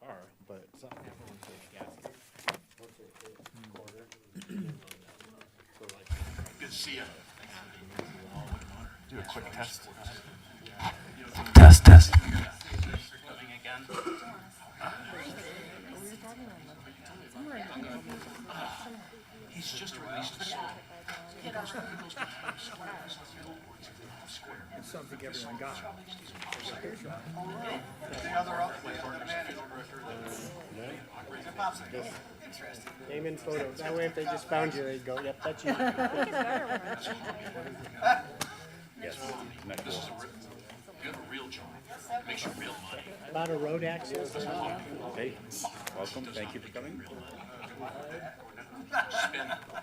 car, but something happened with the gasket. Once it hit quarter. So like. Good to see you. Do a quick test. Test. Coming again. He's just released the score. He goes to Times Square. It's something everyone got. The other up, my partner's a field director. Name and photo. That way if they just found you, they'd go, yep, that's you. Yes. This is you have a real job. It makes you real money. About a road access. Hey, welcome. Thank you for coming.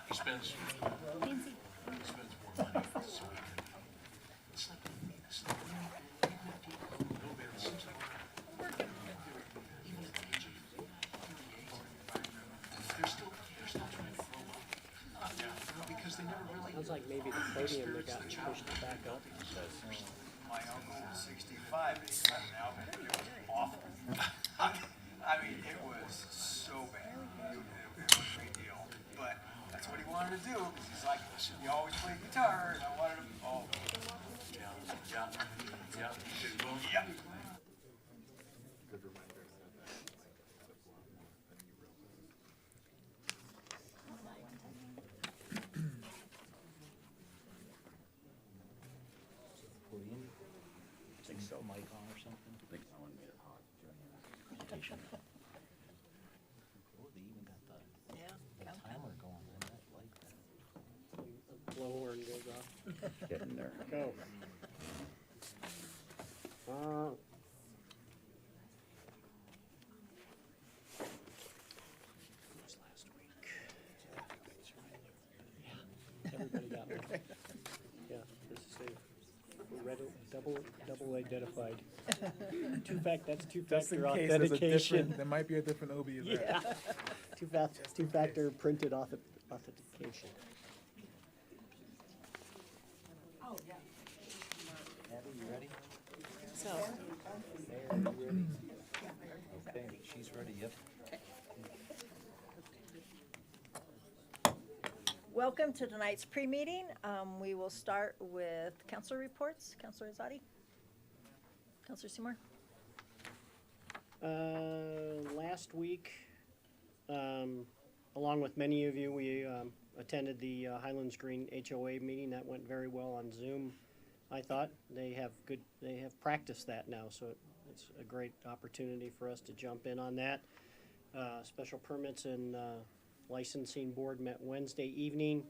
He spends more money. So it's like it seems like even at the age of 38, they're still trying to grow up. Because they never really. Sounds like maybe the podium that got pushed back up. My uncle was 65 and he's left now, but it was awful. I mean, it was so bad. It was a big deal. But that's what he wanted to do. He's like, he always played guitar, and I wanted him. Oh. Yeah. Good reminder. Think so. Mic on or something? I think someone made it hot during the presentation. Oh, they even got the timer going on that light. Blowhorn goes off. Getting there. Go. Was last week. Yeah. Everybody got one. Yeah, this is safe. Double identified. That's Just in two-factor case there's a authentication. different, there might be a different OB there. Yeah. Two-factor printed authentication. Abby, you ready? So, Mayor, you ready? Okay, she's ready, yep. welcome to tonight's pre-meeting. We will start with council reports. Councilor Azadi? Councilor Seymour? Last week, along with many of you, we attended the Highlands Green HOA meeting. That went very well on Zoom. I thought they have practiced that now, so it's a great opportunity for us to jump in on that. Special permits and licensing board met Wednesday evening.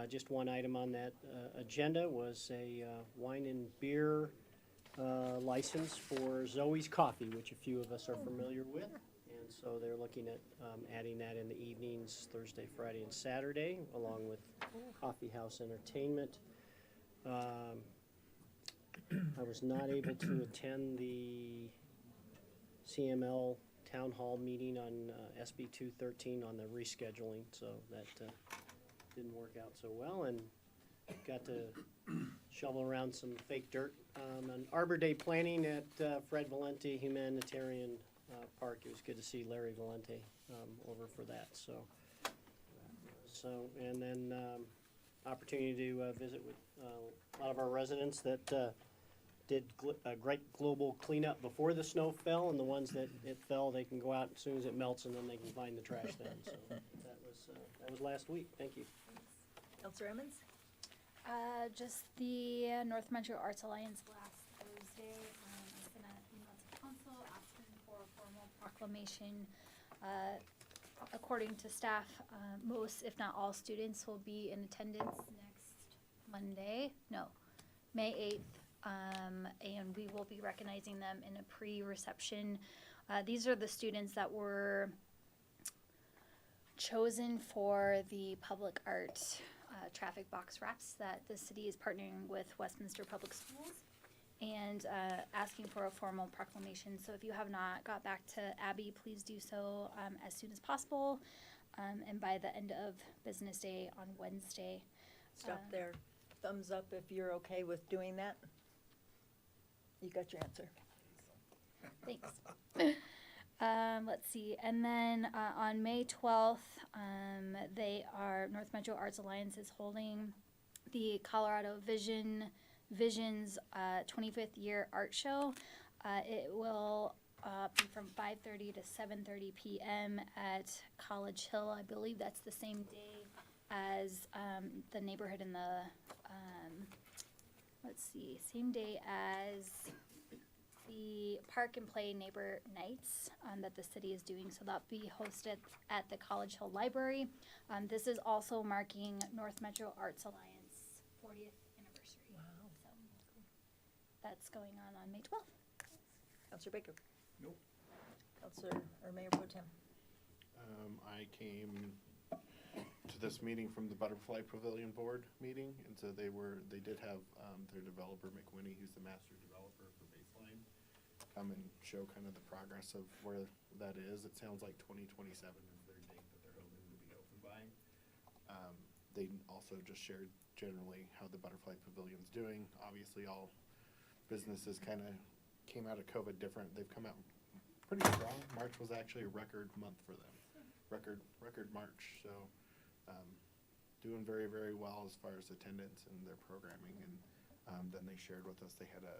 Just one item on that agenda was a wine and beer license for Zoe's Coffee, which a few of us are familiar with. And so they're looking at adding that in the evenings, Thursday, Friday, and Saturday, along with coffee house entertainment. I was not able to attend the CML Town Hall meeting on SB 213 on the rescheduling, so that didn't work out so well, and got to shovel around some fake dirt on Arbor Day planning at Fred Valente Humanitarian Park. It was good to see Larry Valente over for that. So and then opportunity to visit with a lot of our residents that did a great global cleanup before the snow fell, and the ones that it fell, they can go out as soon as it melts, and then they can find the trash then. So that was last week. Thank you. Councilor Emmons? Just the North Metro Arts Alliance last Thursday. I sent an email to council asking for a formal proclamation. According to staff, most, if not all, students will be in attendance next Monday. No, May 8th. And we will be recognizing them in a pre-reception. These are the students that were chosen for the public art traffic box wraps that the city is partnering with Westminster Public Schools and asking for a formal proclamation. So if you have not got back to Abby, please do so as soon as possible and by the end of business day on Wednesday. Stop there. Thumbs up if you're okay with doing that. You got your answer. Thanks. Let's see, and then on May 12th, North Metro Arts Alliance is holding the Colorado Visions 25th year art show. It will be from 5:30 to 7:30 p.m. at College Hill. I believe that's the same day as the neighborhood in the, same day as the Park and Play Neighbor Nights that the city is doing. So that'll be hosted at the College Hill Library. This is also marking North Metro Arts Alliance 40th anniversary. Wow. So that's going on May 12th. Counselor Baker? Nope. Counselor, or Mayor Pro Tem? I came to this meeting from the Butterfly Pavilion Board meeting, and so they did have their developer, McWinney, who's the master developer for Baseline, come and show kind of the progress of where that is. It sounds like 2027 is their date that they're hoping to be open by. They also just shared generally how the Butterfly Pavilion's doing. Obviously, all businesses kind of came out of COVID different. They've come out pretty strong. March was actually a record month for them. Record March. So doing very, very well as far as attendance and their programming. And then they shared with us they had a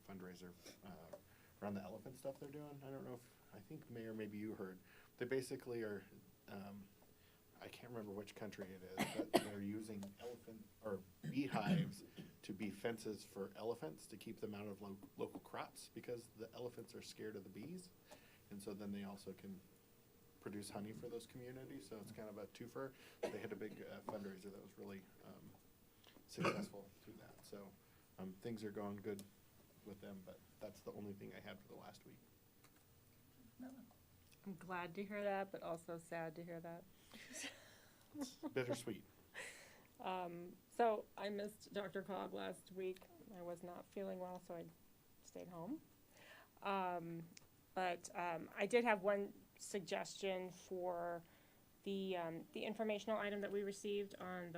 fundraiser around the elephant stuff they're doing. I don't know if, I think Mayor, maybe you heard. They basically are, I can't remember which country it is, but they're using elephant or beehives to be fences for elephants to keep them out of local crops, because the elephants are scared of the bees. And so then they also can produce honey for those communities, so it's kind of a twofer. They had a big fundraiser that was really successful through that. So things are going good with them, but that's the only thing I had for the last week. I'm glad to hear that, but also sad to hear that. It's bittersweet. So I missed Dr. Cog last week. I was not feeling well, so I stayed home. But I did have one suggestion for the informational item that we received on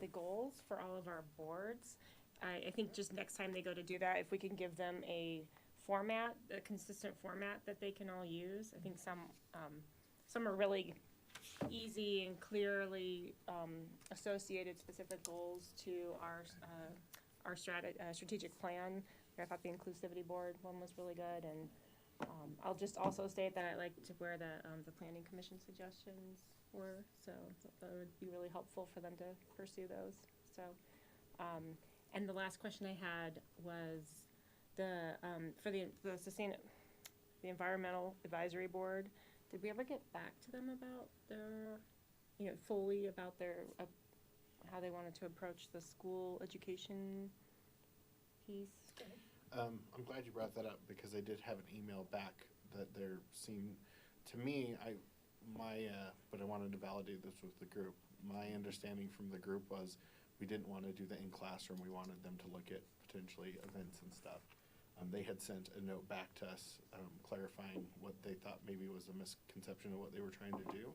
the goals for all of our boards. I think just next time they go to do that, if we can give them a format, a consistent format that they can all use. I think some are really easy and clearly associated specific goals to our strategic plan. I thought the inclusivity board one was really good, and I'll just also state that I liked where the planning commission suggestions were, so that would be really helpful for them to pursue those. So, and the last question I had was for the environmental advisory board. Did we ever get back to them about their, fully about their how they wanted to approach the school education piece? I'm glad you brought that up, because I did have an email back that there seemed, to me, but I wanted to validate this with the group. My understanding from the group was we didn't want to do the in-classroom. We wanted them to look at potentially events and stuff. They had sent a note back to us clarifying what they thought maybe was a misconception of what they were trying to do.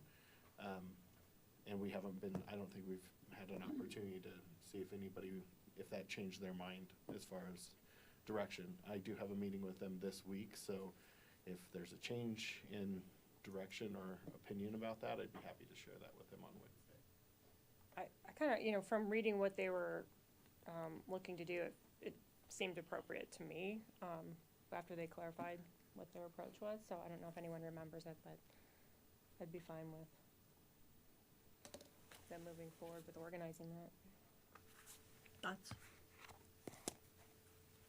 And we haven't been, I don't think we've had an opportunity to see if that changed their mind as far as direction. I do have a meeting with them this week, so if there's a change in direction or opinion about that, I'd be happy to share that with them on Wednesday. I kind of, from reading what they were looking to do, it seemed appropriate to me after they clarified what their approach was. So I don't know if anyone remembers it, but I'd be fine with them moving forward with organizing that. Thoughts?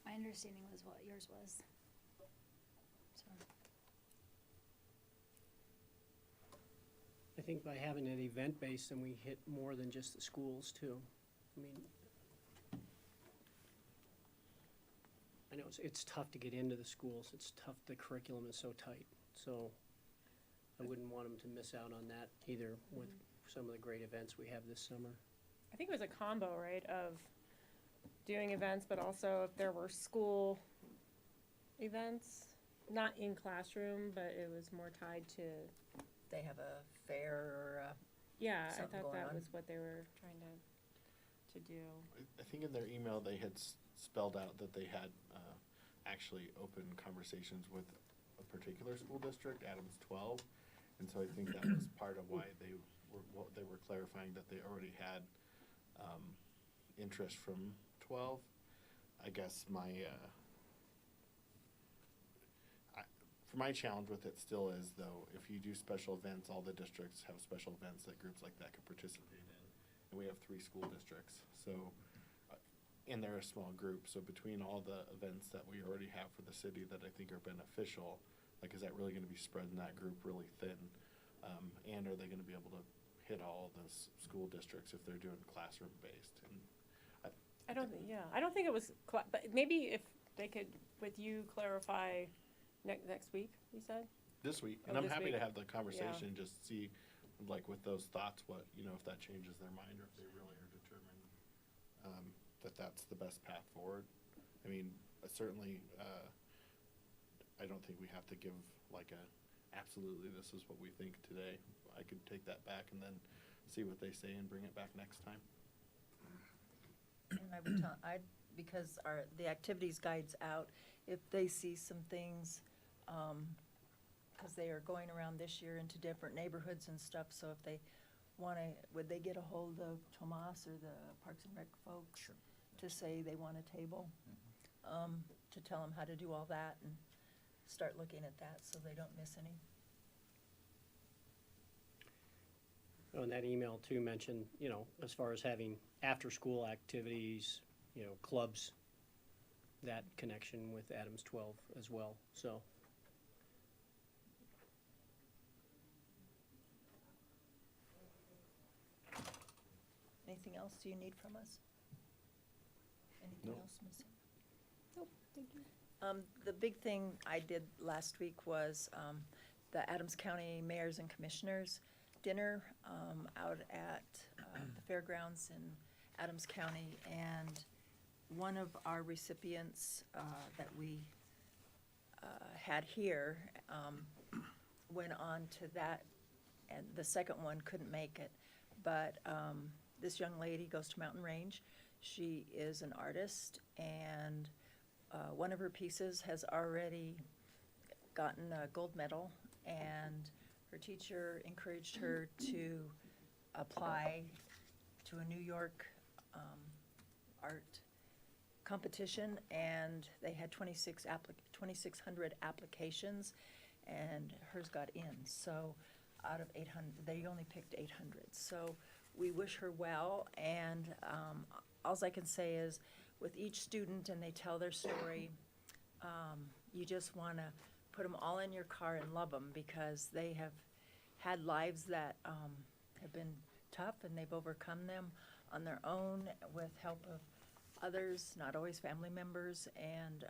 My understanding was what yours was. So. I think by having it event-based, then we hit more than just the schools too. I mean, I know it's tough to get into the schools. It's tough. The curriculum is so tight. So I wouldn't want them to miss out on that either with some of the great events we have this summer. I think it was a combo, right, of doing events, but also if there were school events, not in classroom, but it was more tied to. They have a fair or Yeah, I something thought going that on. was what they were trying to do. I think in their email they had spelled out that they had actually open conversations with a particular school district, Adams 12. And so I think that was part of why they were clarifying that they already had interest from 12. I guess my challenge with it still is, though, if you do special events, all the districts have special events that groups like that could participate in. And we have 3 school districts, so, and they're a small group, so between all the events that we already have for the city that I think are beneficial, like, is that really gonna be spreading that group really thin? And are they gonna be able to hit all those school districts if they're doing classroom-based? And I don't think it was, but maybe if they could, with you, clarify next week, you said? this week, Oh, and I'm this happy week. to have the conversation, just see, like, with those thoughts, what, if that changes their mind, or if they really are determined that that's the best path forward. I mean, certainly, I don't think we have to give like absolutely this is what we think today. I could take that back and then see what they say and bring it back next time. And I would tell, because the activities guide's out, if they see some things, because they are going around this year into different neighborhoods and stuff, so if they would they get a hold of Tomas or the Parks and Rec folks? Sure. To say they want a table, to tell them how to do all that and start looking at that so they don't miss any. Oh, and that email too mentioned, as far as having after-school activities, clubs, that connection with Adams 12 as well, so. Anything else you need from us? Anything No. else missing? Nope, thank you. The big thing I did last week was the Adams County Mayors and Commissioners dinner out at the fairgrounds in Adams County, and one of our recipients that we had here went on to that, and the second one couldn't make it. But this young lady goes to Mountain Range. She is an artist, and one of her pieces has already gotten a gold medal, and her teacher encouraged her to apply to a New York art competition, and they had 2,600 applications, and hers got in. So out of 800, they only picked 800. So we wish her well, and all I can say is, with each student, and they tell their story, you just want to put them all in your car and love them, because they have had lives that have been tough, and they've overcome them on their own with help of others, not always family members, and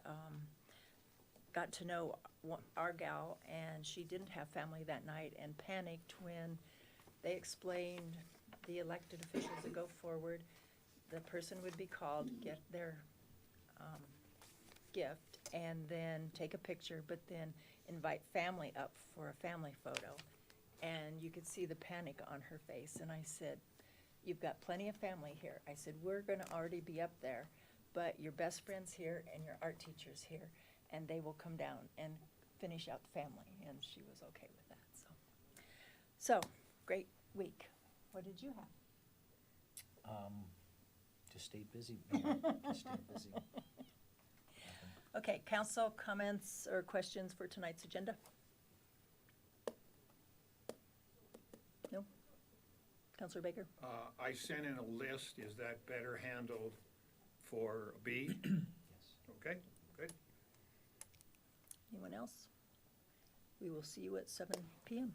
got to know our gal, and she didn't have family that night and panicked when they explained the elected officials that go forward. The person would be called, get their gift, and then take a picture, but then invite family up for a family photo. And you could see the panic on her face. And I said, you've got plenty of family here. I said, we're going to already be up there, but your best friend's here and your art teacher's here, and they will come down and finish out the family. And she was okay with that. So great week. What did you have? Just stay busy, man. Just stay busy. Okay, council comments or questions for tonight's agenda? No? Counselor Baker? I sent in a list. Is that better handled for B? Yes. Okay, good. Anyone else? We will see you at 7 p.m.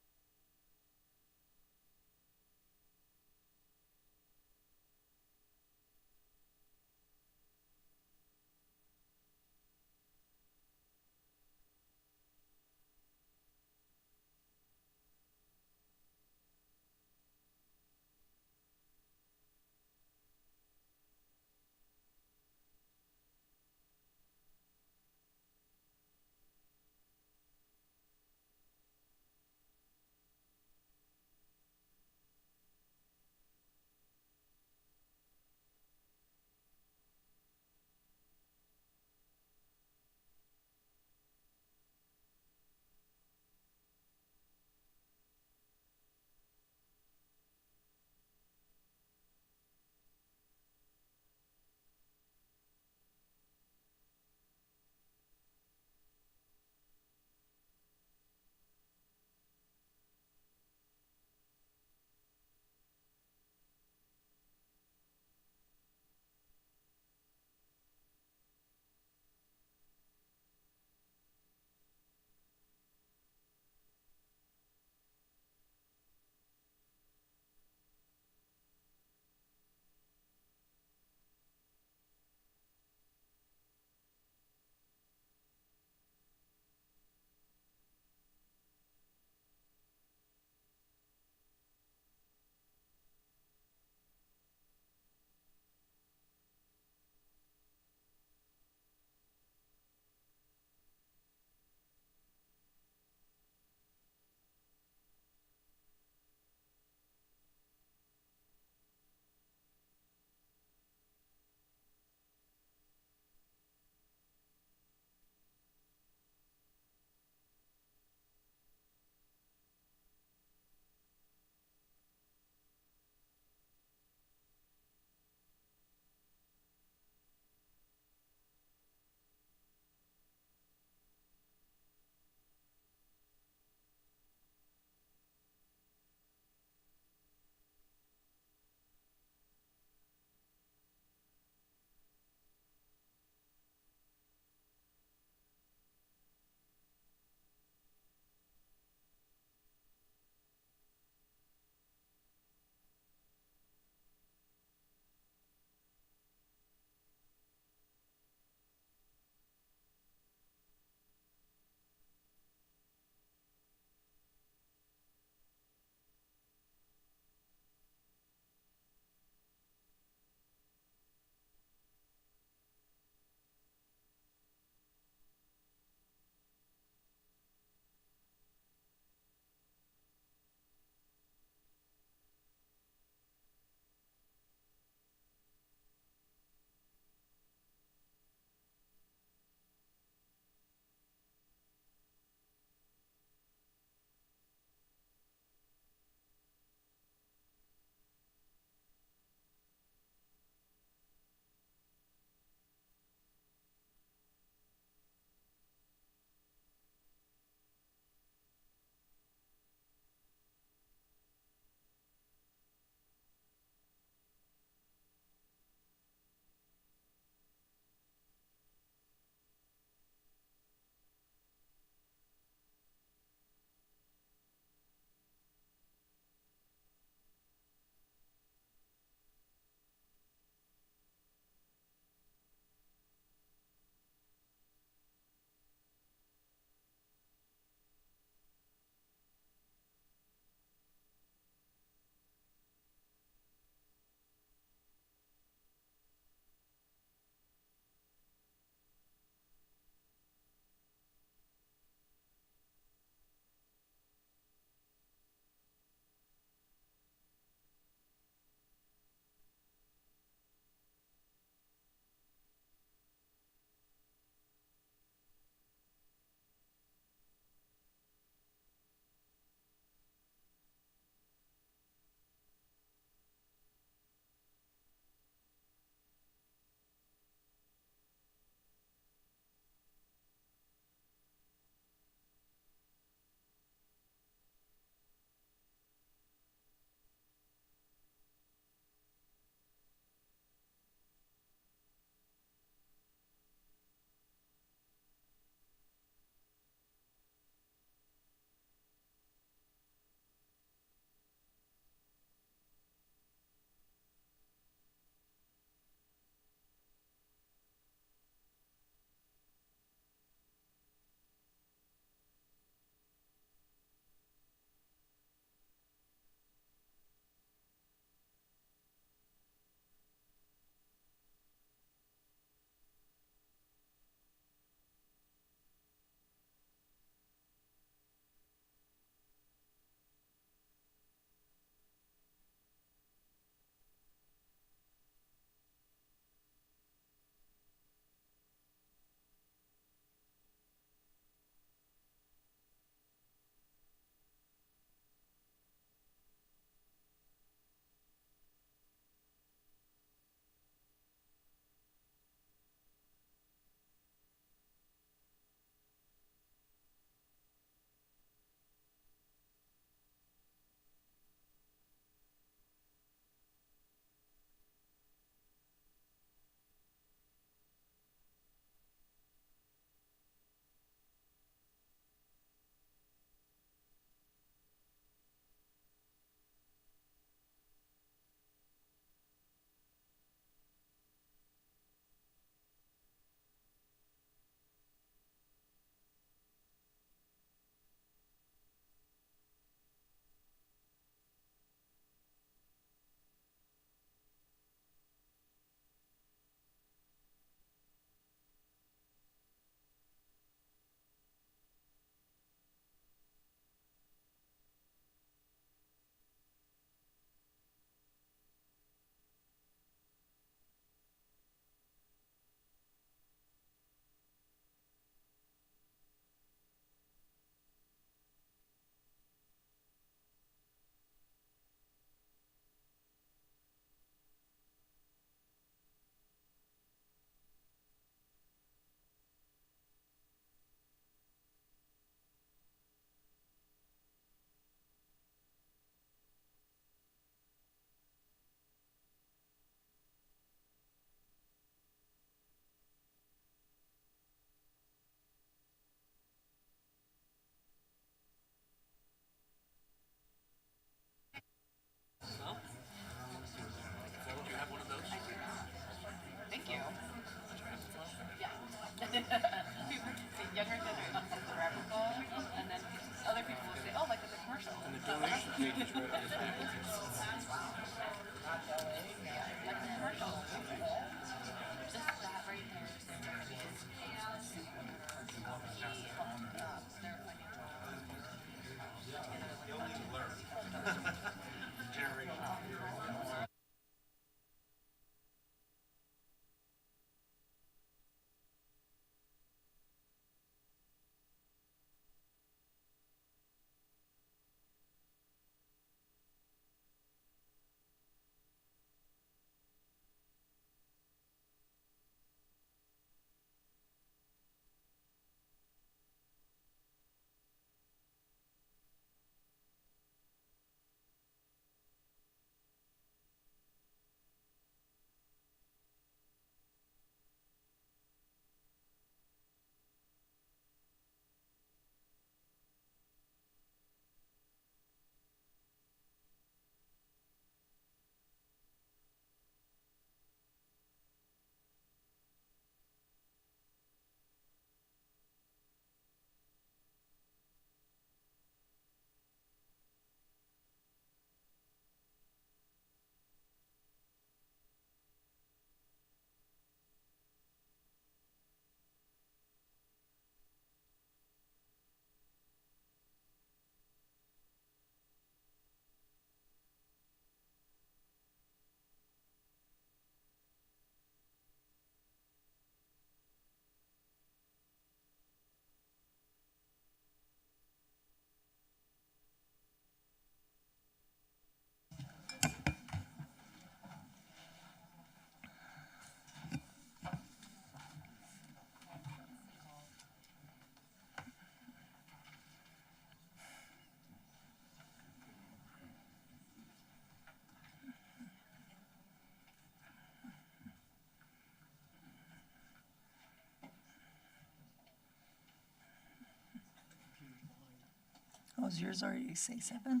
Was yours already say 7?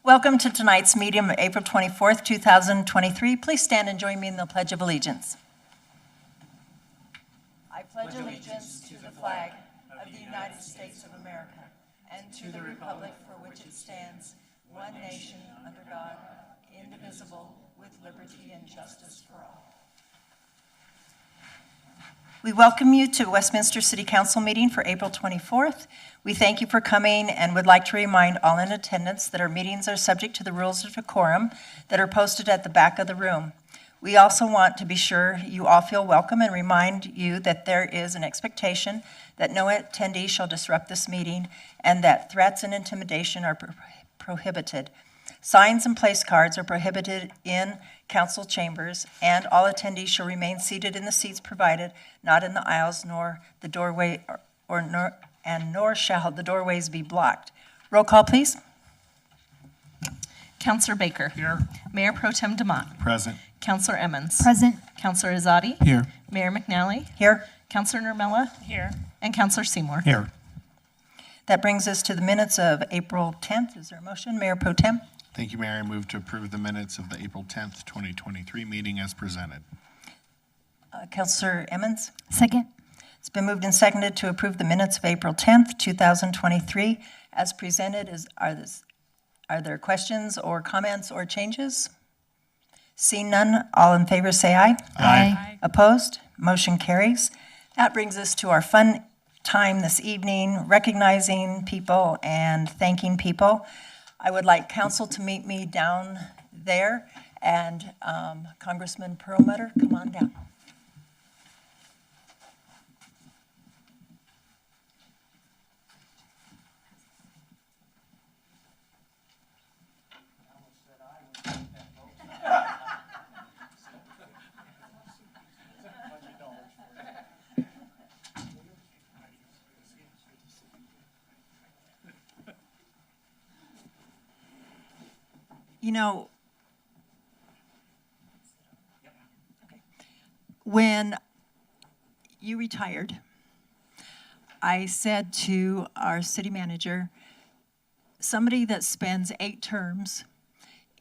Welcome to tonight's meeting of April 24th, 2023. Please stand and join me in the Pledge of Allegiance. I pledge allegiance to the flag of the United States of America and to the republic for which it stands, one nation, under God, indivisible, with liberty and justice for all. We welcome you to Westminster City Council meeting for April 24th. We thank you for coming and would like to remind all in attendance that our meetings are subject to the rules of decorum that are posted at the back of the room. We also want to be sure you all feel welcome and remind you that there is an expectation that no attendee shall disrupt this meeting and that threats and intimidation are prohibited. Signs and place cards are prohibited in council chambers, and all attendees shall remain seated in the seats provided, not in the aisles nor the doorway, nor shall the doorways be blocked. Roll call, please. Councillor Baker. Here. Mayor Pro Tem Demott. Present. Councillor Emmons. Present. Councillor Azadi. Here. Mayor McNally. Here. Councillor Nermella. Here. And Councillor Seymour. Here. That brings us to the minutes of April 10th. Is there a motion? Mayor Pro Tem? Thank you, Mayor. I move to approve the minutes of the April 10th, 2023 meeting as presented. Councillor Emmons? Second. It's been moved and seconded to approve the minutes of April 10th, 2023 as presented. Are there questions or comments or changes? Seeing none, all in favor say aye. Aye. Opposed? Motion carries. That brings us to our fun time this evening, recognizing people and thanking people. I would like council to meet me down there, and Congressman Perlmutter, come on down. You know, when you retired, I said to our city manager, somebody that spends 8 terms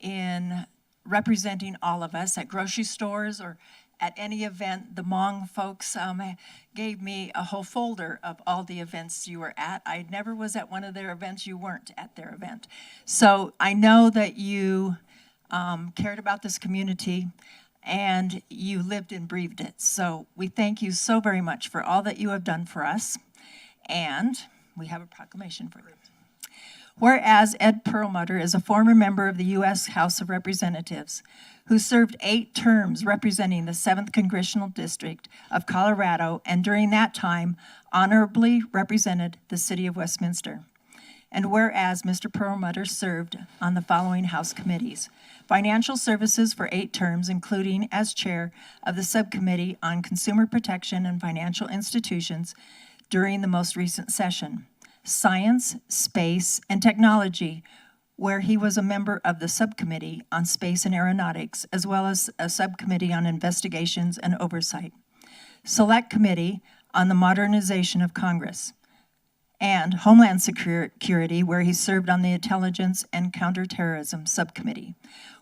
in representing all of us at grocery stores or at any event, the Hmong folks gave me a whole folder of all the events you were at. I never was at one of their events you weren't at their event. So I know that you cared about this community and you lived and breathed it. So we thank you so very much for all that you have done for us. And we have a proclamation for you. Whereas Ed Perlmutter is a former member of the U.S. House of Representatives who served 8 terms representing the 7th Congressional District of Colorado, and during that time honorably represented the city of Westminster. And whereas Mr. Perlmutter served on the following House committees: Financial Services for 8 terms, including as chair of the Subcommittee on Consumer Protection and Financial Institutions during the most recent session; Science, Space, and Technology, where he was a member of the Subcommittee on Space and Aeronautics, as well as a Subcommittee on Investigations and Oversight; Select Committee on the Modernization of Congress; and Homeland Security, where he served on the Intelligence and Counterterrorism Subcommittee.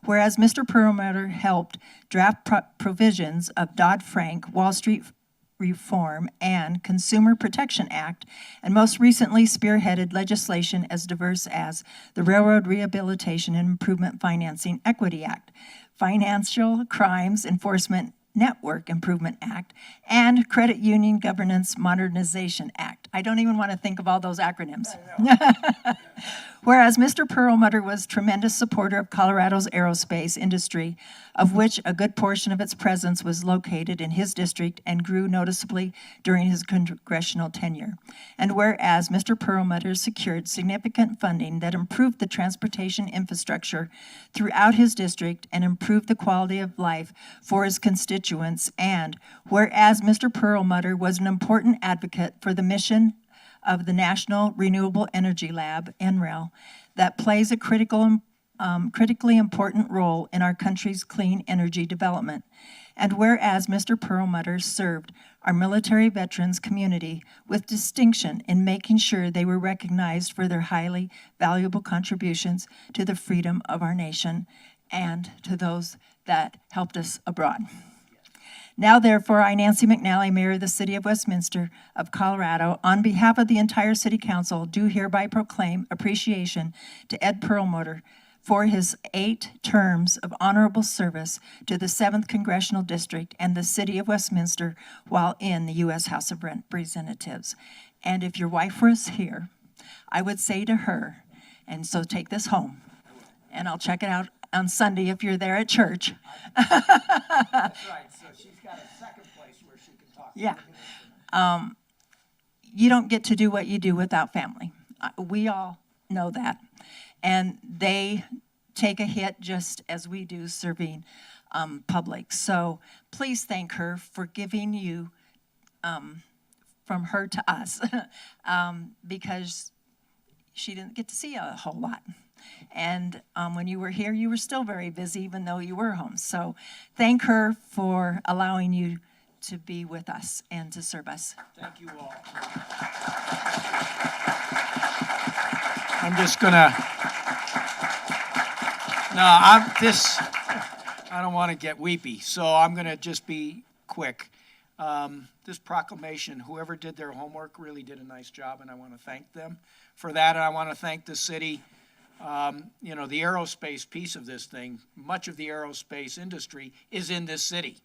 Whereas Mr. Perlmutter helped draft provisions of Dodd-Frank, Wall Street Reform, and Consumer Protection Act, and most recently spearheaded legislation as diverse as the Railroad Rehabilitation and Improvement Financing Equity Act, Financial Crimes Enforcement Network Improvement Act, and Credit Union Governance Modernization Act. I don't even want to think of all those acronyms. Whereas Mr. Perlmutter was a tremendous supporter of Colorado's aerospace industry, of which a good portion of its presence was located in his district and grew noticeably during his congressional tenure. And whereas Mr. Perlmutter secured significant funding that improved the transportation infrastructure throughout his district and improved the quality of life for his constituents, and whereas Mr. Perlmutter was an important advocate for the mission of the National Renewable Energy Lab, NREL, that plays a critical critically important role in our country's clean energy development. And whereas Mr. Perlmutter served our military veterans community with distinction in making sure they were recognized for their highly valuable contributions to the freedom of our nation and to those that helped us abroad. Now, therefore, I, Nancy McNally, Mayor of the City of Westminster of Colorado, on behalf of the entire City Council, do hereby proclaim appreciation to Ed Perlmutter for his 8 terms of honorable service to the 7th Congressional District and the City of Westminster while in the U.S. House of Representatives. And if your wife was here, I would say to her, and so take this home, and I'll check it out on Sunday if you're there at church. That's right, so she's got a second place where she can talk. Yeah. You don't get to do what you do without family. We all know that. And they take a hit just as we do serving public. So please thank her for giving you from her to us because she didn't get to see a whole lot. And when you were here, you were still very busy, even though you were home. So thank her for allowing you to be with us and to serve us. Thank you all. I'm just gonna, I don't want to get weepy, so I'm gonna just be quick. This proclamation, whoever did their homework really did a nice job, and I want to thank them for that, and I want to thank the city. You know, the aerospace piece of this thing, much of the aerospace industry is in this city,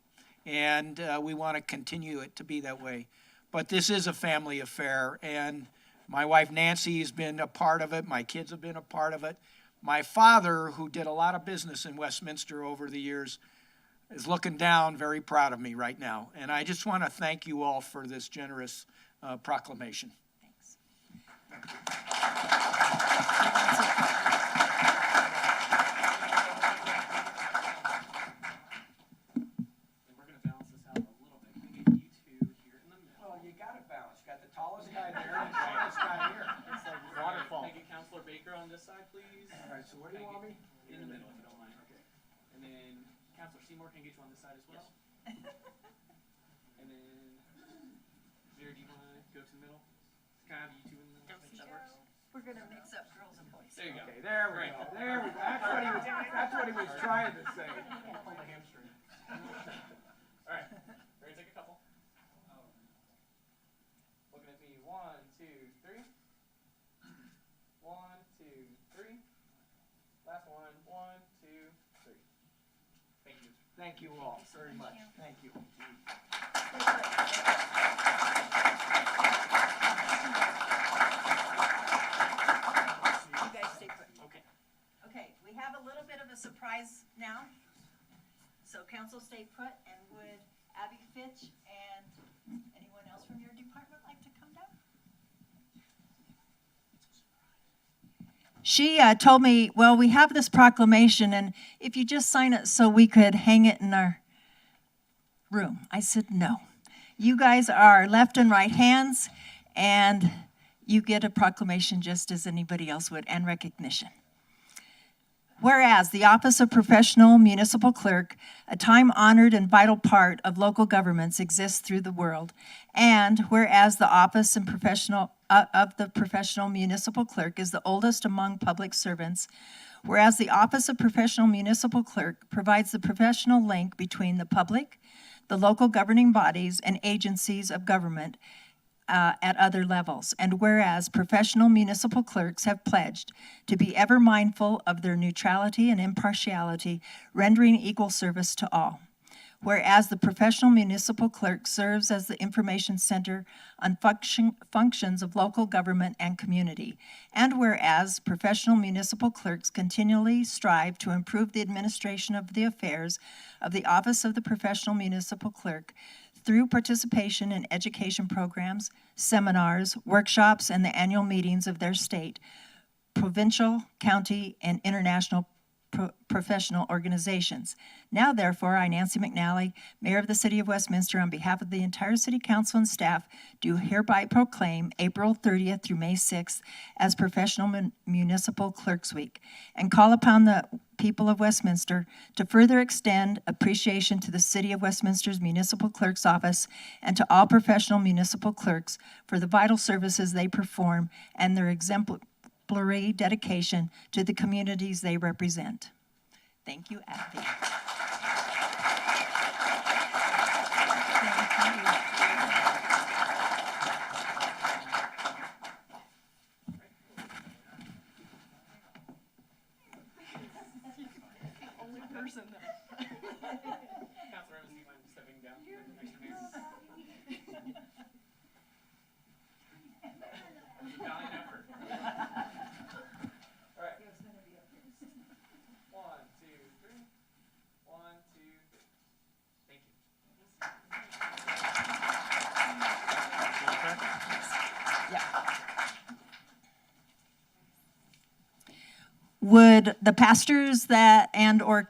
and we want to continue it to be that way. But this is a family affair, and my wife Nancy has been a part of it. My kids have been a part of it. My father, who did a lot of business in Westminster over the years, is looking down, very proud of me right now. And I just want to thank you all for this generous proclamation. Thanks. We're gonna balance this out a little bit. Can we get you two here in the middle? Well, you got it balanced. You got the tallest guy there and the shortest guy here. It's like waterfall. Can I get Councilor Baker on this side, please? All right, so where do you want me? In the middle, if you don't mind. Okay. And then Councilor Seymour, can I get you on this side as well? And then, Vera, do you wanna go to the middle? Can I have you two in the middle? Think that works? We're gonna mix up girls and boys. There you go. Okay, there we go. There we go. That's what he was trying to say. Pull the hamstring. All right. Ready to take a couple? Looking at me. 1, 2, 3. 1, 2, 3. Last one. 1, 2, 3. Thank you. Thank you all very much. Thank you. You guys stay put. Okay. Okay, we have a little bit of a surprise now. So council stay put, and would Abby Fitch and anyone else from your department like to come down? She told me, well, we have this proclamation, and if you just sign it so we could hang it in our room. I said, no. You guys are left and right hands, and you get a proclamation just as anybody else would, and recognition. Whereas the Office of Professional Municipal Clerk, a time-honored and vital part of local governments, exists through the world, and whereas the Office of the Professional Municipal Clerk is the oldest among public servants, whereas the Office of Professional Municipal Clerk provides the professional link between the public, the local governing bodies, and agencies of government at other levels. And whereas professional municipal clerks have pledged to be ever mindful of their neutrality and impartiality, rendering equal service to all. Whereas the professional municipal clerk serves as the information center on functions of local government and community. And whereas professional municipal clerks continually strive to improve the administration of the affairs of the Office of the Professional Municipal Clerk through participation in education programs, seminars, workshops, and the annual meetings of their state, provincial, county, and international professional organizations. Now, therefore, I, Nancy McNally, Mayor of the City of Westminster, on behalf of the entire City Council and staff, do hereby proclaim April 30th through May 6th as Professional Municipal Clerks Week, and call upon the people of Westminster to further extend appreciation to the City of Westminster's Municipal Clerk's Office and to all professional municipal clerks for the vital services they perform and their exemplary dedication to the communities they represent. Thank you, Abby. Councilor Evans, do you mind stepping down next to me? Valiant effort. All right. 1, 2, 3. 1, 2, 3. Thank you. Would the pastors that and/or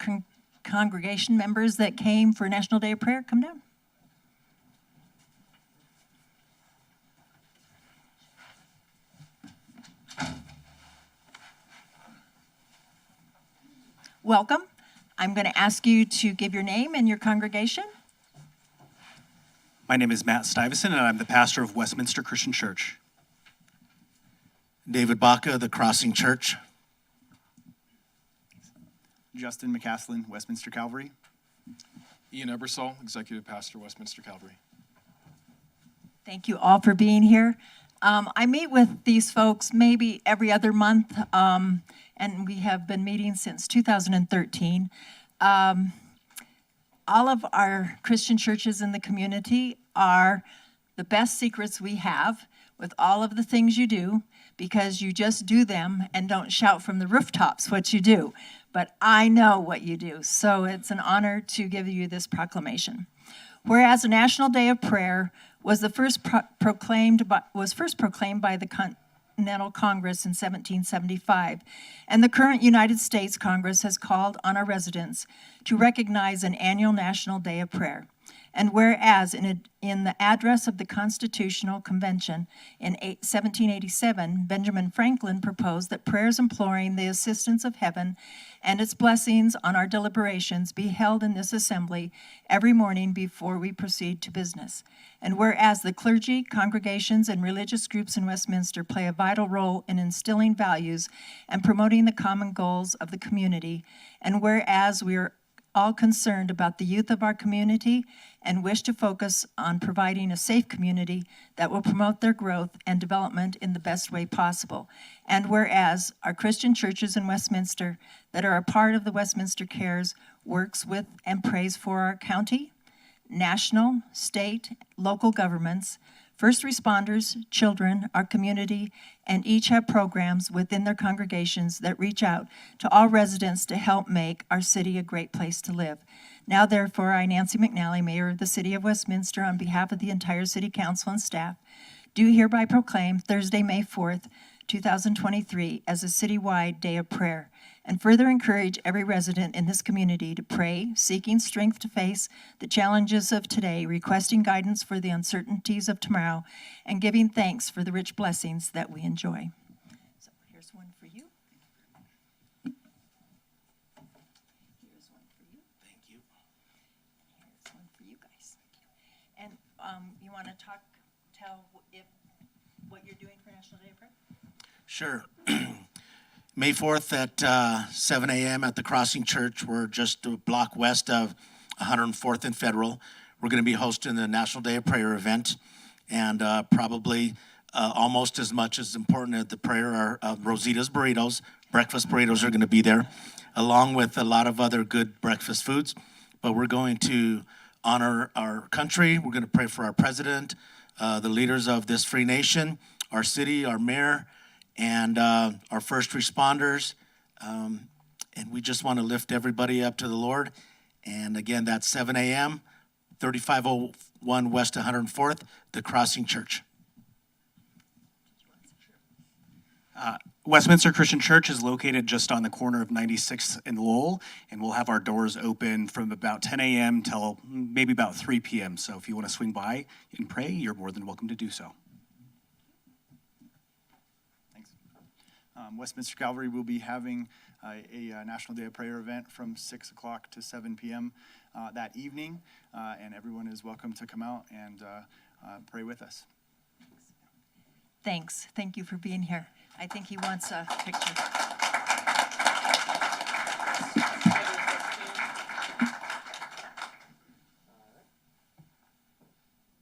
congregation members that came for National Day of Prayer come down? Welcome. I'm going to ask you to give your name and your congregation. My name is Matt Stuyvesant, and I'm the pastor of Westminster Christian Church. David Baca, the Crossing Church. Justin McCaslin, Westminster Calvary. Ian Ebersol, Executive Pastor, Westminster Calvary. Thank you all for being here. I meet with these folks maybe every other month, and we have been meeting since 2013. All of our Christian churches in the community are the best secrets we have with all of the things you do, because you just do them and don't shout from the rooftops what you do. But I know what you do, so it's an honor to give you this proclamation. Whereas a National Day of Prayer was first proclaimed by the Continental Congress in 1775, and the current United States Congress has called on our residents to recognize an annual National Day of Prayer. And whereas in the address of the Constitutional Convention in 1787, Benjamin Franklin proposed that prayers imploring the assistance of heaven and its blessings on our deliberations be held in this assembly every morning before we proceed to business. And whereas the clergy, congregations, and religious groups in Westminster play a vital role in instilling values and promoting the common goals of the community, and whereas we are all concerned about the youth of our community and wish to focus on providing a safe community that will promote their growth and development in the best way possible. And whereas our Christian churches in Westminster that are a part of the Westminster Cares works with and prays for our county, national, state, local governments, first responders, children, our community, and each have programs within their congregations that reach out to all residents to help make our city a great place to live. Now, therefore, I, Nancy McNally, Mayor of the City of Westminster, on behalf of the entire City Council and staff, do hereby proclaim Thursday, May 4th, 2023, as a citywide day of prayer, and further encourage every resident in this community to pray, seeking strength to face the challenges of today, requesting guidance for the uncertainties of tomorrow, and giving thanks for the rich blessings that we enjoy. So here's one for you. Here's one for you. Thank you. Here's one for you guys. And you want to tell what you're doing for National Day of Prayer? Sure. May 4th at 7 a.m. at the Crossing Church. We're just a block west of 104th and Federal. We're going to be hosting the National Day of Prayer event, and probably almost as much as important as the prayer are Rosita's Burritos. Breakfast burritos are going to be there, along with a lot of other good breakfast foods. But we're going to honor our country. We're going to pray for our president, the leaders of this free nation, our city, our mayor, and our first responders, and we just want to lift everybody up to the Lord. And again, that's 7 a.m., 3501 West 104th, the Crossing Church. Westminster Christian Church is located just on the corner of 96th and Lowell, and we'll have our doors open from about 10 a.m. till maybe about 3 p.m. So if you want to swing by and pray, you're more than welcome to do so. Thanks. Westminster Calvary will be having a National Day of Prayer event from 6 o'clock to 7 p.m. That evening, and everyone is welcome to come out and pray with us. Thanks. Thank you for being here. I think he wants a picture.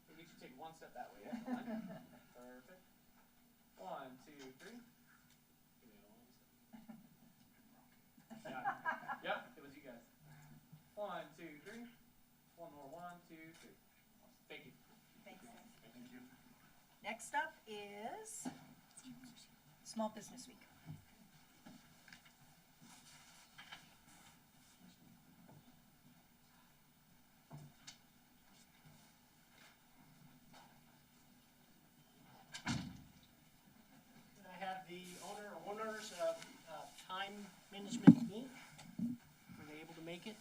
Maybe you should take one step that way. Yeah? Perfect. 1, 2, 3. Yeah. Yep, it was you guys. 1, 2, 3. One more. 1, 2, 3. Thank you. Thanks. Thank you. Next up is Small Business Week. I have the owners of Time Management Inc. Were they able to make it?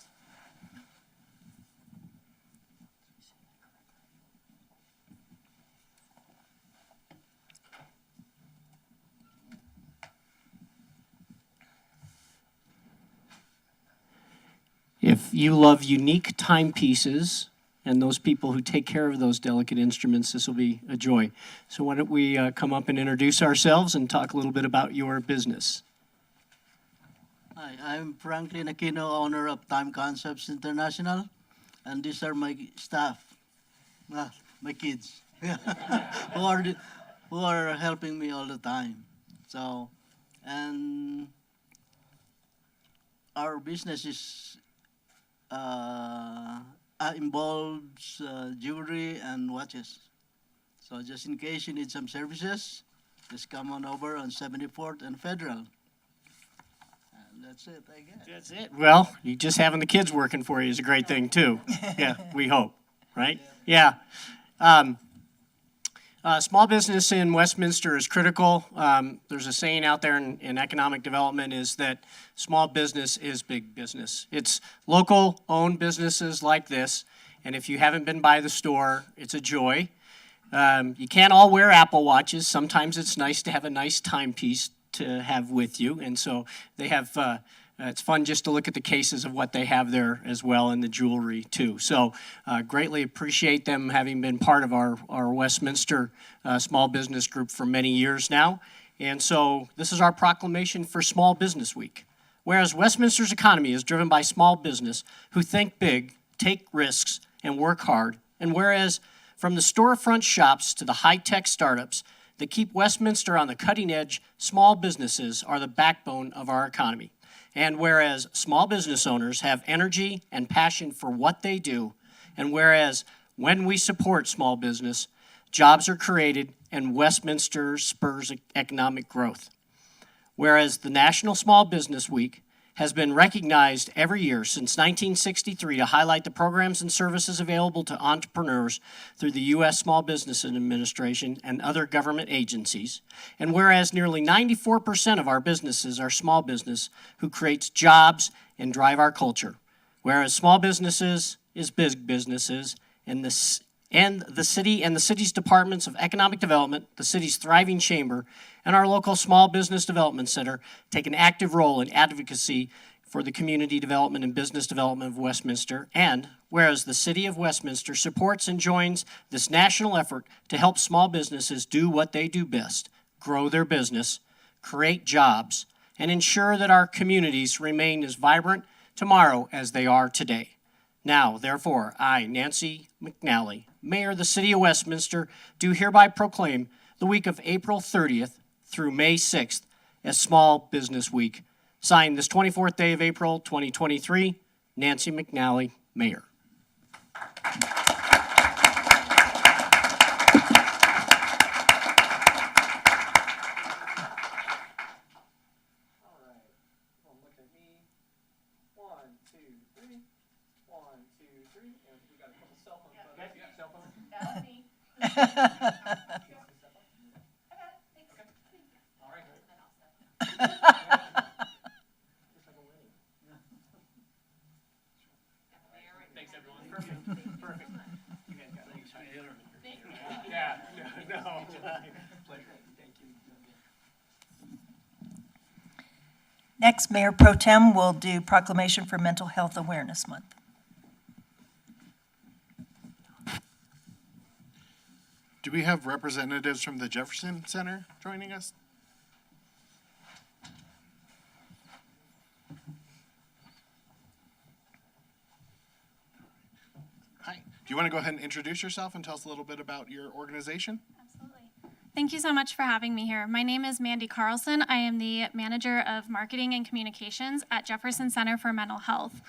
If you love unique timepieces and those people who take care of those delicate instruments, this will be a joy. So why don't we come up and introduce ourselves and talk a little bit about your business. Hi, I'm Franklin Aquino, owner of Time Concepts International, and these are my staff, my kids, who are helping me all the time. So, and our business is involves jewelry and watches. So just in case you need some services, just come on over on 74th and Federal. And that's it, I guess. That's it. Well, you just having the kids working for you is a great thing too. Yeah, we hope, right? Yeah. Small business in Westminster is critical. There's a saying out there in economic development is that small business is big business. It's local owned businesses like this, and if you haven't been by the store, it's a joy. You can't all wear Apple Watches. Sometimes it's nice to have a nice timepiece to have with you, and so they have it's fun just to look at the cases of what they have there as well, and the jewelry too. So greatly appreciate them having been part of our Westminster Small Business Group for many years now. And so this is our proclamation for Small Business Week. Whereas Westminster's economy is driven by small business who think big, take risks, and work hard, and whereas from the storefront shops to the high-tech startups that keep Westminster on the cutting edge, small businesses are the backbone of our economy. And whereas small business owners have energy and passion for what they do, and whereas when we support small business, jobs are created and Westminster spurs economic growth. Whereas the National Small Business Week has been recognized every year since 1963 to highlight the programs and services available to entrepreneurs through the U.S. Small Business Administration and other government agencies. And whereas nearly 94% of our businesses are small business who creates jobs and drive our culture. Whereas small businesses is big businesses, and the city and the city's departments of economic development, the city's thriving chamber, and our local small business development center take an active role in advocacy for the community development and business development of Westminster. And whereas the city of Westminster supports and joins this national effort to help small businesses do what they do best, grow their business, create jobs, and ensure that our communities remain as vibrant tomorrow as they are today. Now, therefore, I, Nancy McNally, Mayor of the City of Westminster, do hereby proclaim the week of April 30th through May 6th as Small Business Week. Signed this 24th day of April, 2023, Nancy McNally, Mayor. everyone. Perfect. Perfect. You guys got it. Yeah, no. Pleasure. Thank you. Next, Mayor Pro Tem will do proclamation for Mental Health Awareness Month. Do we have representatives from the Jefferson Center joining us? Hi. Do you want to go ahead and introduce yourself and tell us a little bit about your organization? Thank you so much for having me here. My name is Mandy Carlson. I am the Manager of Marketing and Communications at Jefferson Center for Mental Health.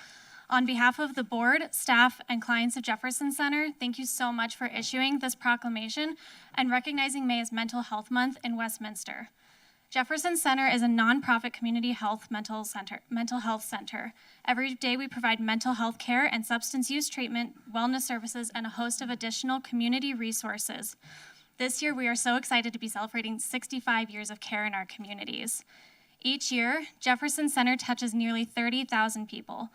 On behalf of the board, staff, and clients of Jefferson Center, thank you so much for issuing this proclamation and recognizing May as Mental Health Month in Westminster. Jefferson Center is a nonprofit community health mental health center. Every day we provide mental health care and substance use treatment, wellness services, and a host of additional community resources. This year, we are so excited to be celebrating 65 years of care in our communities. Each year, Jefferson Center touches nearly 30,000 people.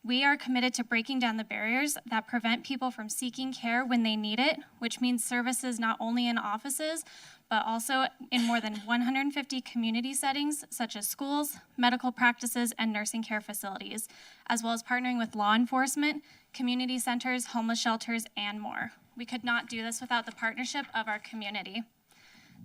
We are committed to breaking down the barriers that prevent people from seeking care when they need it, which means services not only in offices, but also in more than 150 community settings, such as schools, medical practices, and nursing care facilities, as well as partnering with law enforcement, community centers, homeless shelters, and more. We could not do this without the partnership of our community.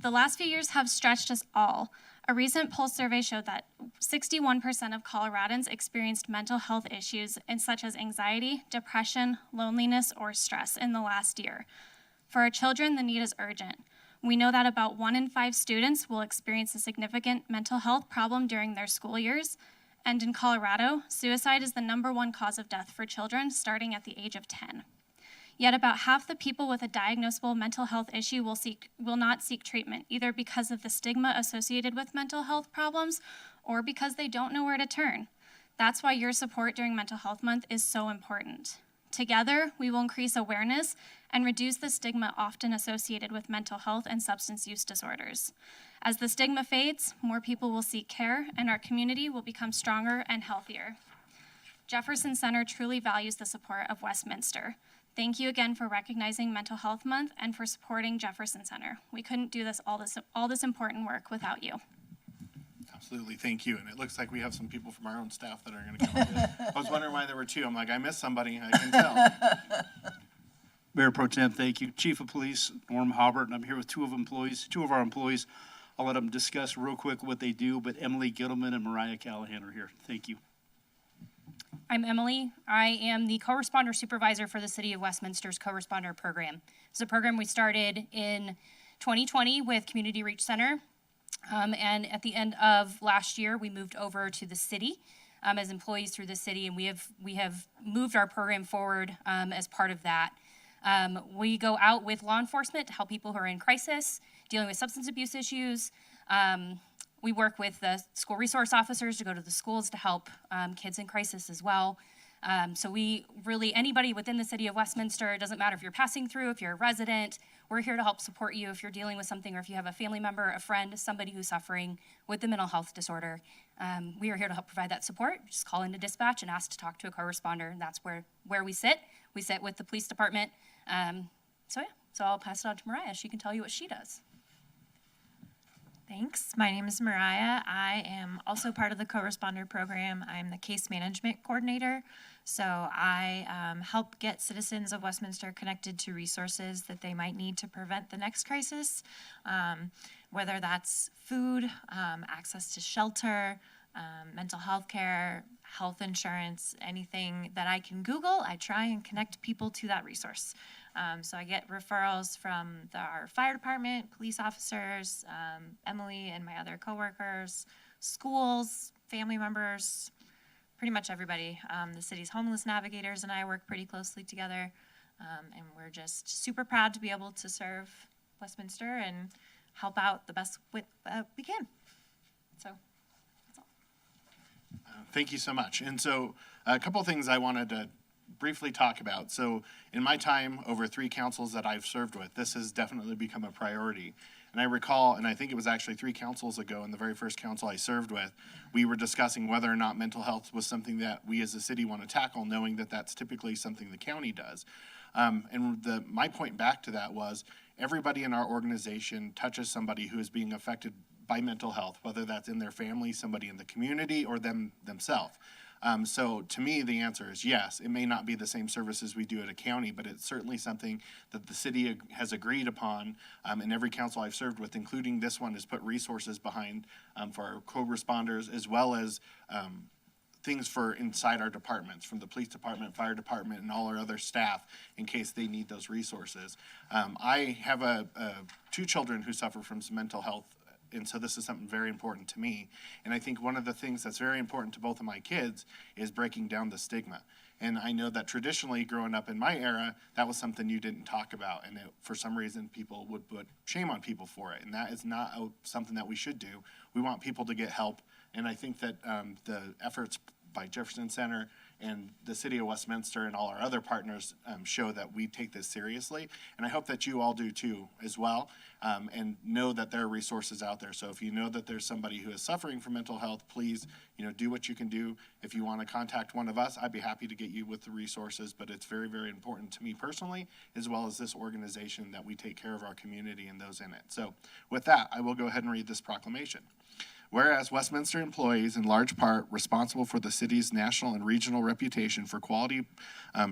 The last few years have stretched us all. A recent Pulse survey showed that 61% of Coloradans experienced mental health issues such as anxiety, depression, loneliness, or stress in the last year. For our children, the need is urgent. We know that about 1 in 5 students will experience a significant mental health problem during their school years. And in Colorado, suicide is the #1 cause of death for children starting at the age of 10. Yet about half the people with a diagnosable mental health issue will not seek treatment, either because of the stigma associated with mental health problems or because they don't know where to turn. That's why your support during Mental Health Month is so important. Together, we will increase awareness and reduce the stigma often associated with mental health and substance use disorders. As the stigma fades, more people will seek care, and our community will become stronger and healthier. Jefferson Center truly values the support of Westminster. Thank you again for recognizing Mental Health Month and for supporting Jefferson Center. We couldn't do all this important work without you. Absolutely, thank you. And it looks like we have some people from our own staff that are going to come. I was wondering why there were 2. I'm like, I missed somebody, I can tell. Mayor Pro Tem, thank you. Chief of Police, Norm Halbert, and I'm here with two of our employees. I'll let them discuss real quick what they do, but Emily Gittleman and Mariah Callahan are here. Thank you. I'm Emily. I am the co-responder supervisor for the City of Westminster's co-responder program. It's a program we started in 2020 with Community Reach Center. And at the end of last year, we moved over to the city as employees through the city, and we have moved our program forward as part of that. We go out with law enforcement to help people who are in crisis, dealing with substance abuse issues. We work with the school resource officers to go to the schools to help kids in crisis as well. So we really, anybody within the City of Westminster, it doesn't matter if you're passing through, if you're a resident, we're here to help support you if you're dealing with something or if you have a family member, a friend, somebody who's suffering with a mental health disorder. We are here to help provide that support. Just call into dispatch and ask to talk to a co-responder, and that's where we sit. We sit with the police department. So I'll pass it on to Mariah. She can tell you what she does. Thanks. My name is Mariah. I am also part of the co-responder program. I'm the case management coordinator. So I help get citizens of Westminster connected to resources that they might need to prevent the next crisis, whether that's food, access to shelter, mental health care, health insurance, anything that I can Google, I try and connect people to that resource. So I get referrals from our fire department, police officers, Emily and my other coworkers, schools, family members, pretty much everybody. The city's homeless navigators and I work pretty closely together, and we're just super proud to be able to serve Westminster and help out the best we can. So that's all. Thank you so much. And so a couple of things I wanted to briefly talk about. So in my time over 3 councils that I've served with, this has definitely become a priority. And I recall, and I think it was actually 3 councils ago, in the very first council I served with, we were discussing whether or not mental health was something that we as a city want to tackle, knowing that that's typically something the county does. My point back to that was, everybody in our organization touches somebody who is being affected by mental health, whether that's in their family, somebody in the community, or themselves. So to me, the answer is yes. It may not be the same services we do at a county, but it's certainly something that the city has agreed upon, and every council I've served with, including this one, has put resources behind for our co-responders, as well as things for inside our departments, from the police department, fire department, and all our other staff, in case they need those resources. I have 2 children who suffer from some mental health, and so this is something very important to me. And I think one of the things that's very important to both of my kids is breaking down the stigma. And I know that traditionally, growing up in my era, that was something you didn't talk about. And for some reason, people would put shame on people for it. And that is not something that we should do. We want people to get help. And I think that the efforts by Jefferson Center and the City of Westminster and all our other partners show that we take this seriously. And I hope that you all do too as well, and know that there are resources out there. So if you know that there's somebody who is suffering from mental health, please, do what you can do. If you want to contact one of us, I'd be happy to get you with the resources, but it's very, very important to me personally, as well as this organization, that we take care of our community and those in it. So with that, I will go ahead and read this proclamation. Whereas Westminster employees, in large part responsible for the city's national and regional reputation for quality,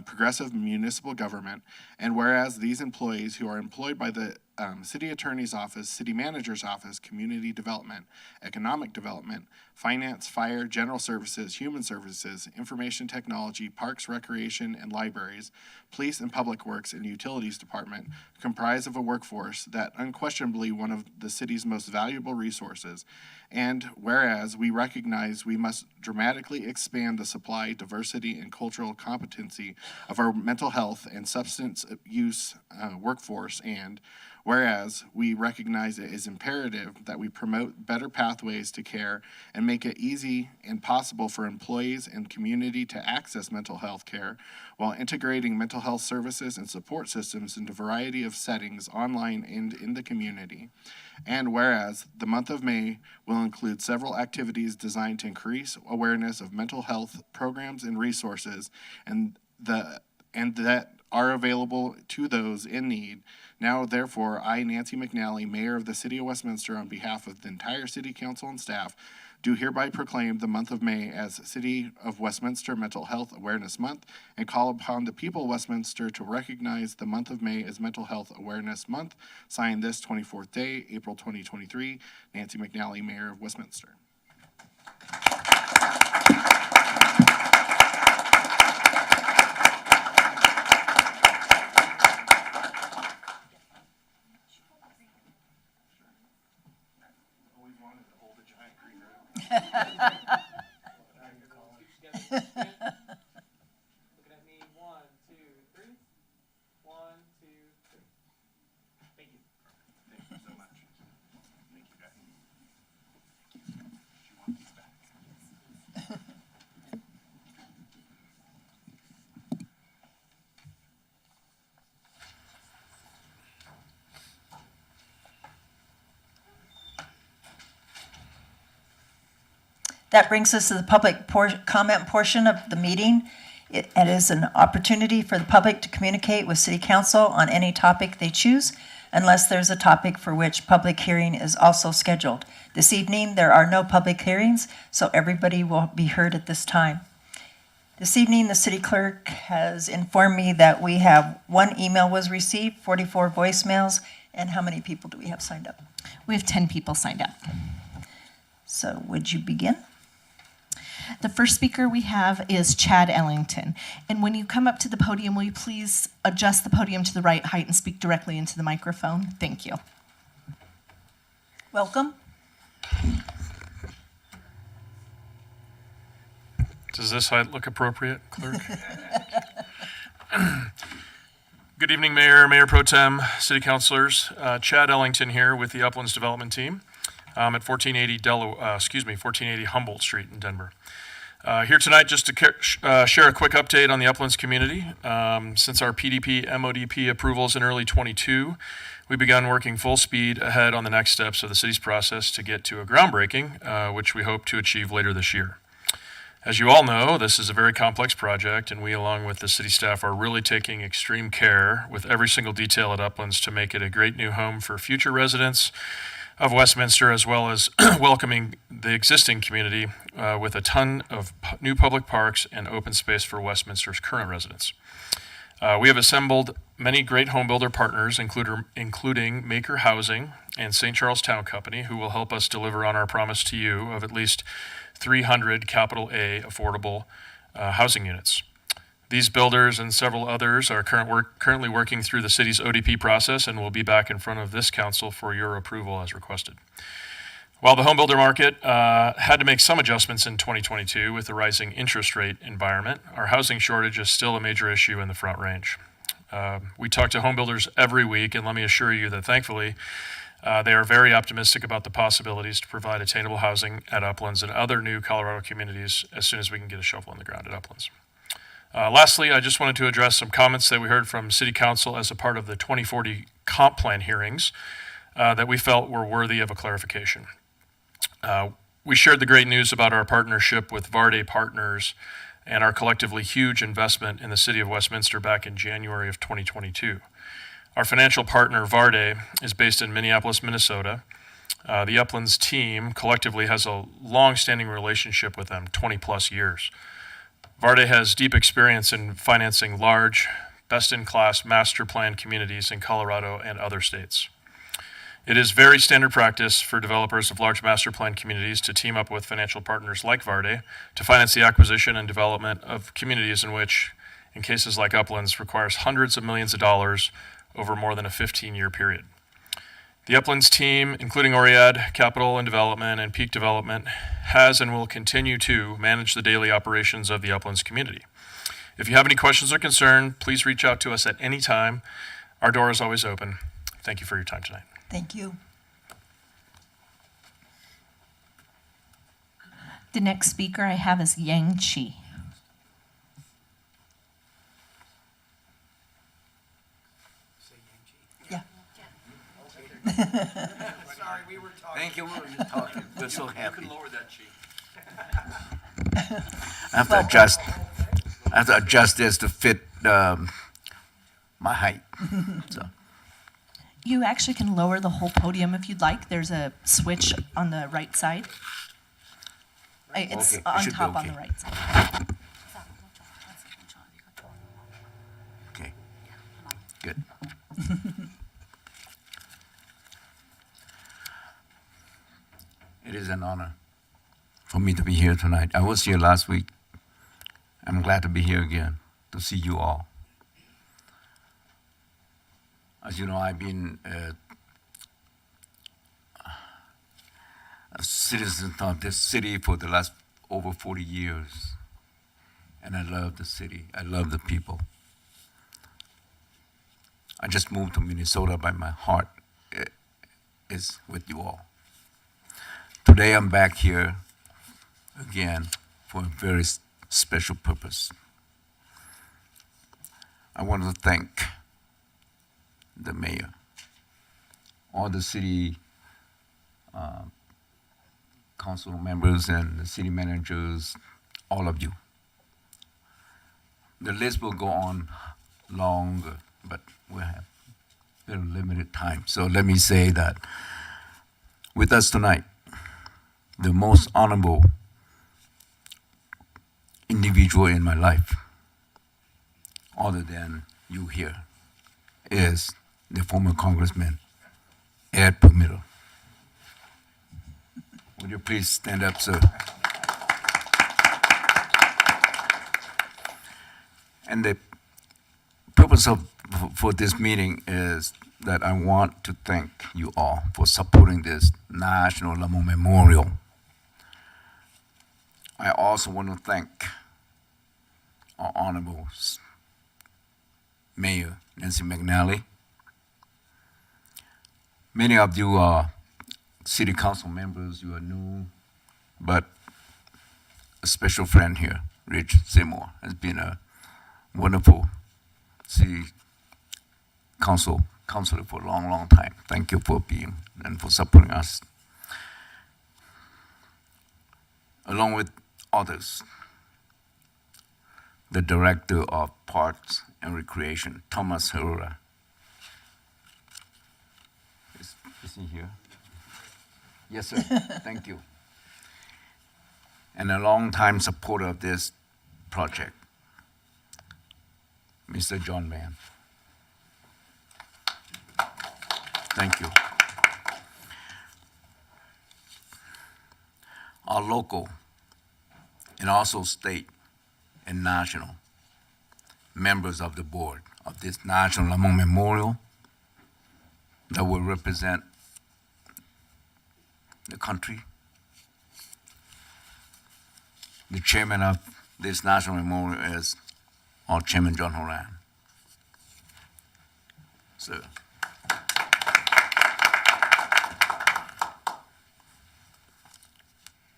progressive municipal government, and whereas these employees, who are employed by the City Attorney's Office, City Manager's Office, Community Development, Economic Development, Finance, Fire, General Services, Human Services, Information Technology, Parks, Recreation, and Libraries, Police and Public Works, and Utilities Department, comprise of a workforce that unquestionably one of the city's most valuable resources. And whereas we recognize we must dramatically expand the supply, diversity, and cultural competency of our mental health and substance use workforce, and whereas we recognize it is imperative that we promote better pathways to care and make it easy and possible for employees and community to access mental health care while integrating mental health services and support systems into a variety of settings online and in the community. And whereas the month of May will include several activities designed to increase awareness of mental health programs and resources and that are available to those in need. Now, therefore, I, Nancy McNally, Mayor of the City of Westminster, on behalf of the entire City Council and staff, do hereby proclaim the month of May as City of Westminster Mental Health Awareness Month and call upon the people of Westminster to recognize the month of May as Mental Health Awareness Month. Signed this 24th day, April 2023, Nancy McNally, Mayor of Westminster. Looking at me, 1, 2, 3. 1, 2, 3. Thank you. Thank you so much. Thank you, guys. Do you want these back? That brings us to the public comment portion of the meeting. It is an opportunity for the public to communicate with City Council on any topic they choose, unless there's a topic for which public hearing is also scheduled. This evening, there are no public hearings, so everybody will be heard at this time. This evening, the city clerk has informed me that we have 1 email was received, 44 voicemails, and how many people do we have signed up? We have 10 people signed up. So would you begin? The first speaker we have is Chad Ellington. And when you come up to the podium, will you please adjust the podium to the right height and speak directly into the microphone? Thank you. Welcome. Does this height look appropriate, clerk? Good evening, Mayor, Mayor Pro Tem, City Councilors. Chad Ellington here with the Uplands Development Team at 1480 Humboldt Street in Denver. Here tonight just to share a quick update on the Uplands community. Since our PDP MODP approvals in early 22, we begun working full speed ahead on the next steps of the city's process to get to a groundbreaking, which we hope to achieve later this year. As you all know, this is a very complex project, and we, along with the city staff, are really taking extreme care with every single detail at Uplands to make it a great new home for future residents of Westminster, as well as welcoming the existing community with a ton of new public parks and open space for Westminster's current residents. We have assembled many great home builder partners, including Maker Housing and St. Charles Town Company, who will help us deliver on our promise to you of at least 300 capital A affordable housing units. These builders and several others are currently working through the city's ODP process and will be back in front of this council for your approval as requested. While the home builder market had to make some adjustments in 2022 with the rising interest rate environment, our housing shortage is still a major issue in the Front Range. We talk to home builders every week, and let me assure you that thankfully, they are very optimistic about the possibilities to provide attainable housing at Uplands and other new Colorado communities as soon as we can get a shovel in the ground at Uplands. Lastly, I just wanted to address some comments that we heard from City Council as a part of the 2040 comp plan hearings that we felt were worthy of a clarification. We shared the great news about our partnership with Varde Partners and our collectively huge investment in the city of Westminster back in January of 2022. Our financial partner, Varde, is based in Minneapolis, Minnesota. The Uplands team collectively has a long-standing relationship with them, 20 plus years. Varde has deep experience in financing large, best-in-class master plan communities in Colorado and other states. It is very standard practice for developers of large master plan communities to team up with financial partners like Varde to finance the acquisition and development of communities in which, in cases like Uplands, requires hundreds of millions of dollars over more than a 15-year period. The Uplands team, including Oriad Capital and Development and Peak Development, has and will continue to manage the daily operations of the Uplands community. If you have any questions or concern, please reach out to us at any time. Our door is always open. Thank you for your time tonight. Thank you. The next speaker I have is Yang Chi. Sorry, we were talking. Thank you, we were just talking. We're so happy. You can lower that cheek. I have to adjust this to fit my height. So. You actually can lower the whole podium if you'd like. There's a switch on the right side. It's Okay, on should be top on okay. the right side. Okay, good. It is an honor for me to be here tonight. I was here last week. I'm glad to be here again, to see you all. As you know, I've been a citizen of this city for the last over 40 years. And I love the city. I love the people. I just moved to Minnesota, but my heart is with you all. Today I'm back here again for a very special purpose. I want to thank the mayor, all the city council members and the city managers, all of you. The list will go on longer, but we have very limited time. So let me say that with us tonight, the most honorable individual in my life, other than you here, is the former Congressman Ed Pumilo. Would you please stand up, sir? And the purpose for this meeting is that I want to thank you all for supporting this National Lamont Memorial. I also want to thank our Honorable Mayor Nancy McNally. Many of you are city council members, you are new, but a special friend here, Rich Seymour. Has been a wonderful city counselor for a long, long time. Thank you for being and for supporting us. Along with others, the Director of Parks and Recreation, Thomas Herrera. Is he here? Yes, sir. Thank you. And a long-time supporter of this project, Mr. John Mann. Thank you. Our local and also state and national members of the board of this National Lamont Memorial that will represent the country. The chairman of this National Memorial is our Chairman John Horan. Sir.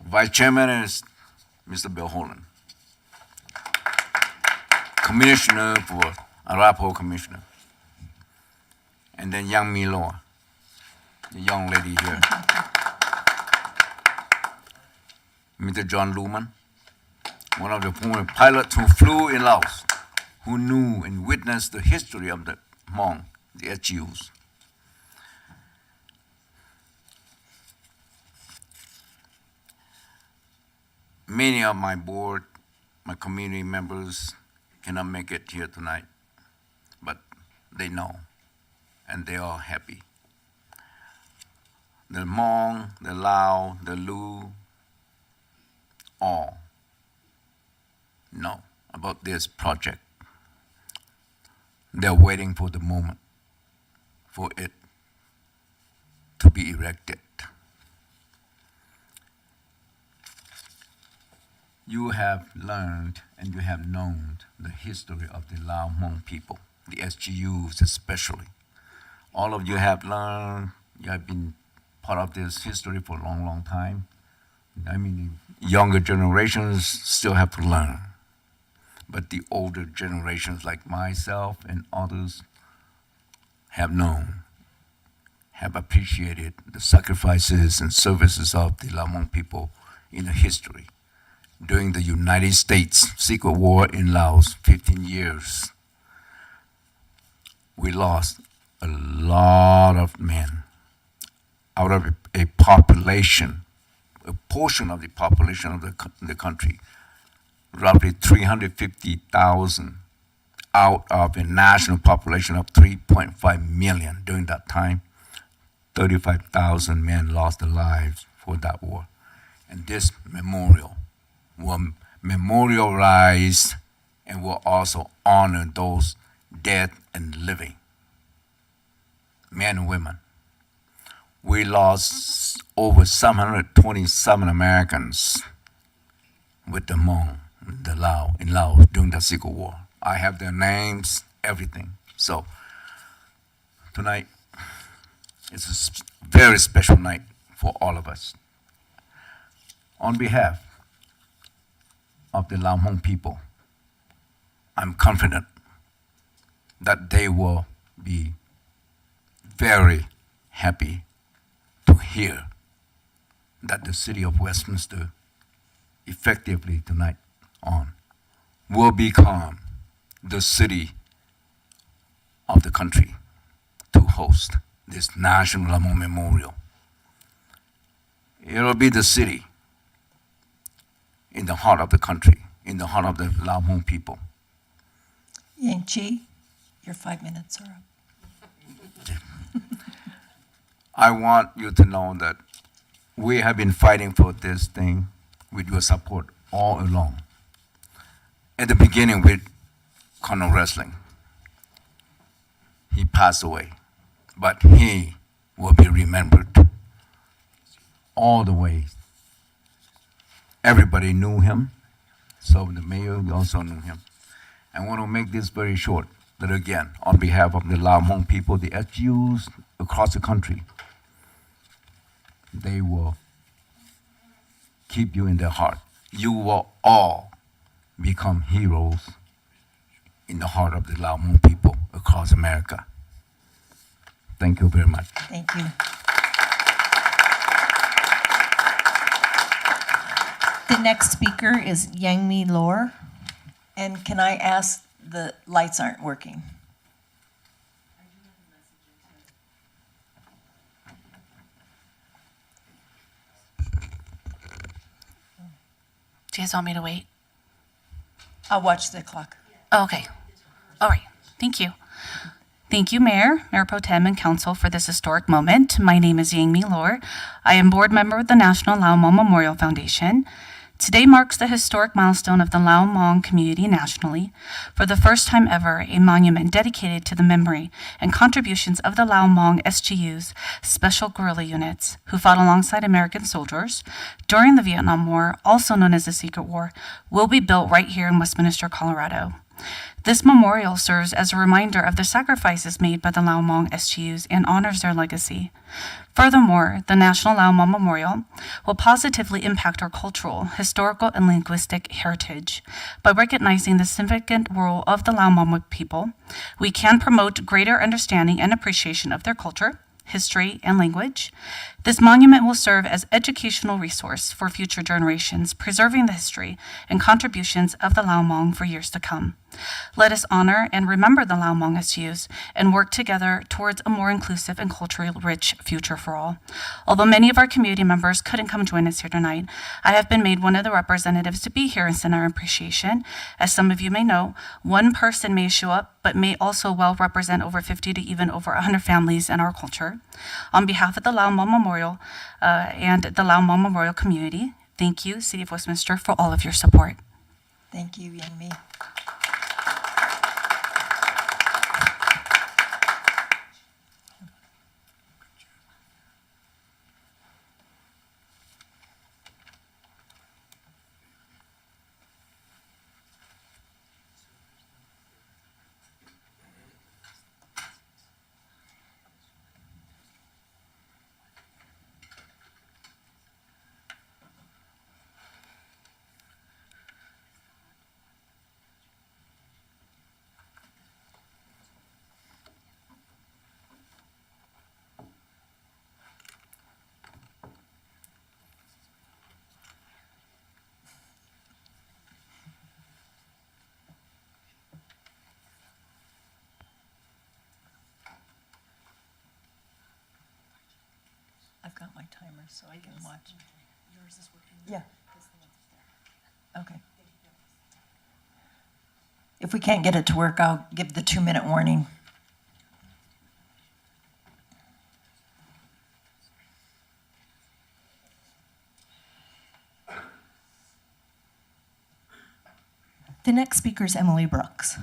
Vice Chairman is Mr. Bill Holland. Commissioner for Arapahoe Commissioner. And then Young Miloa, the young lady here. Mr. John Luman, one of the former pilots who flew in Laos, who knew and witnessed the history of the Hmong, the HUs. Many of my board, my community members cannot make it here tonight, but they know, and they are happy. The Hmong, the Lao, the Lu, all know about this project. They're waiting for the moment for it to be erected. You have learned and you have known the history of the Lao Hmong people, the SGUs especially. All of you have learned, you have been part of this history for a long, long time. I mean, younger generations still have to learn. But the older generations like myself and others have known, have appreciated the sacrifices and services of the Lao Hmong people in the history. During the United States secret war in Laos, 15 years, we lost a lot of men out of a population, a portion of the population of the country, roughly 350,000 out of a national population of 3.5 million. During that time, 35,000 men lost their lives for that war. And this memorial will memorialize and will also honor those dead and living, men and women. We lost over 727 Americans with the Hmong, the Lao, in Laos during the Secret War. I have their names, everything. So tonight, it's a very special night for all of us. On behalf of the Lao Hmong people, I'm confident that they will be very happy to hear that the city of Westminster, effectively tonight on, will become the city of the country to host this National Lao Hmong Memorial. It will be the city in the heart of the country, in the heart of the Lao Hmong people. Yang Chi, your 5 minutes are up. I want you to know that we have been fighting for this thing with your support all along. At the beginning with Conor Wrestling, he passed away, but he will be remembered all the way. Everybody knew him, so the mayor also knew him. I want to make this very short, that again, on behalf of the Lao Hmong people, the SGUs across the country, they will keep you in their heart. you will all become heroes in the heart of the Lao Hmong people across America. Thank you very much. Thank you. The next speaker is Yangmi Lor. And can I ask, the lights aren't working? Do you guys want me to wait? I'll watch the clock. Okay. All right. Thank you. Thank you, Mayor Pro Tem, and Council for this historic moment. My name is Yangmi Lor. I am board member of the National Lao Hmong Memorial Foundation. Today marks the historic milestone of the Lao Hmong community nationally. For the first time ever, a monument dedicated to the memory and contributions of the Lao Hmong SGU's special guerrilla units who fought alongside American soldiers during the Vietnam War, also known as the Secret War, will be built right here in Westminster, Colorado. This memorial serves as a reminder of the sacrifices made by the Lao Hmong SGUs and honors their legacy. Furthermore, the National Lao Hmong Memorial will positively impact our cultural, historical, and linguistic heritage. By recognizing the significant role of the Lao Hmong people, we can promote greater understanding and appreciation of their culture, history, and language. This monument will serve as educational resource for future generations, preserving the history and contributions of the Lao Hmong for years to come. Let us honor and remember the Lao Hmong SUs and work together towards a more inclusive and culturally rich future for all. Although many of our community members couldn't come join us here tonight, I have been made one of the representatives to be here and send our appreciation. As some of you may know, one person may show up, but may also well represent over 50 to even over 100 families in our culture. On behalf of the Lao Hmong Memorial and the Lao Hmong Memorial community, thank you, City of Westminster, for all of your support. Thank you, Yangmi. I've got my timer so I can watch. Yours is working. Yeah. Okay. If we can't get it to work, I'll give the 2-minute warning. The next speaker is Emily Brooks.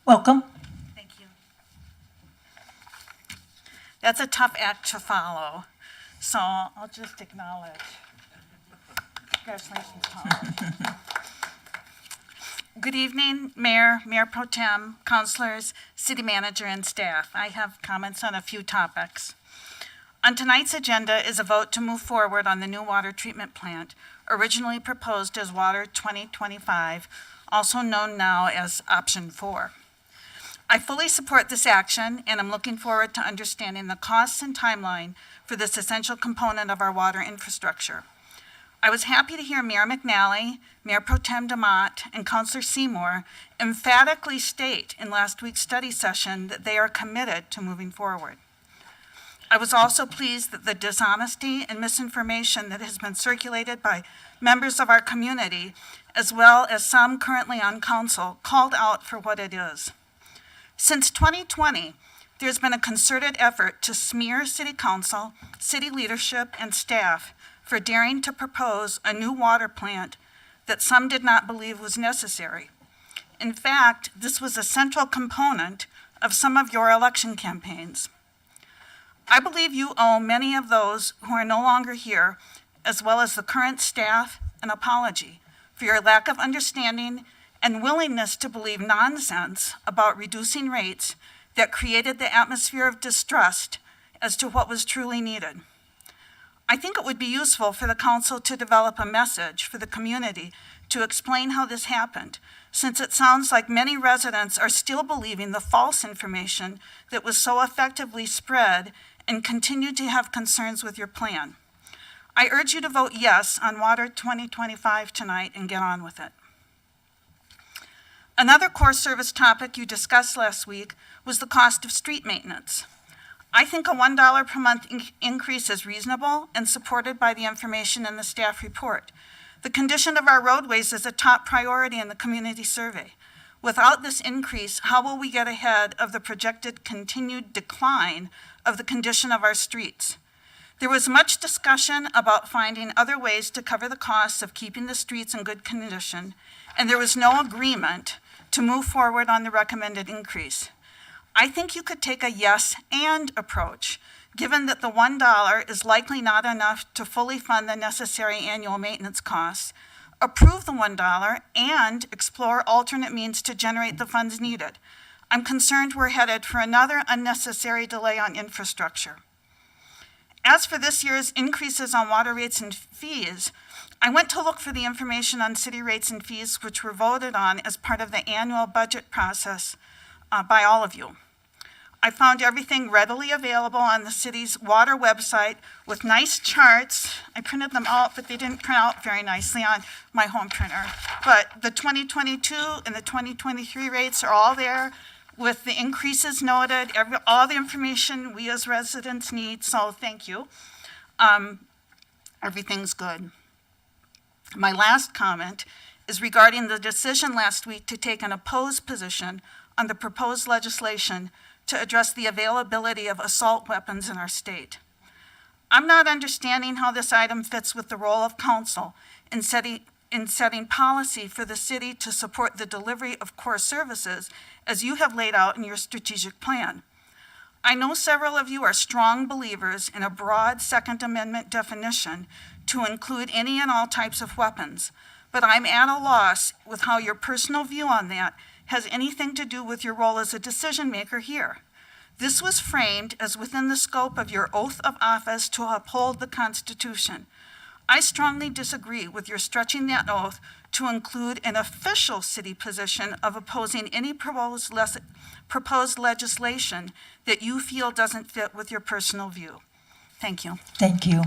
Welcome. Thank you. That's a tough act to follow, so I'll just acknowledge. Congratulations, Tom. Good evening, Mayor Pro Tem, councilors, city manager, and staff. I have comments on a few topics. On tonight's agenda is a vote to move forward on the new water treatment plant, originally proposed as Water 2025, also known now as Option 4. I fully support this action, and I'm looking forward to understanding the costs and timeline for this essential component of our water infrastructure. I was happy to hear Mayor McNally, Mayor Pro Tem DeMott, and Councilor Seymour emphatically state in last week's study session that they are committed to moving forward. I was also pleased that the dishonesty and misinformation that has been circulated by members of our community, as well as some currently on council, called out for what it is. Since 2020, there's been a concerted effort to smear City Council, city leadership, and staff for daring to propose a new water plant that some did not believe was necessary. In fact, this was a central component of some of your election campaigns. I believe you owe many of those who are no longer here, as well as the current staff, an apology for your lack of understanding and willingness to believe nonsense about reducing rates that created the atmosphere of distrust as to what was truly needed. I think it would be useful for the council to develop a message for the community to explain how this happened, since it sounds like many residents are still believing the false information that was so effectively spread and continue to have concerns with your plan. I urge you to vote yes on Water 2025 tonight and get on with it. Another core service topic you discussed last week was the cost of street maintenance. I think a $1 per month increase is reasonable and supported by the information in the staff report. The condition of our roadways is a top priority in the community survey. Without this increase, how will we get ahead of the projected continued decline of the condition of our streets? There was much discussion about finding other ways to cover the costs of keeping the streets in good condition, and there was no agreement to move forward on the recommended increase. I think you could take a yes and approach, given that the $1 is likely not enough to fully fund the necessary annual maintenance costs, approve the $1 and explore alternate means to generate the funds needed. I'm concerned we're headed for another unnecessary delay on infrastructure. As for this year's increases on water rates and fees, I went to look for the information on city rates and fees which were voted on as part of the annual budget process by all of you. I found everything readily available on the city's water website with nice charts. I printed them out, but they didn't print out very nicely on my home printer. But the 2022 and the 2023 rates are all there with the increases noted, all the information we as residents need, so thank you. Everything's good. My last comment is regarding the decision last week to take an opposed position on the proposed legislation to address the availability of assault weapons in our state. I'm not understanding how this item fits with the role of council in setting policy for the city to support the delivery of core services as you have laid out in your strategic plan. I know several of you are strong believers in a broad Second Amendment definition to include any and all types of weapons, but I'm at a loss with how your personal view on that has anything to do with your role as a decision maker here. This was framed as within the scope of your oath of office to uphold the Constitution. I strongly disagree with your stretching that oath to include an official city position of opposing any proposed legislation that you feel doesn't fit with your personal view. Thank you. Thank you.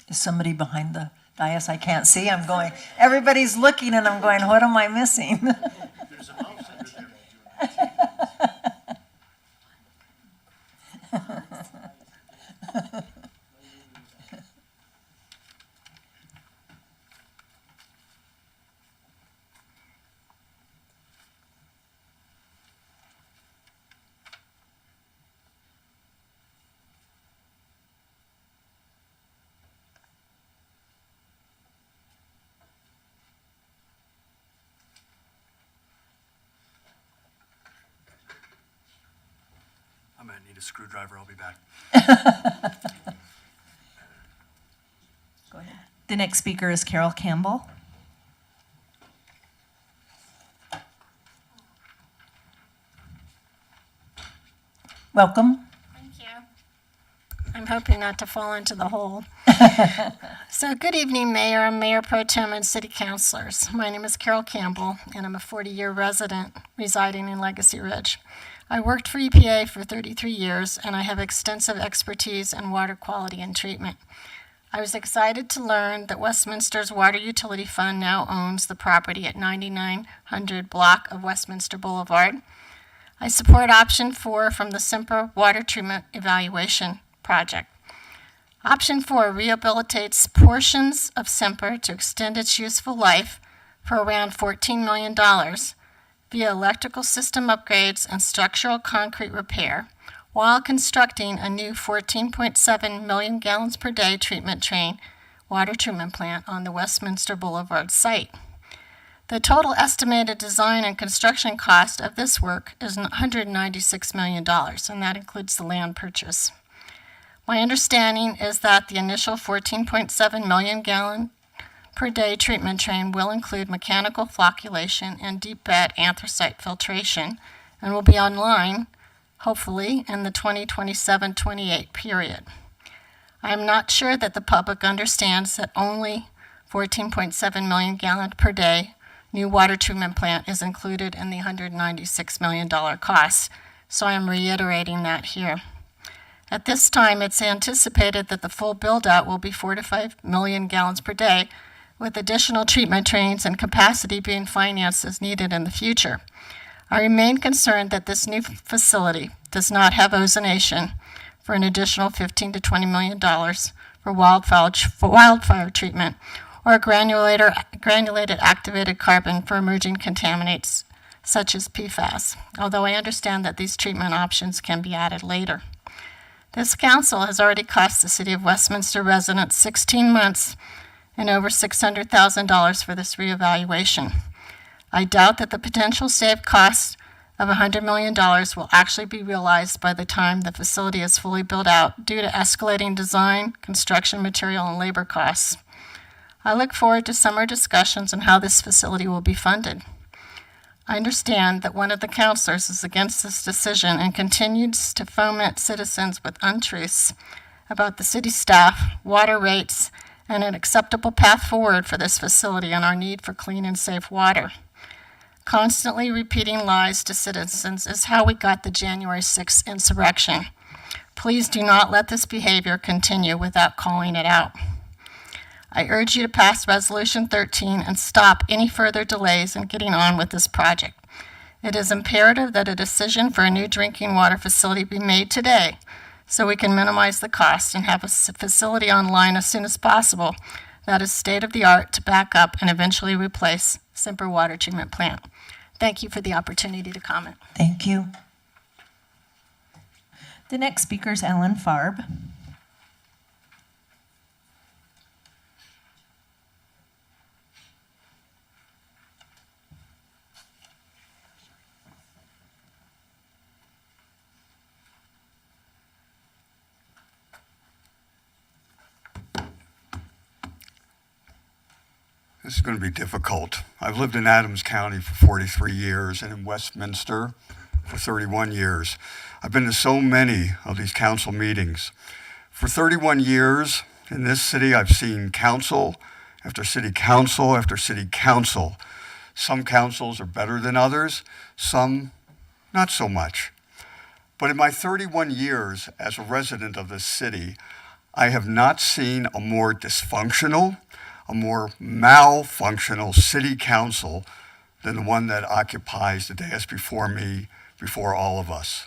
Is somebody behind the dais I can't see? I'm going, everybody's looking and I'm going, what am I missing? There's a mouse under there. I'm gonna need a screwdriver, I'll be back. Go ahead. The next speaker is Carol Campbell. Welcome. Thank you. I'm hoping not to fall into the hole. So good evening, Mayor and Mayor Pro Tem and City Councilors. My name is Carol Campbell, and I'm a 40-year resident residing in Legacy Ridge. I worked for EPA for 33 years, and I have extensive expertise in water quality and treatment. I was excited to learn that Westminster's Water Utility Fund now owns the property at 9900 block of Westminster Boulevard. I support option 4 from the Semper Water Treatment Evaluation Project. Option 4 rehabilitates portions of Semper to extend its useful life for around $14 million via electrical system upgrades and structural concrete repair, while constructing a new 14.7 million gallons per day treatment train water treatment plant on the Westminster Boulevard site. The total estimated design and construction cost of this work is $196 million, and that includes the land purchase. My understanding is that the initial 14.7 million gallon per day treatment train will include mechanical flocculation and deep bed anthracite filtration and will be online, hopefully, in the 2027-28 period. I am not sure that the public understands that only 14.7 million gallon per day new water treatment plant is included in the $196 million cost, so I am reiterating that here. At this time, it's anticipated that the full build-out will be 4 to 5 million gallons per day, with additional treatment trains and capacity being financed as needed in the future. I remain concerned that this new facility does not have ozonation for an additional $15 to $20 million for wildfire treatment, or granulated activated carbon for emerging contaminants such as PFAS, although I understand that these treatment options can be added later. This council has already cost the City of Westminster residents 16 months and over $600,000 for this reevaluation. I doubt that the potential saved cost of $100 million will actually be realized by the time the facility is fully built out due to escalating design, construction material, and labor costs. I look forward to summer discussions on how this facility will be funded. I understand that one of the councilors is against this decision and continues to foment citizens with untruths about the city staff, water rates, and an acceptable path forward for this facility and our need for clean and safe water. Constantly repeating lies to citizens is how we got the January 6th insurrection. Please do not let this behavior continue without calling it out. I urge you to pass Resolution 13 and stop any further delays in getting on with this project. It is imperative that a decision for a new drinking water facility be made today so we can minimize the cost and have a facility online as soon as possible that is state-of-the-art to back up and eventually replace Semper Water Treatment Plant. Thank you for the opportunity to comment. Thank you. The next speaker is Alan Farb. This is going to be difficult. I've lived in Adams County for 43 years and in Westminster for 31 years. I've been to so many of these council meetings. For 31 years in this city, I've seen council after city council after city council. Some councils are better than others, some not so much. But in my 31 years as a resident of this city, I have not seen a more dysfunctional, a more malfunctional city council than the one that occupies the dais before me, before all of us.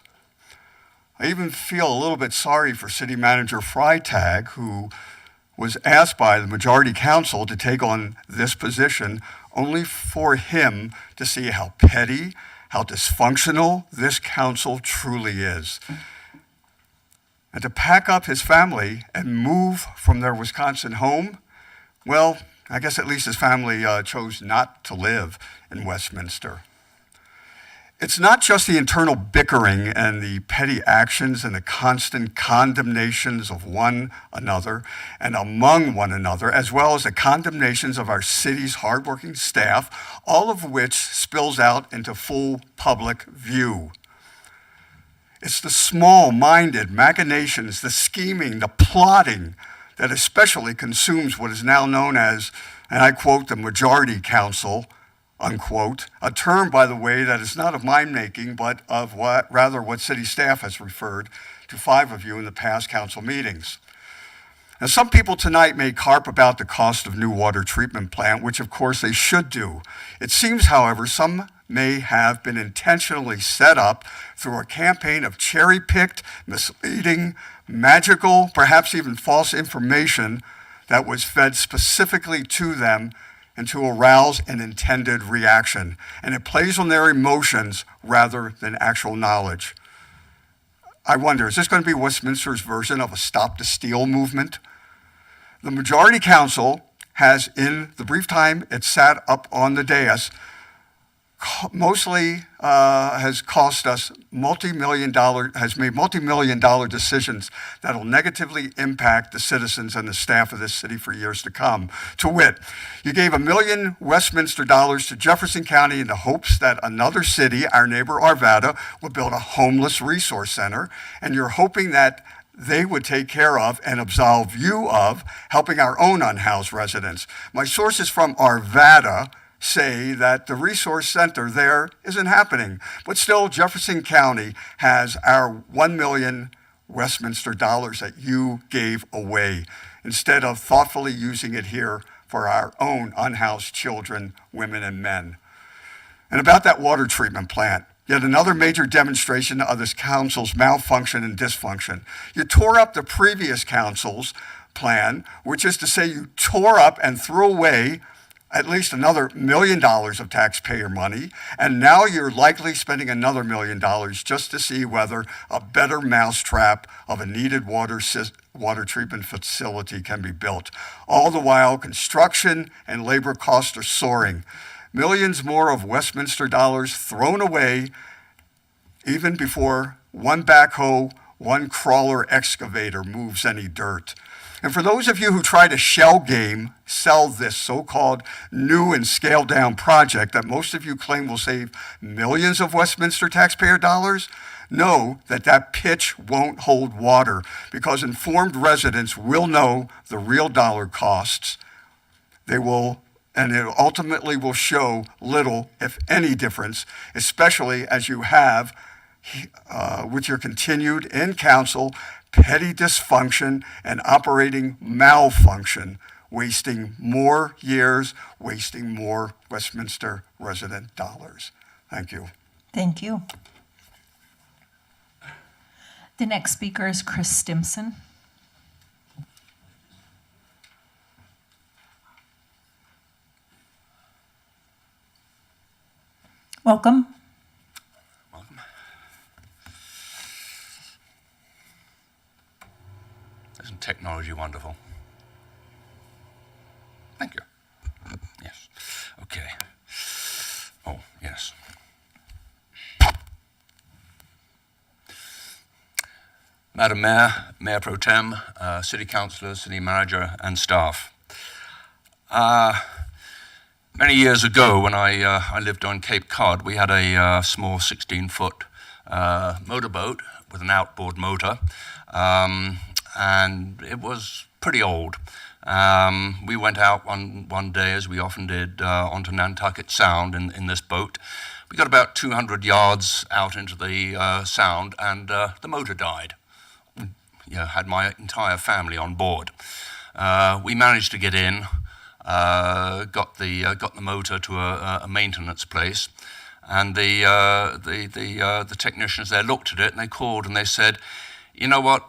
I even feel a little bit sorry for City Manager Freitag, who was asked by the majority council to take on this position only for him to see how petty, how dysfunctional this council truly is. And to pack up his family and move from their Wisconsin home, well, I guess at least his family chose not to live in Westminster. It's not just the internal bickering and the petty actions and the constant condemnations of one another and among one another, as well as the condemnations of our city's hardworking staff, all of which spills out into full public view. It's the small-minded machinations, the scheming, the plotting that especially consumes what is now known as, and I quote, the majority council, unquote, a term, by the way, that is not of my making, but of rather what city staff has referred to 5 of you in the past council meetings. Now, some people tonight may carp about the cost of new water treatment plant, which of course they should do. It seems, however, some may have been intentionally set up through a campaign of cherry-picked, misleading, magical, perhaps even false information that was fed specifically to them and to arouse an intended reaction. And it plays on their emotions rather than actual knowledge. I wonder, is this going to be Westminster's version of a Stop the Steal movement? The majority council has, in the brief time it sat up on the dais, mostly has cost us has made multi-million-dollar decisions that will negatively impact the citizens and the staff of this city for years to come. To wit, you gave $1 million Westminster dollars to Jefferson County in the hopes that another city, our neighbor Arvada, would build a homeless resource center, and you're hoping that they would take care of and absolve you of helping our own unhoused residents. My sources from Arvada say that the resource center there isn't happening, but still Jefferson County has our $1 million Westminster dollars that you gave away instead of thoughtfully using it here for our own unhoused children, women, and men. And about that water treatment plant, yet another major demonstration of this council's malfunction and dysfunction. You tore up the previous council's plan, which is to say you tore up and threw away at least another $1 million of taxpayer money, and now you're likely spending another $1 million just to see whether a better mousetrap of a needed water treatment facility can be built. All the while, construction and labor costs are soaring. Millions more of Westminster dollars thrown away even before one backhoe, one crawler excavator moves any dirt. And for those of you who try to shell game sell this so-called new and scaled down project that most of you claim will save millions of Westminster taxpayer dollars, know that that pitch won't hold water because informed residents will know the real dollar costs. And it ultimately will show little, if any, difference, especially as you have, with your continued in council, petty dysfunction and operating malfunction, wasting more years, wasting more Westminster resident dollars. Thank you. Thank you. The next speaker is Chris Stimson. Welcome. Welcome. Isn't technology wonderful? Thank you. Yes. Okay. Oh, yes. Madam Mayor, Mayor Pro Tem, City Councillors, City Manager, and staff. Many years ago, when I lived on Cape Cod, we had a small 16-foot motorboat with an outboard motor, and it was pretty old. We went out one day, as we often did, onto Nantucket Sound in this boat. We got about 200 yards out into the sound, and the motor died. Had my entire family on board. We managed to get in. Got the motor to a maintenance place, and the technicians there looked at it and they called and they said, you know what,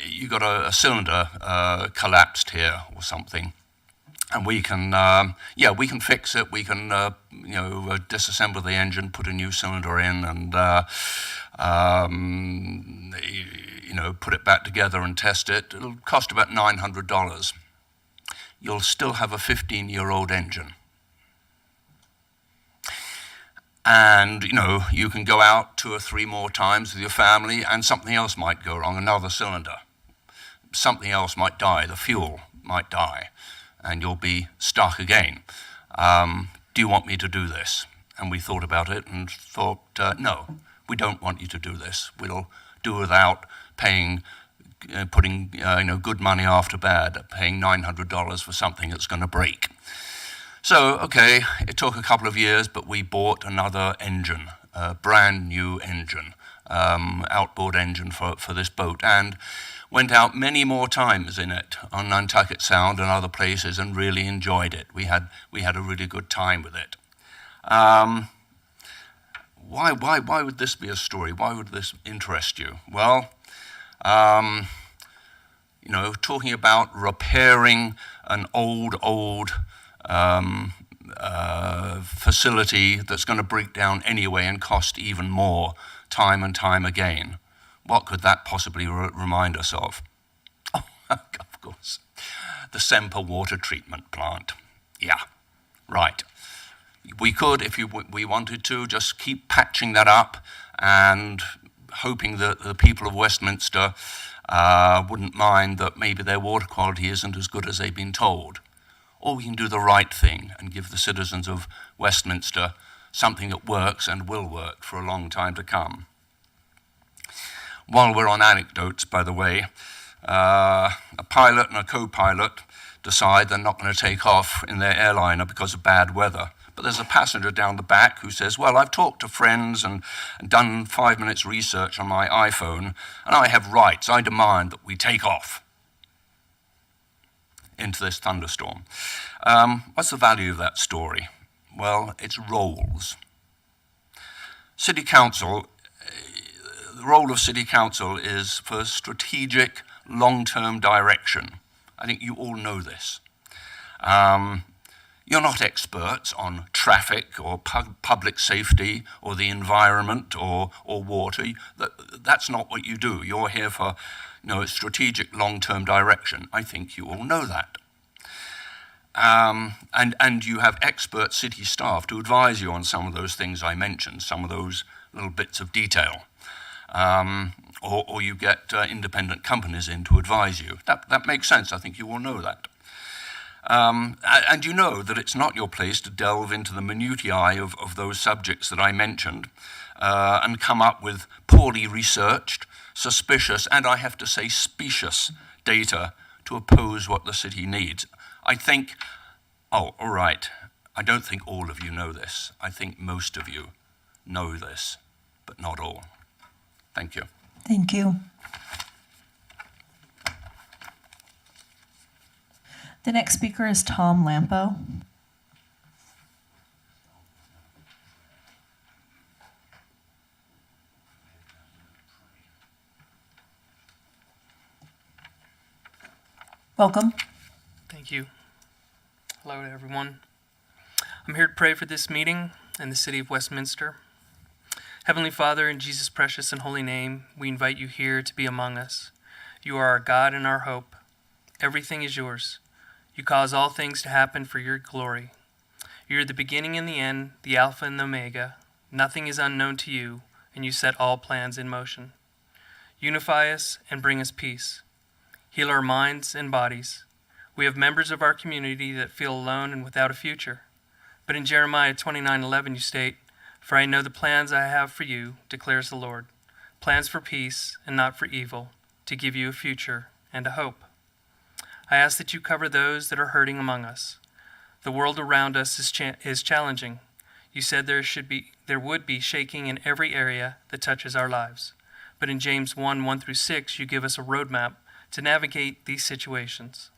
you got a cylinder collapsed here or something, and we can fix it. We can disassemble the engine, put a new cylinder in, and put it back together and test it. It'll cost about $900. You'll still have a 15-year-old engine. And, you can go out 2 or 3 more times with your family and something else might go wrong, another cylinder. Something else might die, the fuel might die, and you'll be stuck again. Do you want me to do this? And we thought about it and thought, no, we don't want you to do this. We'll do without putting good money after bad, paying $900 for something that's going to break. So, okay, it took a couple of years, but we bought another engine, a brand new engine, outboard engine for this boat, and went out many more times in it on Nantucket Sound and other places and really enjoyed it. We had a really good time with it. Why would this be a story? Why would this interest you? Well, talking about repairing an old facility that's going to break down anyway and cost even more time and time again. What could that possibly remind us of? Oh, of course, The Semper water treatment plant. Yeah, right. We could, if we wanted to, just keep patching that up and hoping that the people of Westminster wouldn't mind that maybe their water quality isn't as good as they've been told. Or we can do the right thing and give the citizens of Westminster something that works and will work for a long time to come. While we're on anecdotes, by the way, a pilot and a co-pilot decide they're not going to take off in their airliner because of bad weather. But there's a passenger down the back who says, well, I've talked to friends and done 5 minutes research on my iPhone, and I have rights. I demand that we take off into this thunderstorm. What's the value of that story? Well, it's roles. City Council, the role of City Council is for strategic, long-term direction. I think you all know this. You're not experts on traffic or public safety or the environment or water. That's not what you do. You're here for strategic long-term direction. I think you all know that. And you have expert city staff to advise you on some of those things I mentioned, some of those little bits of detail. Or you get independent companies in to advise you. That makes sense. I think you all know that. And you know that it's not your place to delve into the minutiae of those subjects that I mentioned and come up with poorly researched, suspicious, and I have to say specious data to oppose what the city needs. I think, all right, I don't think all of you know this. I think most of you know this, but not all. Thank you. Thank you. The next speaker is Tom Lampo. Welcome. Thank you. Hello to everyone. I'm here to pray for this meeting and the city of Westminster. Heavenly Father, in Jesus' precious and holy name, we invite you here to be among us. You are our God and our hope. Everything is yours. You cause all things to happen for your glory. You're the beginning and the end, the Alpha and the Omega. Nothing is unknown to you, and you set all plans in motion. Unify us and bring us peace. Heal our minds and bodies. We have members of our community that feel alone and without a future. But in Jeremiah 29:11 you state, "For I know the plans I have for you, declares the Lord, plans for peace and not for evil, to give you a future and a hope." I ask that you cover those that are hurting among us. The world around us is challenging. You said there would be shaking in every area that touches our lives. But in James 1:1-6, you give us a roadmap to navigate these situations.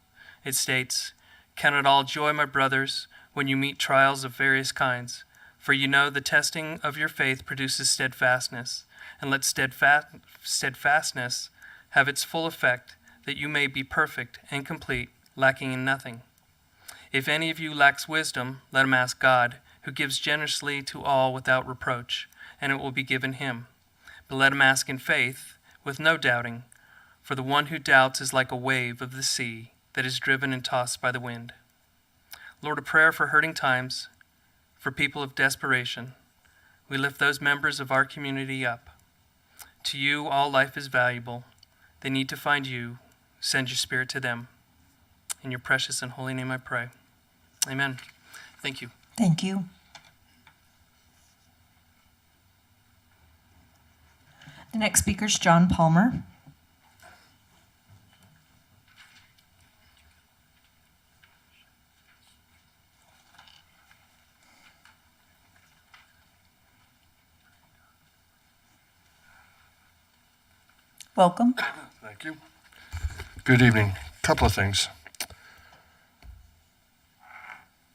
It states, "Count it all joy, my brothers, when you meet trials of various kinds, for you know the testing of your faith produces steadfastness, and let steadfastness have its full effect, that you may be perfect and complete, lacking in nothing. If any of you lacks wisdom, let him ask God, who gives generously to all without reproach, and it will be given him. But let him ask in faith, with no doubting, for the one who doubts is like a wave of the sea that is driven and tossed by the wind." Lord, a prayer for hurting times, for people of desperation. We lift those members of our community up. To you, all life is valuable. They need to find you. Send your Spirit to them. In your precious and holy name I pray. Amen. Thank you. Thank you. The next speaker is John Palmer. Welcome. Thank you. Good evening. Couple of things.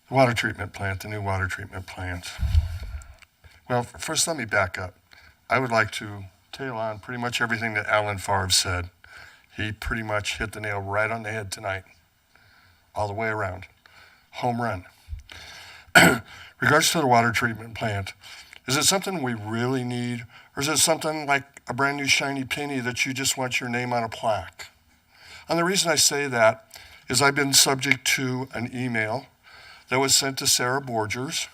The water treatment plant, the new water treatment plant. Well, first let me back up. I would like to tail on pretty much everything that Alan Favre said. He pretty much hit the nail right on the head tonight, all the way around. Home run. Regards to the water treatment plant, is it something we really need, or is it something like a brand new shiny penny that you just want your name on a plaque? And the reason I say that is I've been subject to an email that was sent to Sarah Borgers,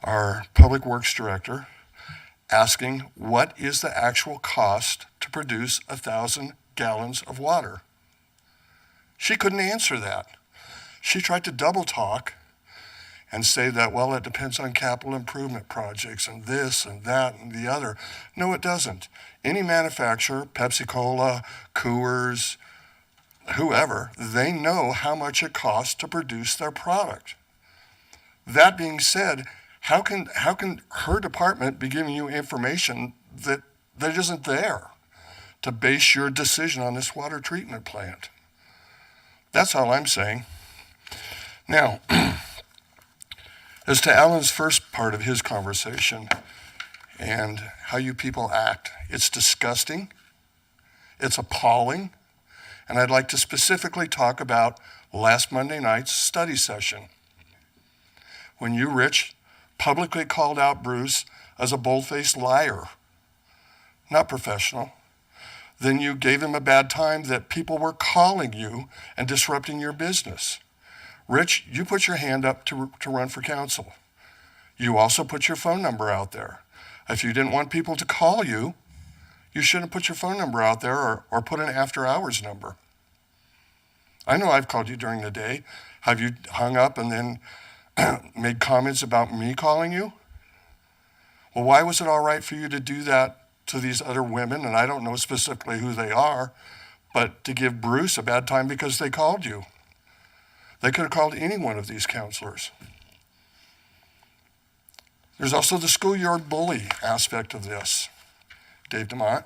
our Public Works Director, asking what is the actual cost to produce 1,000 gallons of water. She couldn't answer that. She tried to double talk and say that, well, it depends on capital improvement projects and this and that and the other. No, it doesn't. Any manufacturer, Pepsi-Cola, Coors, whoever, they know how much it costs to produce their product. That being said, how can her department be giving you information that isn't there to base your decision on this water treatment plant? That's all I'm saying. Now, as to Alan's first part of his conversation and how you people act, it's disgusting, it's appalling, and I'd like to specifically talk about last Monday night's study session, when you, Rich, publicly called out Bruce as a bold-faced liar, not professional. Then you gave him a bad time that people were calling you and disrupting your business. Rich, you put your hand up to run for council. You also put your phone number out there. If you didn't want people to call you, you shouldn't put your phone number out there or put an after-hours number. I know I've called you during the day. Have you hung up and then made comments about me calling you? Well, why was it all right for you to do that to these other women, and I don't know specifically who they are, but to give Bruce a bad time because they called you? They could have called any one of these counselors. There's also the schoolyard bully aspect of this. Dave DeMont,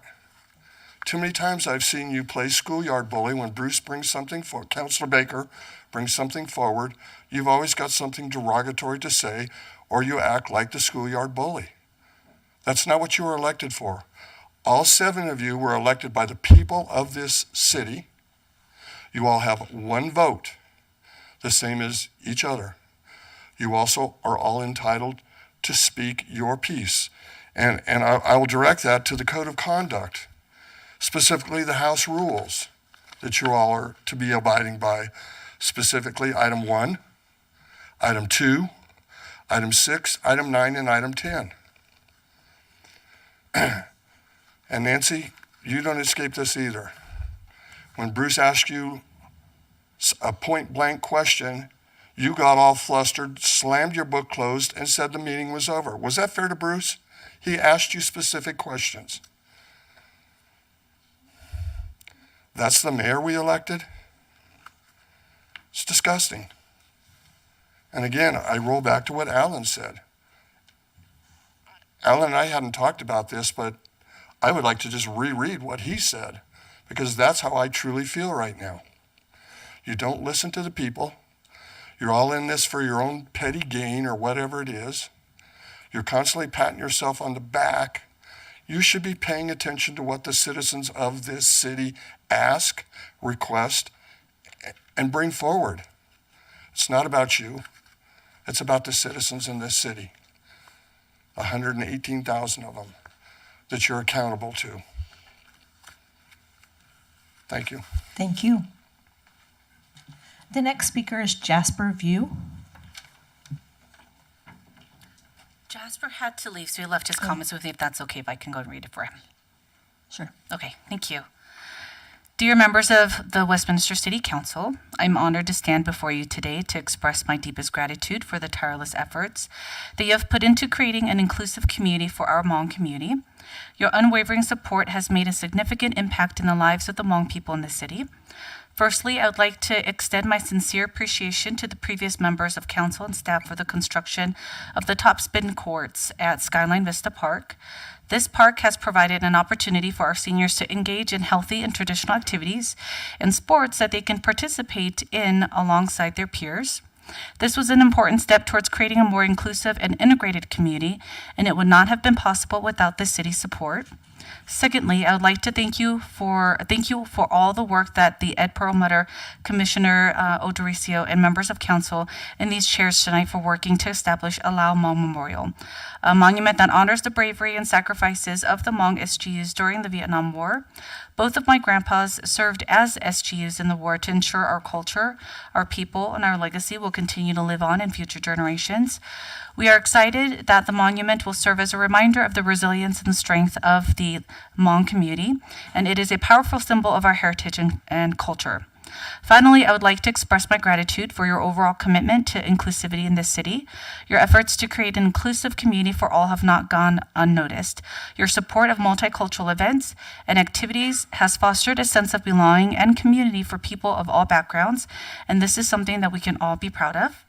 too many times I've seen you play schoolyard bully when Bruce brings something forward, Counselor Baker brings something forward, you've always got something derogatory to say, or you act like the schoolyard bully. That's not what you were elected for. All 7 of you were elected by the people of this city. You all have 1 vote, the same as each other. You also are all entitled to speak your piece. And I will direct that to the code of conduct, specifically the House rules that you all are to be abiding by, specifically item 1, item 2, item 6, item 9, and item 10. And Nancy, you don't escape this either. When Bruce asked you a point-blank question, you got all flustered, slammed your book closed, and said the meeting was over. Was that fair to Bruce? He asked you specific questions. That's the mayor we elected? It's disgusting. And again, I roll back to what Alan said. Alan and I hadn't talked about this, but I would like to just reread what he said, because that's how I truly feel right now. You don't listen to the people. You're all in this for your own petty gain or whatever it is. You're constantly patting yourself on the back. You should be paying attention to what the citizens of this city ask, request, and bring forward. It's not about you. It's about the citizens in this city. 118,000 of them that you're accountable to. Thank you. Thank you. The next speaker is Jasper View. Jasper had to leave, so he left his comments with me, if that's okay, if I can go and read it for him. Sure. Okay, thank you. Dear members of the Westminster City Council, I'm honored to stand before you today to express my deepest gratitude for the tireless efforts that you have put into creating an inclusive community for our Hmong community. Your unwavering support has made a significant impact in the lives of the Hmong people in the city. Firstly, I would like to extend my sincere appreciation to the previous members of council and staff for the construction of the top spin courts at Skyline Vista Park. This park has provided an opportunity for our seniors to engage in healthy and traditional activities and sports that they can participate in alongside their peers. This was an important step towards creating a more inclusive and integrated community, and it would not have been possible without the city's support. Secondly, I would like to thank you for all the work that the Ed Perlmutter, Commissioner O'Dorisio, and members of council in these chairs tonight for working to establish a Lao Hmong Memorial, a monument that honors the bravery and sacrifices of the Hmong SGUs during the Vietnam War. Both of my grandpas served as SGUs in the war to ensure our culture, our people, and our legacy will continue to live on in future generations. We are excited that the monument will serve as a reminder of the resilience and strength of the Hmong community, and it is a powerful symbol of our heritage and culture. Finally, I would like to express my gratitude for your overall commitment to inclusivity in this city. Your efforts to create an inclusive community for all have not gone unnoticed. Your support of multicultural events and activities has fostered a sense of belonging and community for people of all backgrounds, and this is something that we can all be proud of.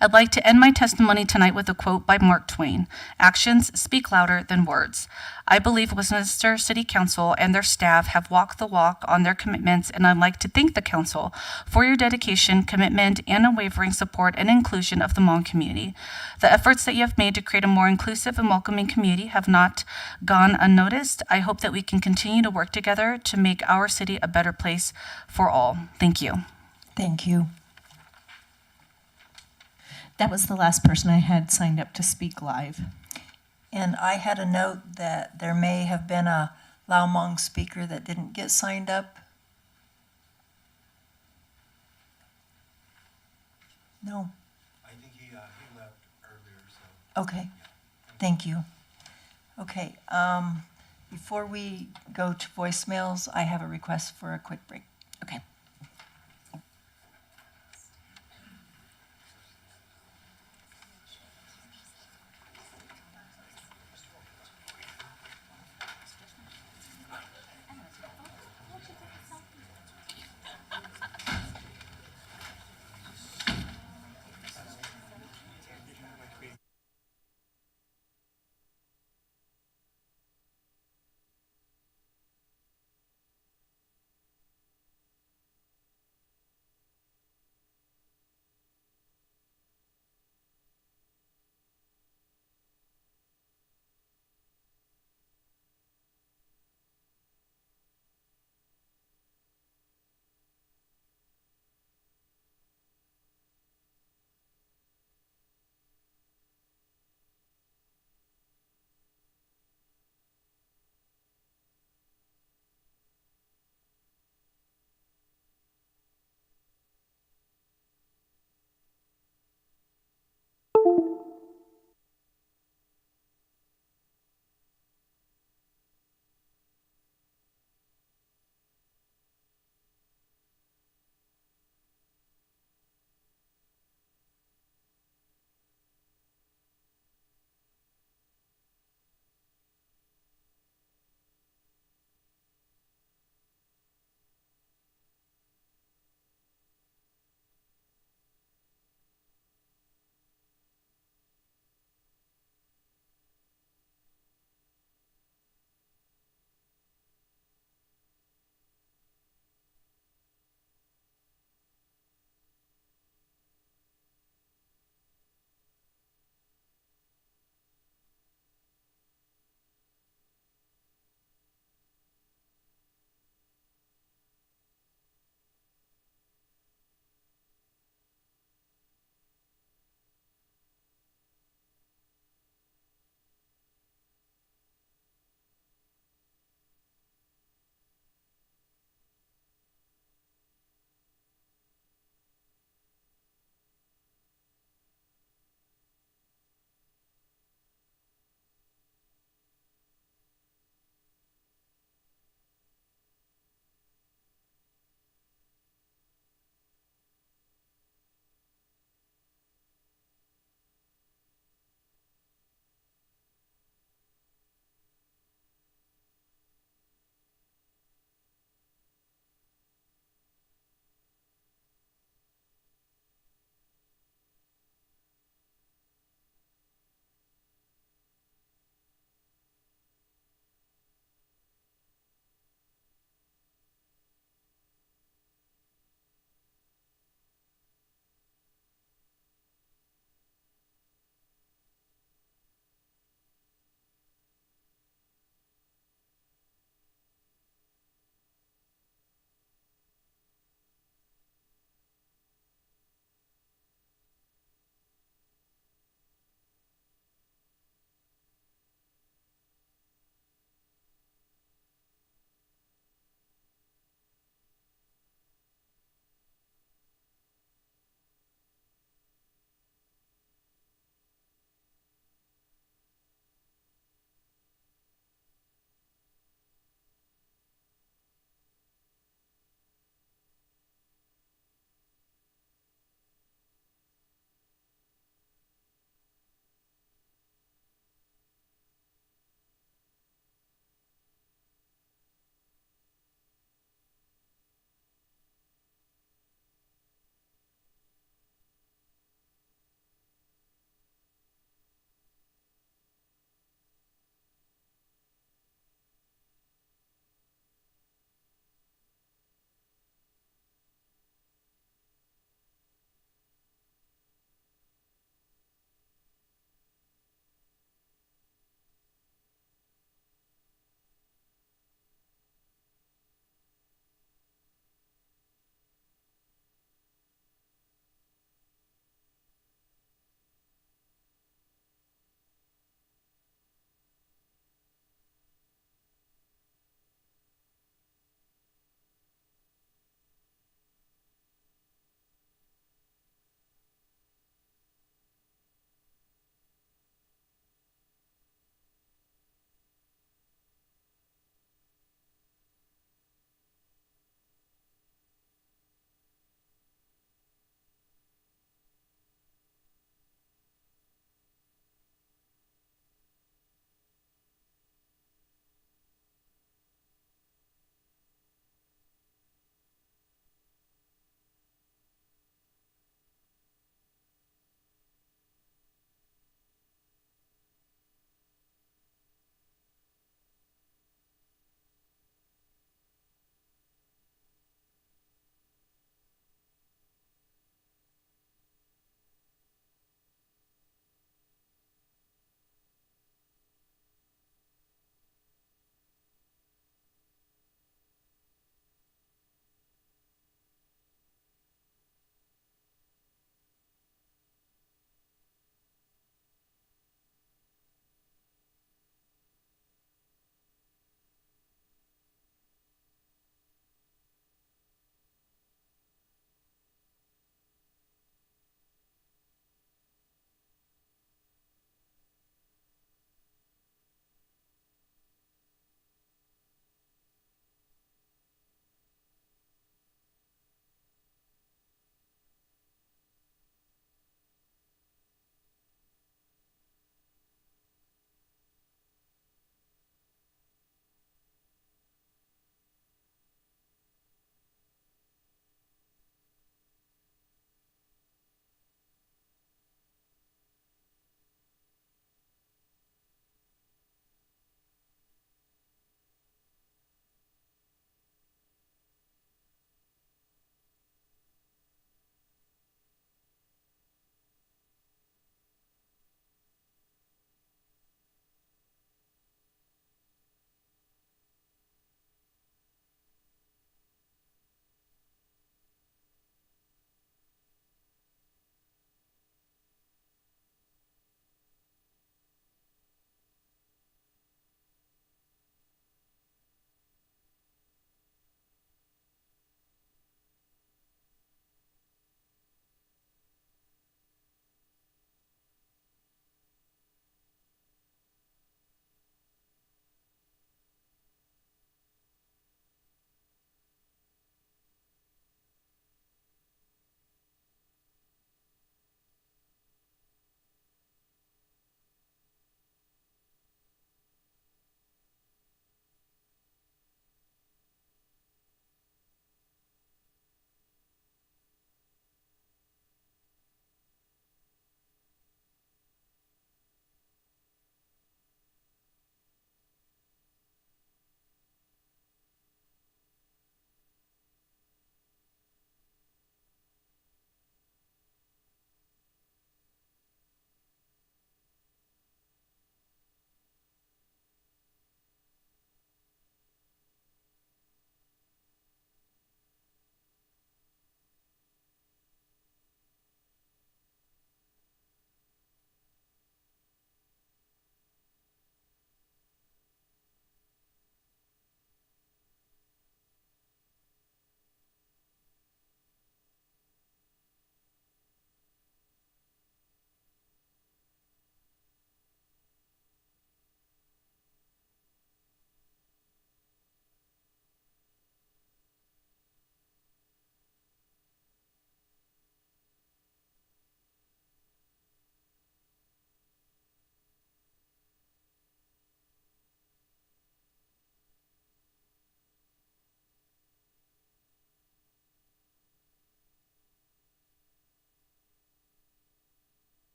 I'd like to end my testimony tonight with a quote by Mark Twain: "Actions speak louder than words." I believe Westminster City Council and their staff have walked the walk on their commitments, and I'd like to thank the council for your dedication, commitment, and unwavering support and inclusion of the Hmong community. The efforts that you have made to create a more inclusive and welcoming community have not gone unnoticed. I hope that we can continue to work together to make our city a better place for all. Thank you. Thank you. That was the last person I had signed up to speak live. And I had a note that there may have been a Lao Hmong speaker that didn't get signed up. No? I think he left earlier, so. Okay, thank you. Okay, before we go to voicemails, I have a request for a quick break. Okay.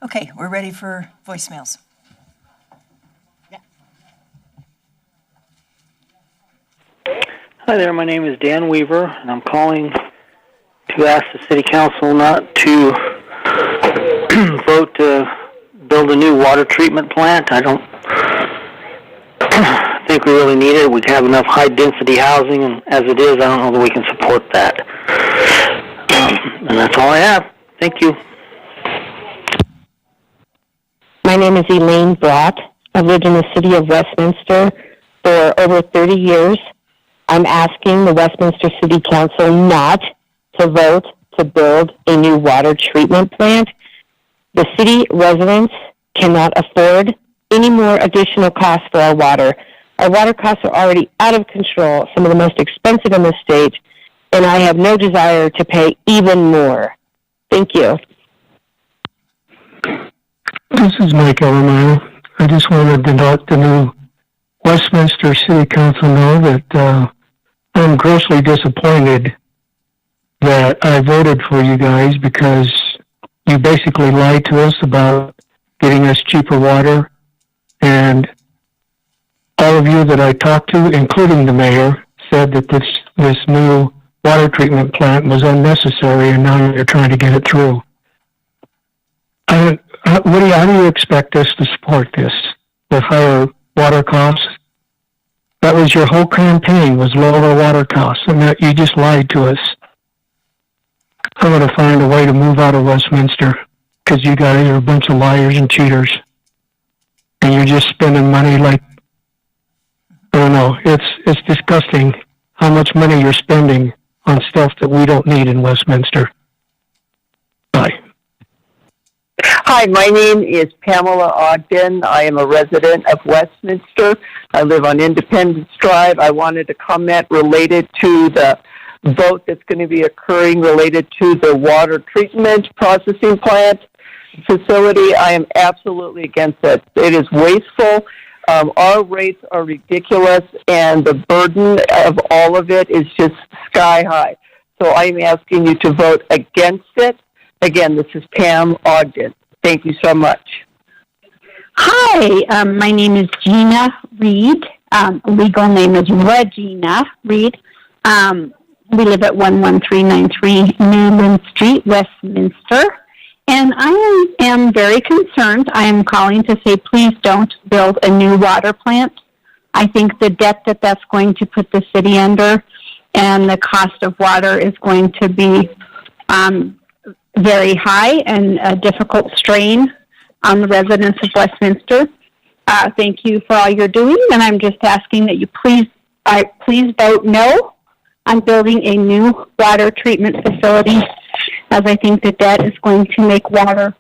Okay, we're ready for voicemails. Hi there, my name is Dan Weaver, and I'm calling to ask the City Council not to vote to build a new water treatment plant. I don't think we really need it. We have enough high-density housing, and as it is, I don't know that we can support that. And that's all I have. Thank you. My name is Elaine Brott. I've lived in the city of Westminster for over 30 years. I'm asking the Westminster City Council not to vote to build a new water treatment plant. The city residents cannot afford any more additional costs for our water. Our water costs are already out of control, some of the most expensive in the state, and I have no desire to pay even more. Thank you. This is Mike Ellermeyer. I just wanted to let the new Westminster City Council know that I'm grossly disappointed that I voted for you guys because you basically lied to us about getting us cheaper water. And all of you that I talked to, including the mayor, said that this new water treatment plant was unnecessary, and now you're trying to get it through. Woody, how do you expect us to support this with higher water costs? That was your whole campaign, was lower water costs, and that you just lied to us. I'm going to find a way to move out of Westminster because you're a bunch of liars and cheaters. And you're just spending money like, I don't know, it's disgusting how much money you're spending on stuff that we don't need in Westminster. Bye. Hi, my name is Pamela Ogden. I am a resident of Westminster. I live on Independence Drive. I wanted to comment related to the vote that's going to be occurring related to the water treatment processing plant facility. I am absolutely against it. It is wasteful. Our rates are ridiculous, and the burden of all of it is just sky high. So I'm asking you to vote against it. Again, this is Pam Ogden. Thank you so much. Hi, my name is Gina Reed. Legal name is Regina Reed. We live at 11393 Newland Street, Westminster. And I am very concerned. I am calling to say, please don't build a new water plant. I think the debt that's going to put the city under and the cost of water is going to be very high and a difficult strain on the residents of Westminster. Thank you for all you're doing, and I'm just asking that you please vote no on building a new water treatment facility, as I think that that is going to make water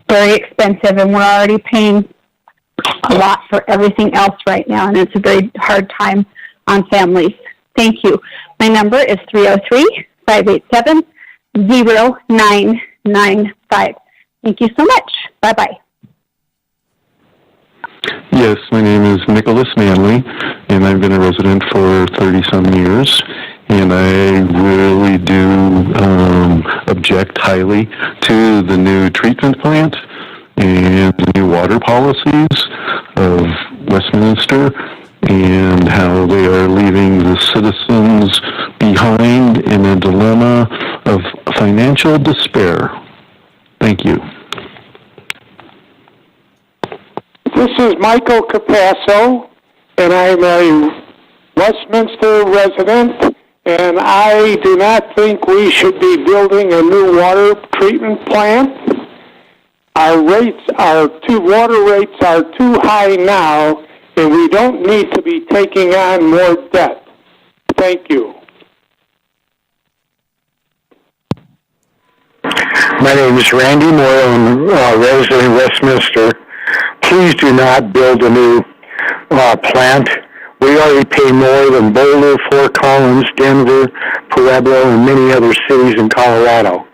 very expensive, and we're already paying a lot for everything else right now, and it's a very hard time on families. Thank you. My number is 303-587-0995. Thank you so much. Bye-bye. Yes, my name is Nicholas Manley, and I've been a resident for 30-some years, and I really do object highly to the new treatment plant and the new water policies of Westminster and how they are leaving the citizens behind in a dilemma of financial despair. Thank you. This is Michael Capasso, and I'm a Westminster resident, and I do not think we should be building a new water treatment plant. Our water rates are too high now, and we don't need to be taking on more debt. Thank you. My name is Randy Moyle. I'm a resident of Westminster. Please do not build a new plant. We already pay more than Boulder, Fort Collins, Denver, Pueblo, and many other cities in Colorado.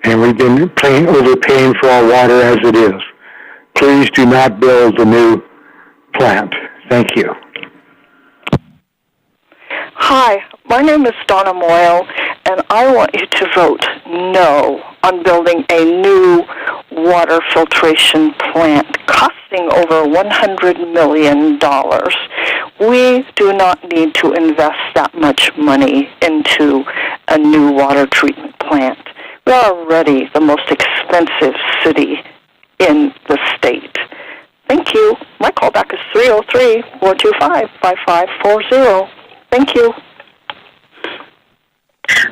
And we've been overpaying for our water as it is. Please do not build a new plant. Thank you. Hi, my name is Donna Moyle, and I want you to vote no on building a new water filtration plant costing over $100 million. We do not need to invest that much money into a new water treatment plant. We're already the most expensive city in the state. Thank you. My callback is 303-425-5540. Thank you.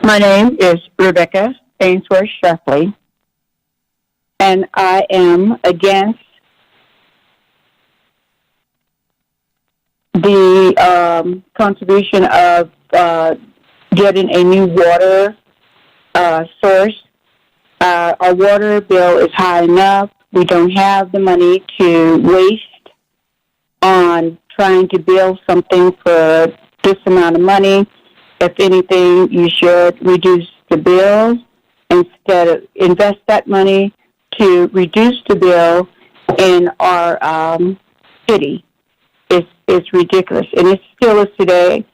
My name is Rebecca Ainsworth Sheffley, and I am against the contribution of getting a new water source. Our water bill is high enough. We don't have the money to waste on trying to build something for this amount of money. If anything, you should reduce the bill instead of invest that money to reduce the bill in our city. It's ridiculous, and it still is today.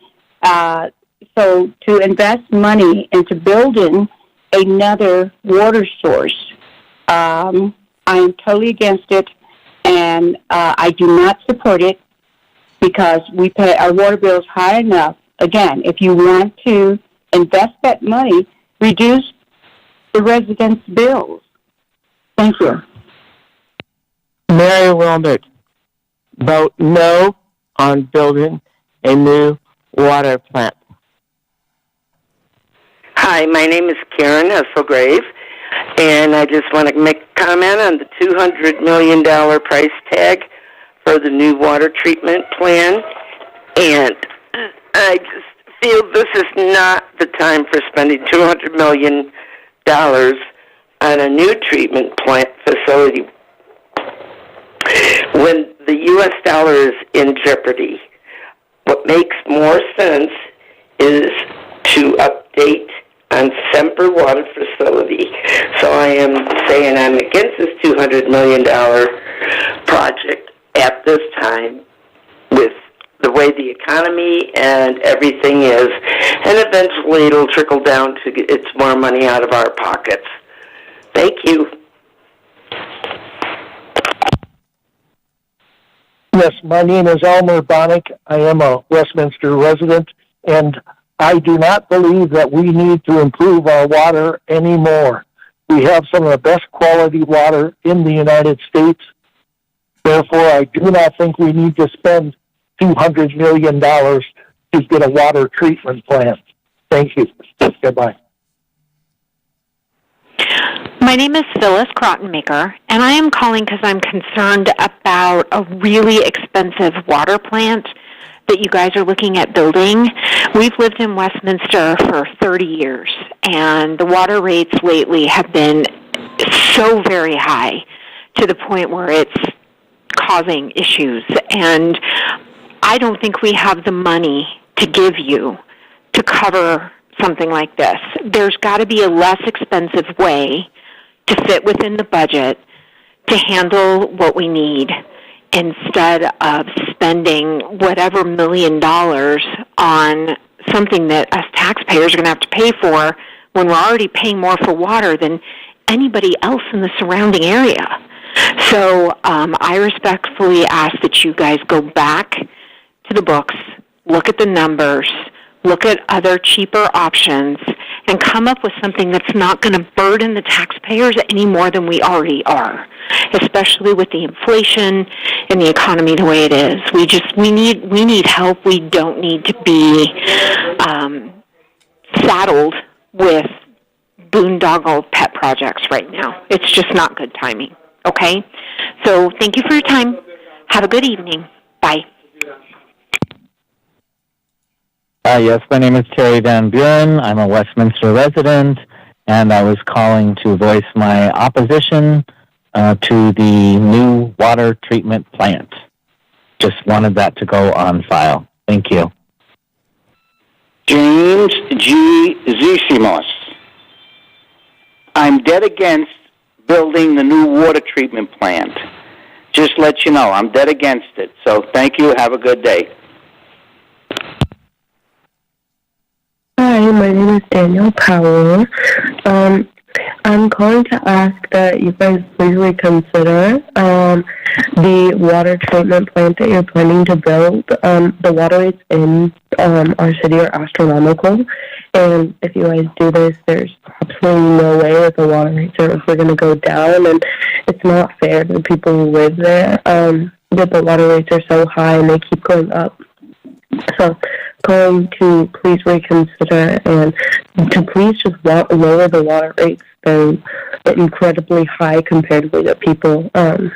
So to invest money into building another water source, I am totally against it, and I do not support it because we pay our water bills high enough. Again, if you want to invest that money, reduce the residents' bills. Thank you. Mary Wilbert, vote no on building a new water plant. Hi, my name is Karen Hesselgrave, and I just want to make a comment on the $200 million price tag for the new water treatment plan. And I just feel this is not the time for spending $200 million on a new treatment plant facility when the U.S. dollar is in jeopardy. What makes more sense is to update on Semper Water Facility. So I am saying I'm against this $200 million project at this time with the way the economy and everything is, and eventually it'll trickle down to it's more money out of our pockets. Thank you. Yes, my name is Elmer Bonnick. I am a Westminster resident, and I do not believe that we need to improve our water anymore. We have some of the best quality water in the United States. Therefore, I do not think we need to spend $200 million to get a water treatment plant. Thank you. Goodbye. My name is Phyllis Crottonmaker, and I am calling because I'm concerned about a really expensive water plant that you guys are looking at building. We've lived in Westminster for 30 years, and the water rates lately have been so very high to the point where it's causing issues. And I don't think we have the money to give you to cover something like this. There's got to be a less expensive way to fit within the budget to handle what we need instead of spending whatever $1 million on something that us taxpayers are going to have to pay for when we're already paying more for water than anybody else in the surrounding area. So I respectfully ask that you guys go back to the books, look at the numbers, look at other cheaper options, and come up with something that's not going to burden the taxpayers any more than we already are, especially with the inflation and the economy the way it is. We need help. We don't need to be saddled with boondoggle pet projects right now. It's just not good timing, okay? So thank you for your time. Have a good evening. Bye. Yes, my name is Terry Van Buren. I'm a Westminster resident, and I was calling to voice my opposition to the new water treatment plant. Just wanted that to go on file. Thank you. James G. Zisimos. I'm dead against building the new water treatment plant. Just let you know, I'm dead against it. So thank you. Have a good day. Hi, my name is Daniel Powell. I'm calling to ask that you guys please reconsider the water treatment plant that you're planning to build. The water rates in our city are astronomical, and if you guys do this, there's absolutely no way that the water rates are ever going to go down, and it's not fair to the people who live there that the water rates are so high and they keep going up. So, calling to please reconsider and to please just lower the water rates. They're incredibly high compared with the people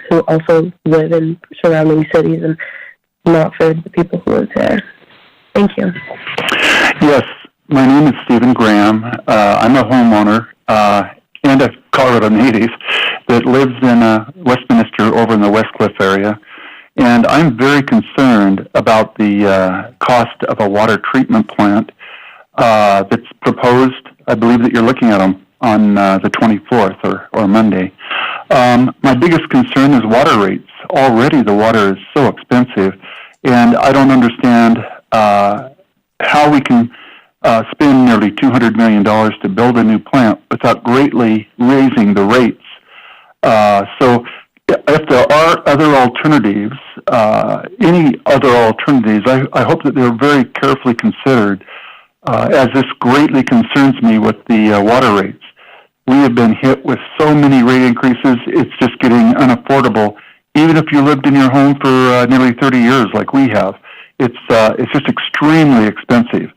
who also live in surrounding cities, and not for the people who live there. Thank you. Yes, my name is Stephen Graham. I'm a homeowner and a Colorado native that lives in Westminster over in the West Cliff area. And I'm very concerned about the cost of a water treatment plant that's proposed. I believe that you're looking at them on the 24th or Monday. My biggest concern is water rates. Already the water is so expensive, and I don't understand how we can spend nearly $200 million to build a new plant without greatly raising the rates. So if there are other alternatives, any other alternatives, I hope that they're very carefully considered, as this greatly concerns me with the water rates. We have been hit with so many rate increases, it's just getting unaffordable. Even if you lived in your home for nearly 30 years like we have, it's just extremely expensive.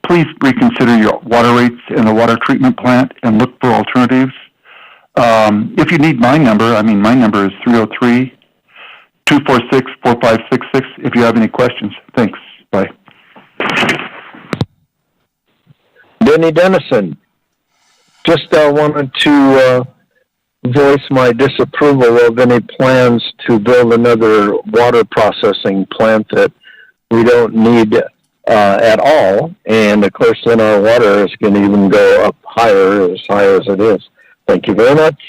Please reconsider your water rates in the water treatment plant and look for alternatives. If you need my number is 303-246-4566 if you have any questions. Thanks. Bye. Denny Dennison. Just wanted to voice my disapproval of any plans to build another water processing plant that we don't need at all. And of course, then our water is going to even go up higher, as high as it is. Thank you very much.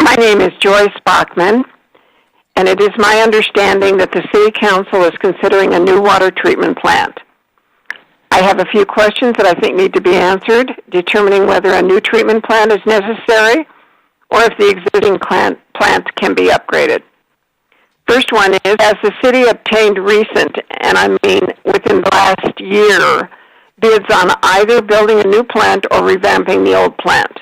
My name is Joyce Bachman, and it is my understanding that the City Council is considering a new water treatment plant. I have a few questions that I think need to be answered, determining whether a new treatment plant is necessary or if the existing plant can be upgraded. First one is, has the city obtained recent, and I mean within the last year, bids on either building a new plant or revamping the old plant?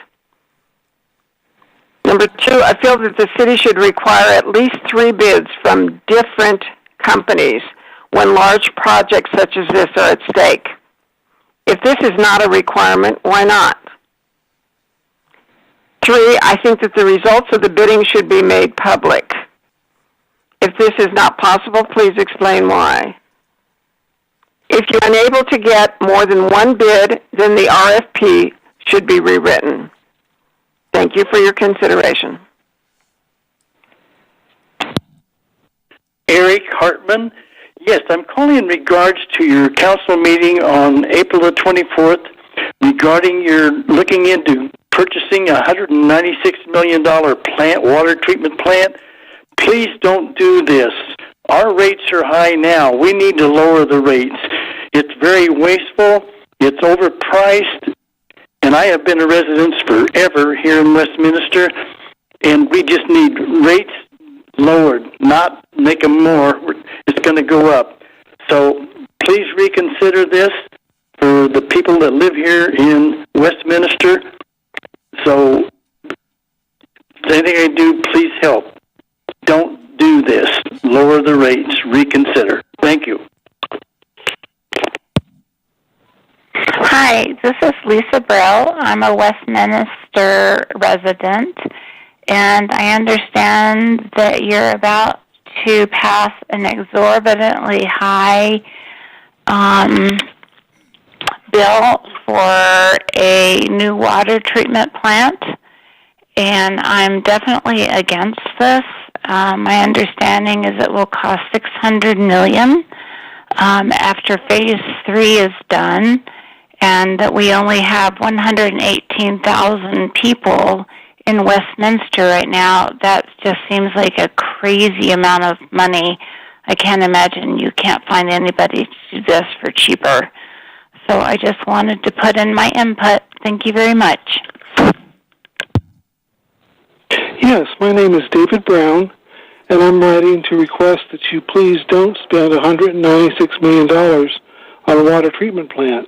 Number two, I feel that the city should require at least 3 bids from different companies when large projects such as this are at stake. If this is not a requirement, why not? 3, I think that the results of the bidding should be made public. If this is not possible, please explain why. If you're unable to get more than 1 bid, then the RFP should be rewritten. Thank you for your consideration. Eric Hartman. Yes, I'm calling in regards to your council meeting on April the 24th regarding your looking into purchasing a $196 million water treatment plant. Please don't do this. Our rates are high now. We need to lower the rates. It's very wasteful. It's overpriced. And I have been a resident forever here in Westminster, and we just need rates lowered, not make them more. It's going to go up. So please reconsider this for the people that live here in Westminster. So anything I do, please help. Don't do this. Lower the rates. Reconsider. Thank you. Hi, this is Lisa Brill. I'm a Westminster resident, and I understand that you're about to pass an exorbitantly high bill for a new water treatment plant, and I'm definitely against this. My understanding is it will cost $600 million after Phase 3 is done, and that we only have 118,000 people in Westminster right now. That just seems like a crazy amount of money. I can't imagine you can't find anybody to do this for cheaper. So I just wanted to put in my input. Thank you very much. Yes, my name is David Brown, and I'm writing to request that you please don't spend $196 million on a water treatment plant.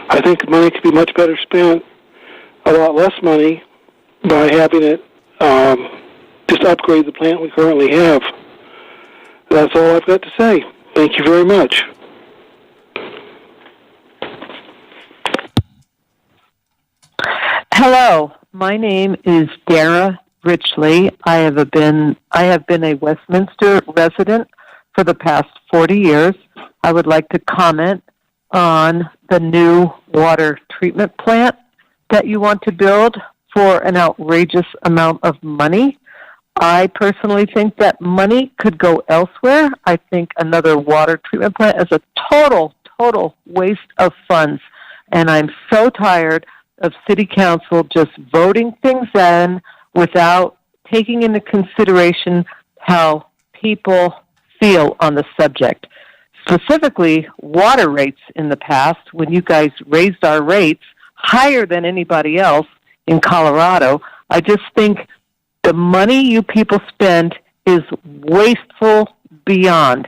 I think the money could be much better spent, a lot less money, by having it just upgrade the plant we currently have. That's all I've got to say. Thank you very much. Hello, my name is Dara Richley. I have been a Westminster resident for the past 40 years. I would like to comment on the new water treatment plant that you want to build for an outrageous amount of money. I personally think that money could go elsewhere. I think another water treatment plant is a total waste of funds. And I'm so tired of City Council just voting things in without taking into consideration how people feel on the subject. Specifically, water rates in the past, when you guys raised our rates higher than anybody else in Colorado, I just think the money you people spend is wasteful beyond.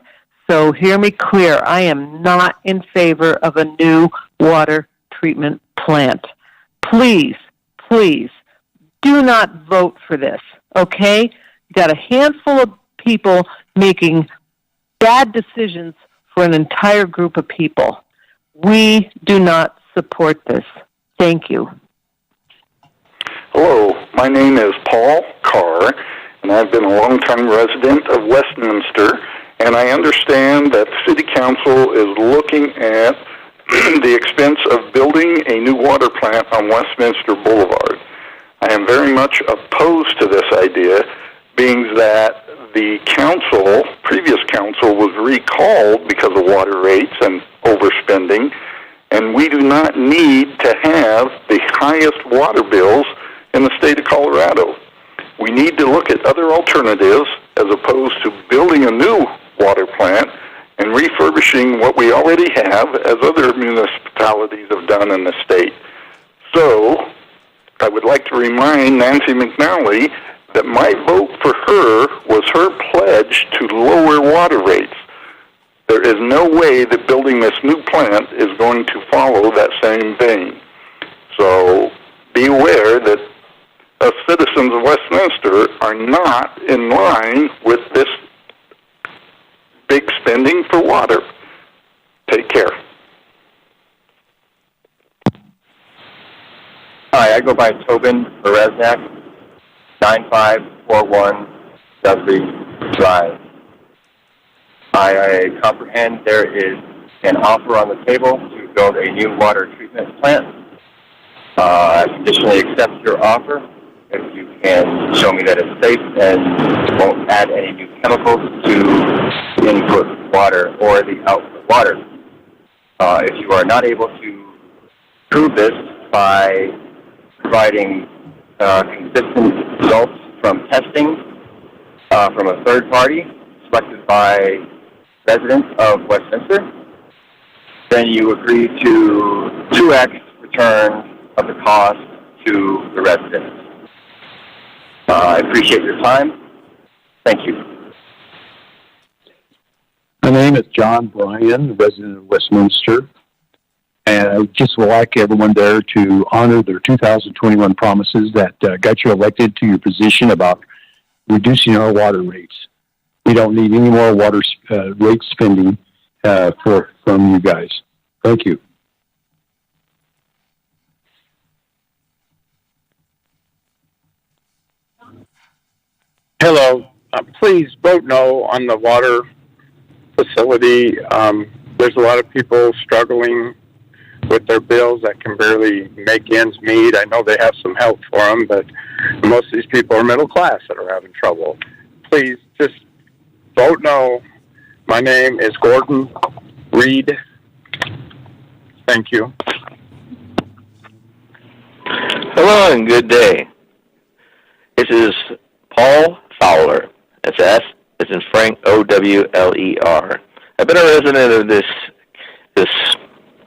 So hear me clear. I am not in favor of a new water treatment plant. Please, do not vote for this, okay? You got a handful of people making bad decisions for an entire group of people. We do not support this. Thank you. Hello, my name is Paul Carr, and I've been a longtime resident of Westminster, and I understand that the City Council is looking at the expense of building a new water plant on Westminster Boulevard. I am very much opposed to this idea, being that the previous council was recalled because of water rates and overspending, and we do not need to have the highest water bills in the state of Colorado. We need to look at other alternatives as opposed to building a new water plant and refurbishing what we already have, as other municipalities have done in the state. So I would like to remind Nancy McNally that my vote for her was her pledge to lower water rates. There is no way that building this new plant is going to follow that same vein. So be aware that us citizens of Westminster are not in line with this big spending for water. Take care. Hi, I go by Tobin Bereznak, 9541 Dudley Drive. I comprehend there is an offer on the table to build a new water treatment plant. I conditionally accept your offer if you can show me that it's safe and won't add any new chemicals to input water or the output water. If you are not able to prove this by providing consistent results from testing from a third party selected by residents of Westminster, then you agree to 2x return of the cost to the residents. I appreciate your time. Thank you. My name is John Bryan, resident of Westminster, and I just would like everyone there to honor their 2021 promises that got you elected to your position about reducing our water rates. We don't need any more water rate spending from you guys. Thank you. Hello. Please vote no on the water facility. There's a lot of people struggling with their bills that can barely make ends meet. I know they have some help for them, but most of these people are middle class that are having trouble. Please just vote no. My name is Gordon Reed. Thank you. Hello and good day. This is Paul Fowler. That's S. This is Frank, OWLER. I've been a resident of this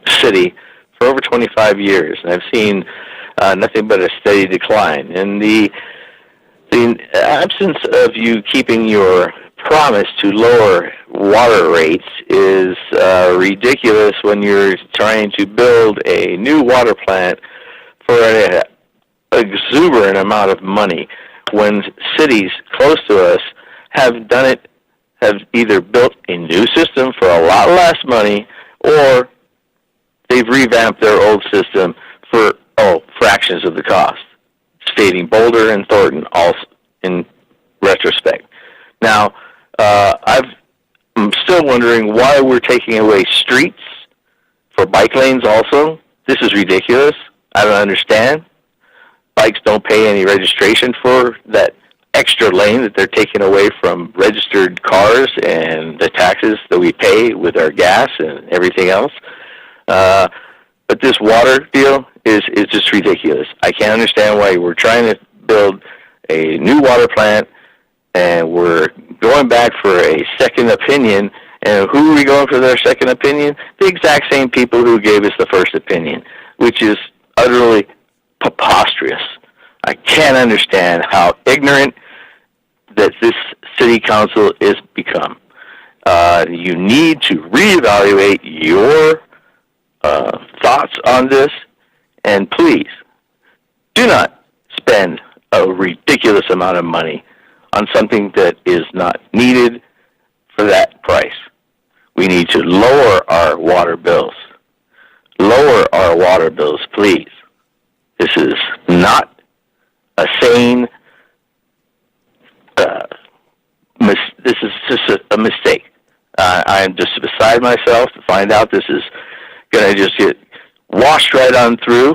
city for over 25 years, and I've seen nothing but a steady decline. And the absence of you keeping your promise to lower water rates is ridiculous when you're trying to build a new water plant for an exuberant amount of money, when cities close to us have done it, have either built a new system for a lot less money, or they've revamped their old system for fractions of the cost, stating Boulder and Thornton also in retrospect. Now, I'm still wondering why we're taking away streets for bike lanes also. This is ridiculous. I don't understand. Bikes don't pay any registration for that extra lane that they're taking away from registered cars and the taxes that we pay with our gas and everything else. But this water deal is just ridiculous. I can't understand why we're trying to build a new water plant and we're going back for a second opinion. And who are we going for their second opinion? The exact same people who gave us the first opinion, which is utterly preposterous. I can't understand how ignorant that this city council is become. You need to reevaluate your thoughts on this, and please do not spend a ridiculous amount of money on something that is not needed for that price. We need to lower our water bills. Lower our water bills, please. This is not a sane, this is just a mistake. I am just beside myself to find out this is going to just get washed right on through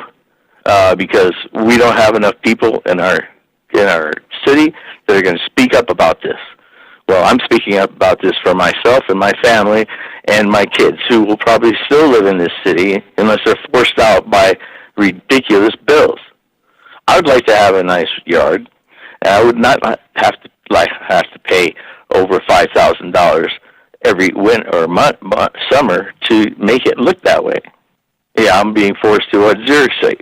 because we don't have enough people in our city that are going to speak up about this. Well, I'm speaking up about this for myself and my family and my kids, who will probably still live in this city unless they're forced out by ridiculous bills. I would like to have a nice yard, and I would not have to pay over $5,000 every winter or summer to make it look that way. Yeah, I'm being forced to what Zurich say.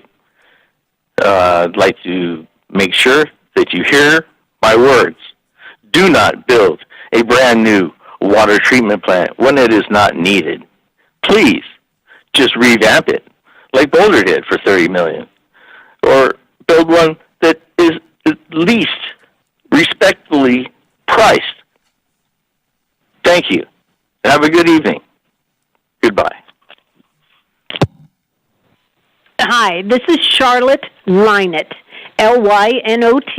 I'd like to make sure that you hear my words. Do not build a brand new water treatment plant when it is not needed. Please, just revamp it like Boulder did for $30 million, or build one that is at least respectfully priced. Thank you. Have a good evening. Goodbye. Hi, this is Charlotte Lynott, Lynott.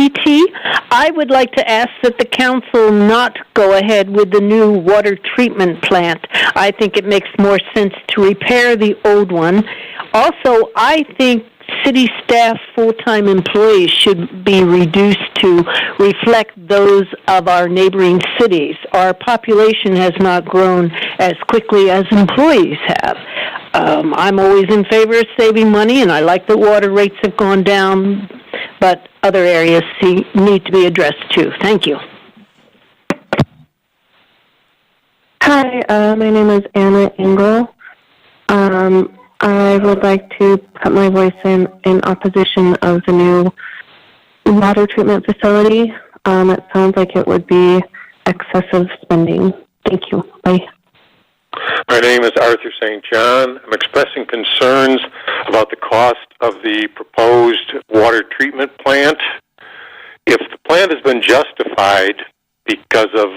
I would like to ask that the council not go ahead with the new water treatment plant. I think it makes more sense to repair the old one. Also, I think city staff full-time employees should be reduced to reflect those of our neighboring cities. Our population has not grown as quickly as employees have. I'm always in favor of saving money, and I like that water rates have gone down, but other areas need to be addressed too. Thank you. Hi, my name is Anna Engel. I would like to put my voice in opposition of the new water treatment facility. It sounds like it would be excessive spending. Thank you. Bye. My name is Arthur St. John. I'm expressing concerns about the cost of the proposed water treatment plant. If the plant has been justified because of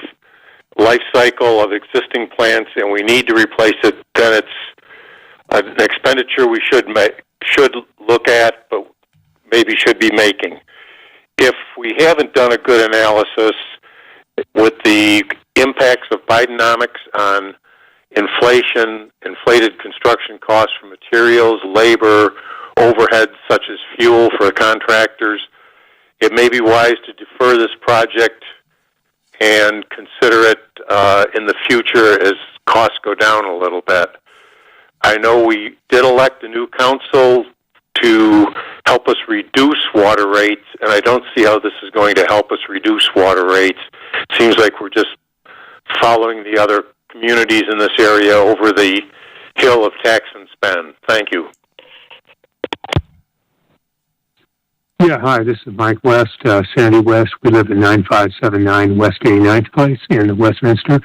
life cycle of existing plants and we need to replace it, then it's an expenditure we should look at, but maybe should be making. If we haven't done a good analysis with the impacts of Bidenomics on inflation, inflated construction costs for materials, labor, overheads such as fuel for the contractors, it may be wise to defer this project and consider it in the future as costs go down a little bit. I know we did elect a new council to help us reduce water rates, and I don't see how this is going to help us reduce water rates. It seems like we're just following the other communities in this area over the hill of tax and spend. Thank you. Yeah, hi, this is Mike West, Sandy West. We live at 9579 West 89th Place in Westminster.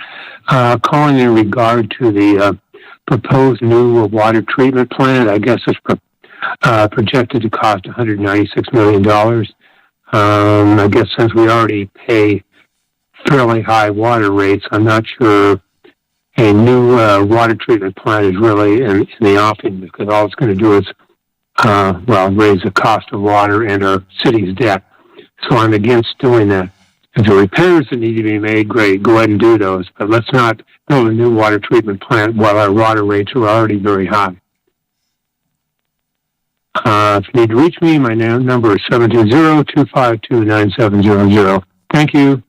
Calling in regard to the proposed new water treatment plant. I guess it's projected to cost $196 million. I guess since we already pay fairly high water rates, I'm not sure a new water treatment plant is really in the offing, because all it's going to do is raise the cost of water and our city's debt. So I'm against doing that. If there are repairs that need to be made, great, go ahead and do those. But let's not build a new water treatment plant while our water rates are already very high. If you need to reach me, my number is 720-252-9700. Thank you.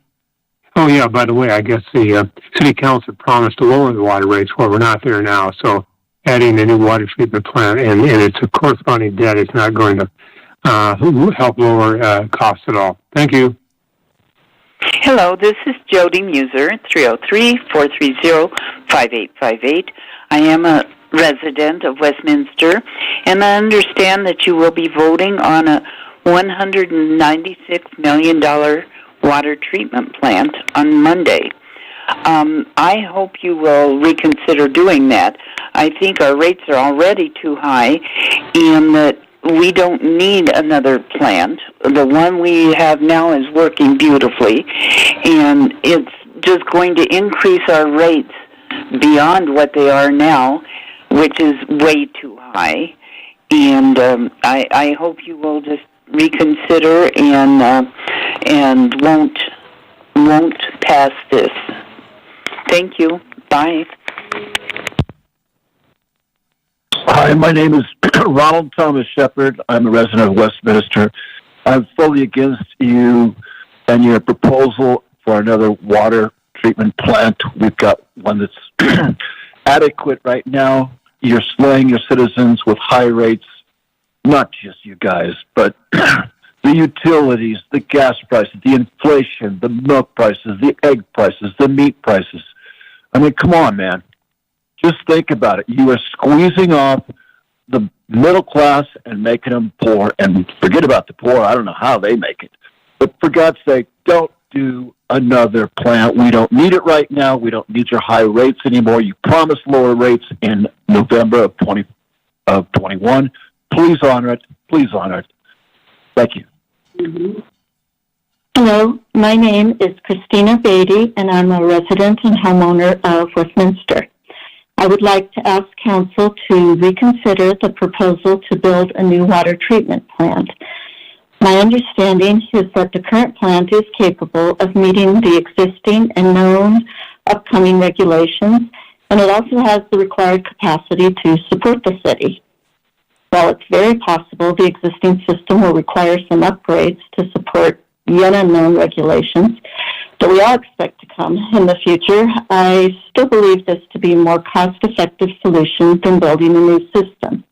Oh, yeah, by the way, I guess the city council promised to lower the water rates. Well, we're not there now, so adding a new water treatment plant and its corresponding debt is not going to help lower costs at all. Thank you. Hello, this is Jody Muser, 303-430-5858. I am a resident of Westminster, and I understand that you will be voting on a $196 million water treatment plant on Monday. I hope you will reconsider doing that. I think our rates are already too high, and that we don't need another plant. The one we have now is working beautifully, and it's just going to increase our rates beyond what they are now, which is way too high. And I hope you will just reconsider and won't pass this. Thank you. Bye. Hi, my name is Ronald Thomas Shepard. I'm a resident of Westminster. I'm fully against you and your proposal for another water treatment plant. We've got one that's adequate right now. You're slaying your citizens with high rates, not just you guys, but the utilities, the gas prices, the inflation, the milk prices, the egg prices, the meat prices. I mean, come on, man. Just think about it. You are squeezing off the middle class and making them poor. And forget about the poor. I don't know how they make it. But for God's sake, don't do another plant. We don't need it right now. We don't need your high rates anymore. You promised lower rates in November of 21. Please honor it. Please honor it. Thank you. Mm-hmm. Hello, my name is Christina Beatty, and I'm a resident and homeowner of Westminster. I would like to ask Council to reconsider the proposal to build a new water treatment plant. My understanding is that the current plant is capable of meeting the existing and known upcoming regulations, and it also has the required capacity to support the city. While it's very possible the existing system will require some upgrades to support yet unknown regulations that we all expect to come in the future, I still believe this to be a more cost-effective solution than building a new system.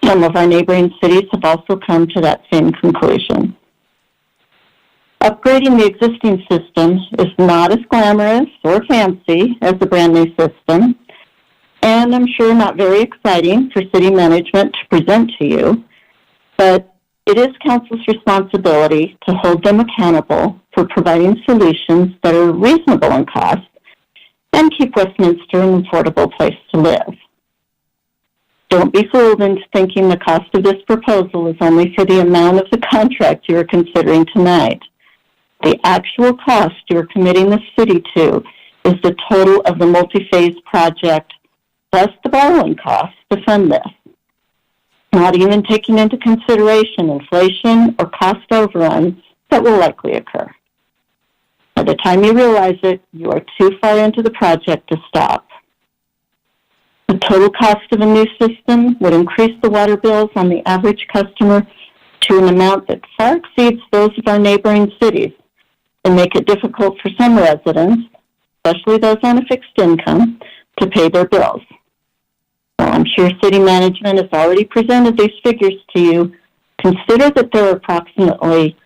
Some of our neighboring cities have also come to that same conclusion. Upgrading the existing system is not as glamorous or fancy as a brand new system, and I'm sure not very exciting for city management to present to you, but it is Council's responsibility to hold them accountable for providing solutions that are reasonable in cost and keep Westminster an affordable place to live. Don't be fooled into thinking the cost of this proposal is only for the amount of the contract you are considering tonight. The actual cost you are committing the city to is the total of the multi-phase project plus the borrowing costs to fund this, not even taking into consideration inflation or cost overruns that will likely occur. By the time you realize it, you are too far into the project to stop. The total cost of a new system would increase the water bills on the average customer to an amount that far exceeds those of our neighboring cities and make it difficult for some residents, especially those on a fixed income, to pay their bills. While I'm sure city management has already presented these figures to you, consider that there are approximately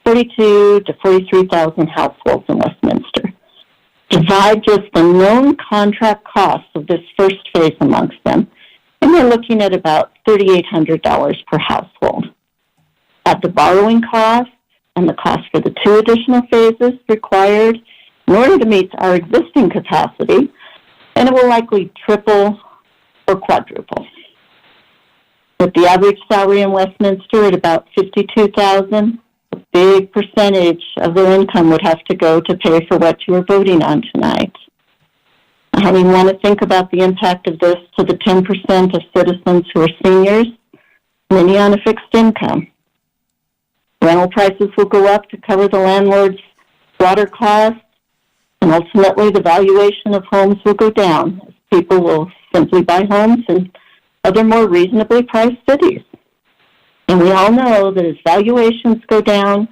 42,000 to 43,000 households in Westminster. Divide just the known contract costs of this first phase amongst them, and they're looking at about $3,800 per household. Add the borrowing costs and the cost for the 2 additional phases required in order to meet our existing capacity, and it will likely triple or quadruple. With the average salary in Westminster at about $52,000, a big percentage of their income would have to go to pay for what you are voting on tonight. How do you want to think about the impact of this to the 10% of citizens who are seniors, many on a fixed income? Rental prices will go up to cover the landlord's water costs, and ultimately the valuation of homes will go down as people will simply buy homes in other more reasonably priced cities. And we all know that as valuations go down,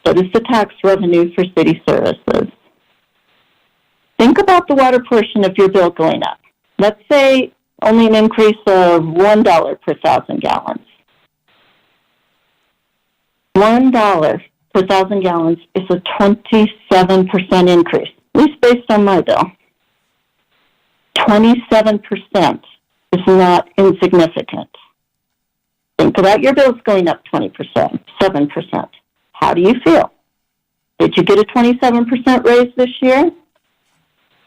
so does the tax revenue for city services. Think about the water portion of your bill going up. Let's say only an increase of $1 per 1,000 gallons. $1 per 1,000 gallons is a 27% increase, at least based on my bill. 27% is not insignificant. Think about your bills going up 20%, 7%. How do you feel? Did you get a 27% raise this year?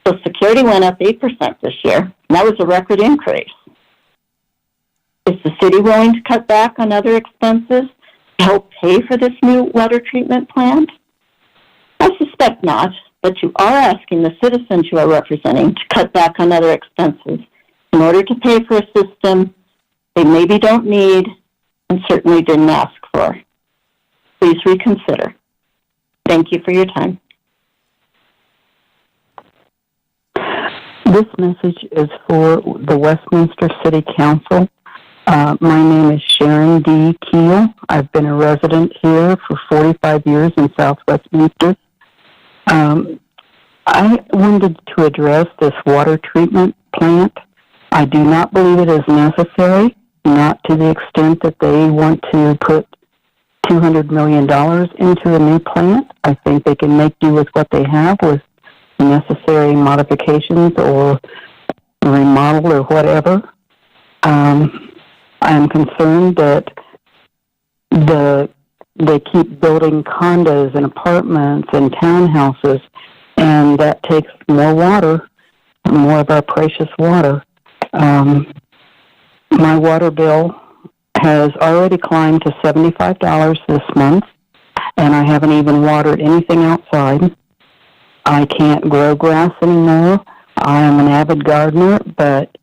Social Security went up 8% this year, and that was a record increase. Is the city willing to cut back on other expenses to help pay for this new water treatment plant? I suspect not, but you are asking the citizens you are representing to cut back on other expenses in order to pay for a system they maybe don't need and certainly didn't ask for. Please reconsider. Thank you for your time. This message is for the Westminster City Council. My name is Sharon D. Keel. I've been a resident here for 45 years in South Westminster. I wanted to address this water treatment plant. I do not believe it is necessary, not to the extent that they want to put $200 million into a new plant. I think they can make do with what they have with necessary modifications or remodel or whatever. I'm concerned that they keep building condos and apartments and townhouses, and that takes more water, more of our precious water. My water bill has already climbed to $75 this month, and I haven't even watered anything outside. I can't grow grass anymore. I am an avid gardener, but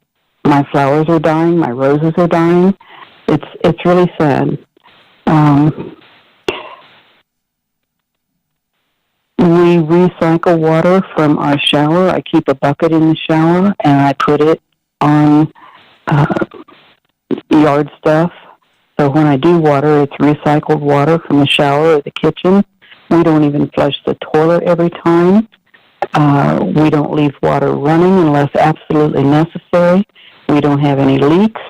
my flowers are dying, my roses are dying. It's really sad. We recycle water from our shower. I keep a bucket in the shower, and I put it on yard stuff. So when I do water, it's recycled water from the shower or the kitchen. We don't even flush the toilet every time. We don't leave water running unless absolutely necessary. We don't have any leaks.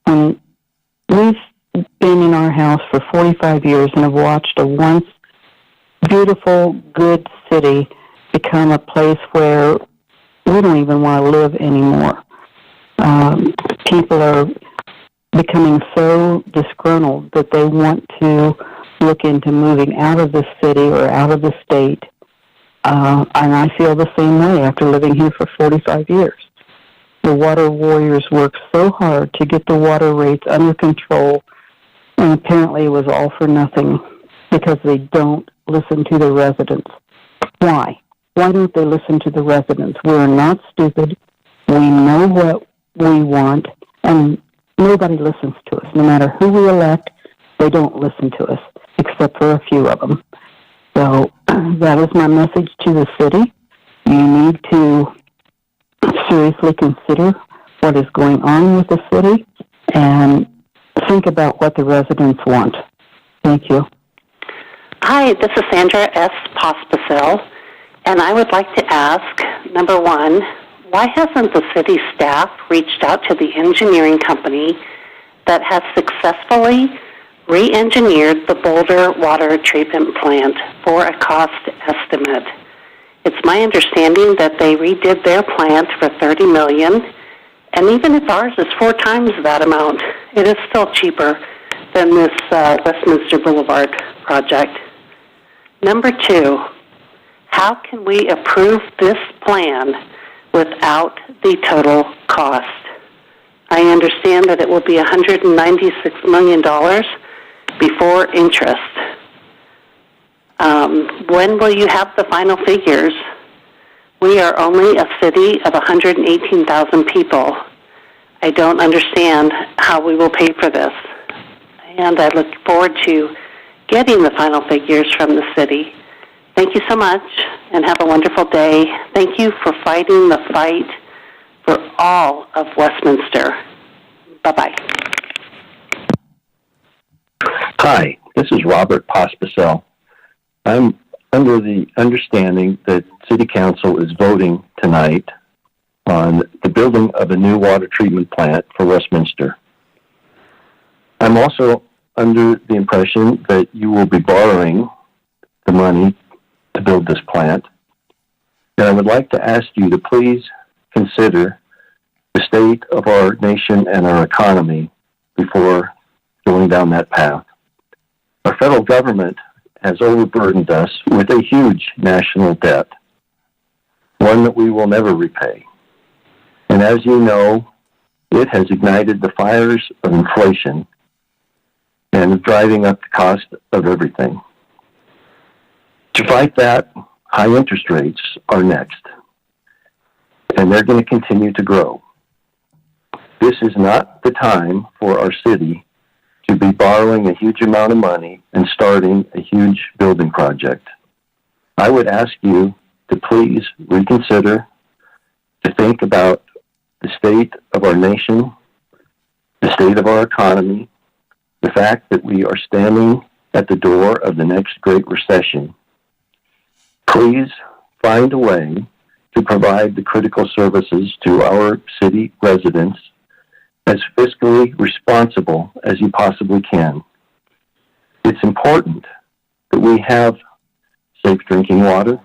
We've been in our house for 45 years and have watched a once beautiful, good city become a place where we don't even want to live anymore. People are becoming so disgruntled that they want to look into moving out of the city or out of the state. And I feel the same way after living here for 45 years. The water warriors worked so hard to get the water rates under control, and apparently it was all for nothing because they don't listen to the residents. Why? Why don't they listen to the residents? We're not stupid. We know what we want, and nobody listens to us. No matter who we elect, they don't listen to us, except for a few of them. So that is my message to the city. You need to seriously consider what is going on with the city and think about what the residents want. Thank you. Hi, this is Sandra S. Pospisil, and I would like to ask, number one, why hasn't the city staff reached out to the engineering company that has successfully re-engineered the Boulder water treatment plant for a cost estimate? It's my understanding that they redid their plant for $30 million, and even if ours is 4 times that amount, it is still cheaper than this Westminster Boulevard project. Number 2, how can we approve this plan without the total cost? I understand that it will be $196 million before interest. When will you have the final figures? We are only a city of 118,000 people. I don't understand how we will pay for this. And I look forward to getting the final figures from the city. Thank you so much, and have a wonderful day. Thank you for fighting the fight for all of Westminster. Bye-bye. Hi, this is Robert Pospisil. I'm under the understanding that City Council is voting tonight on the building of a new water treatment plant for Westminster. I'm also under the impression that you will be borrowing the money to build this plant. And I would like to ask you to please consider the state of our nation and our economy before going down that path. Our federal government has overburdened us with a huge national debt, one that we will never repay. And as you know, it has ignited the fires of inflation and driving up the cost of everything. To fight that, high interest rates are next, and they're going to continue to grow. This is not the time for our city to be borrowing a huge amount of money and starting a huge building project. I would ask you to please reconsider, to think about the state of our nation, the state of our economy, the fact that we are standing at the door of the next Great Recession. Please find a way to provide the critical services to our city residents as fiscally responsible as you possibly can. It's important that we have safe drinking water,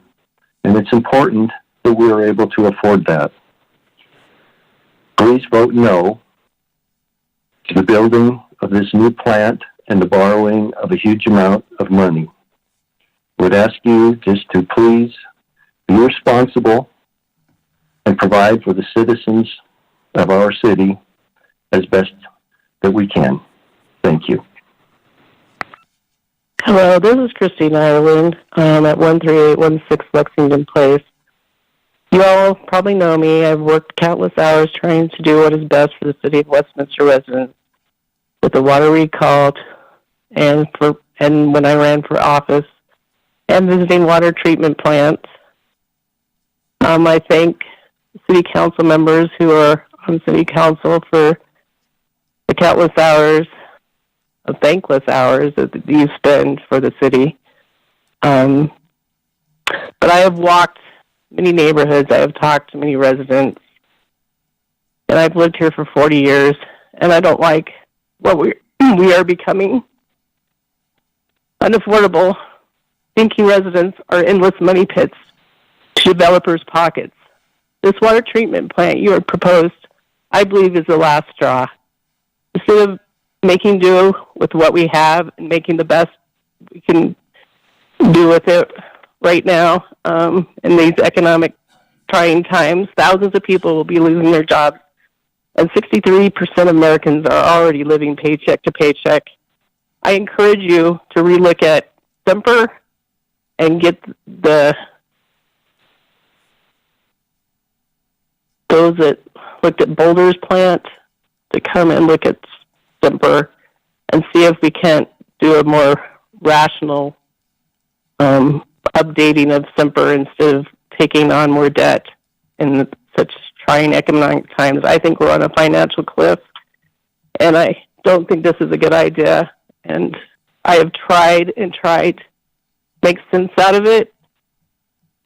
and it's important that we are able to afford that. Please vote no to the building of this new plant and the borrowing of a huge amount of money. I would ask you just to please be responsible and provide for the citizens of our city as best that we can. Thank you. Hello, this is Christine Ireland at 13816 Lexington Place. You all probably know me. I've worked countless hours trying to do what is best for the city of Westminster residents with the water recall and when I ran for office and visiting water treatment plants. I thank city council members who are on city council for the countless hours of thankless hours that you spend for the city. But I have walked many neighborhoods. I have talked to many residents. And I've lived here for 40 years, and I don't like what we are becoming. Unaffordable, thinking residents are endless money pits to developers' pockets. This water treatment plant you have proposed, I believe, is the last straw. Instead of making do with what we have and making the best we can do with it right now in these economic trying times, thousands of people will be losing their jobs, and 63% of Americans are already living paycheck to paycheck. I encourage you to relook at Semper and get those that looked at Boulder's plant to come and look at Semper and see if we can't do a more rational updating of Semper instead of taking on more debt in such trying economic times. I think we're on a financial cliff, and I don't think this is a good idea. And I have tried to make sense out of it,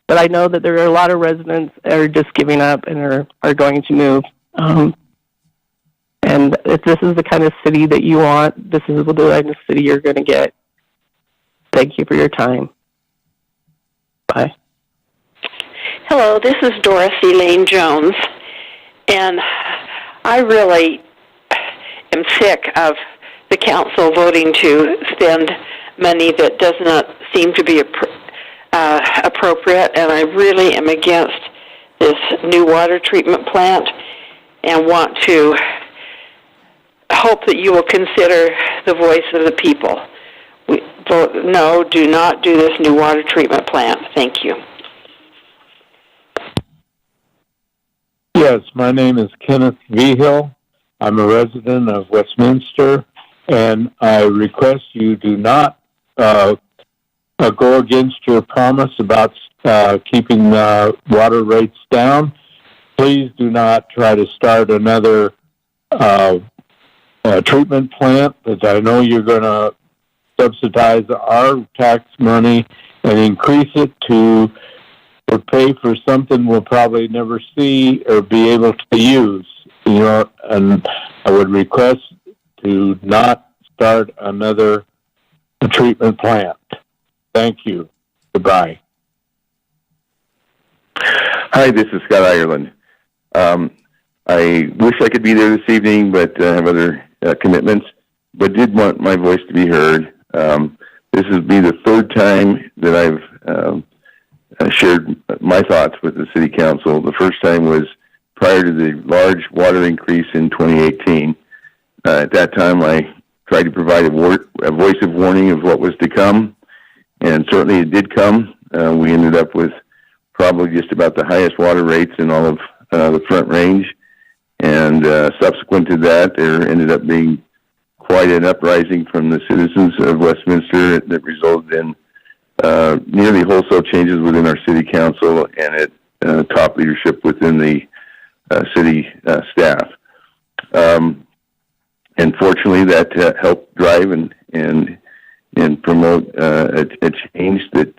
but I know that there are a lot of residents that are just giving up and are going to move. And if this is the kind of city that you want, this is the kind of city you're going to get. Thank you for your time. Bye. Hello, this is Dorothy Lane Jones, and I really am sick of the council voting to spend money that does not seem to be appropriate, and I really am against this new water treatment plant and want to hope that you will consider the voice of the people. We vote no, do not do this new water treatment plant. Thank you. Yes, my name is Kenneth Vigil. I'm a resident of Westminster, and I request you do not go against your promise about keeping water rates down. Please do not try to start another treatment plant, because I know you're going to subsidize our tax money and increase it to pay for something we'll probably never see or be able to use. And I would request to not start another treatment plant. Thank you. Goodbye. Hi, this is Scott Ireland. I wish I could be there this evening, but I have other commitments, but did want my voice to be heard. This will be the third time that I've shared my thoughts with the City Council. The first time was prior to the large water increase in 2018. At that time, I tried to provide a voice of warning of what was to come, and certainly it did come. We ended up with probably just about the highest water rates in all of the Front Range, and subsequent to that, there ended up being quite an uprising from the citizens of Westminster that resulted in nearly wholesale changes within our City Council and at top leadership within the city staff. And fortunately, that helped drive and promote a change that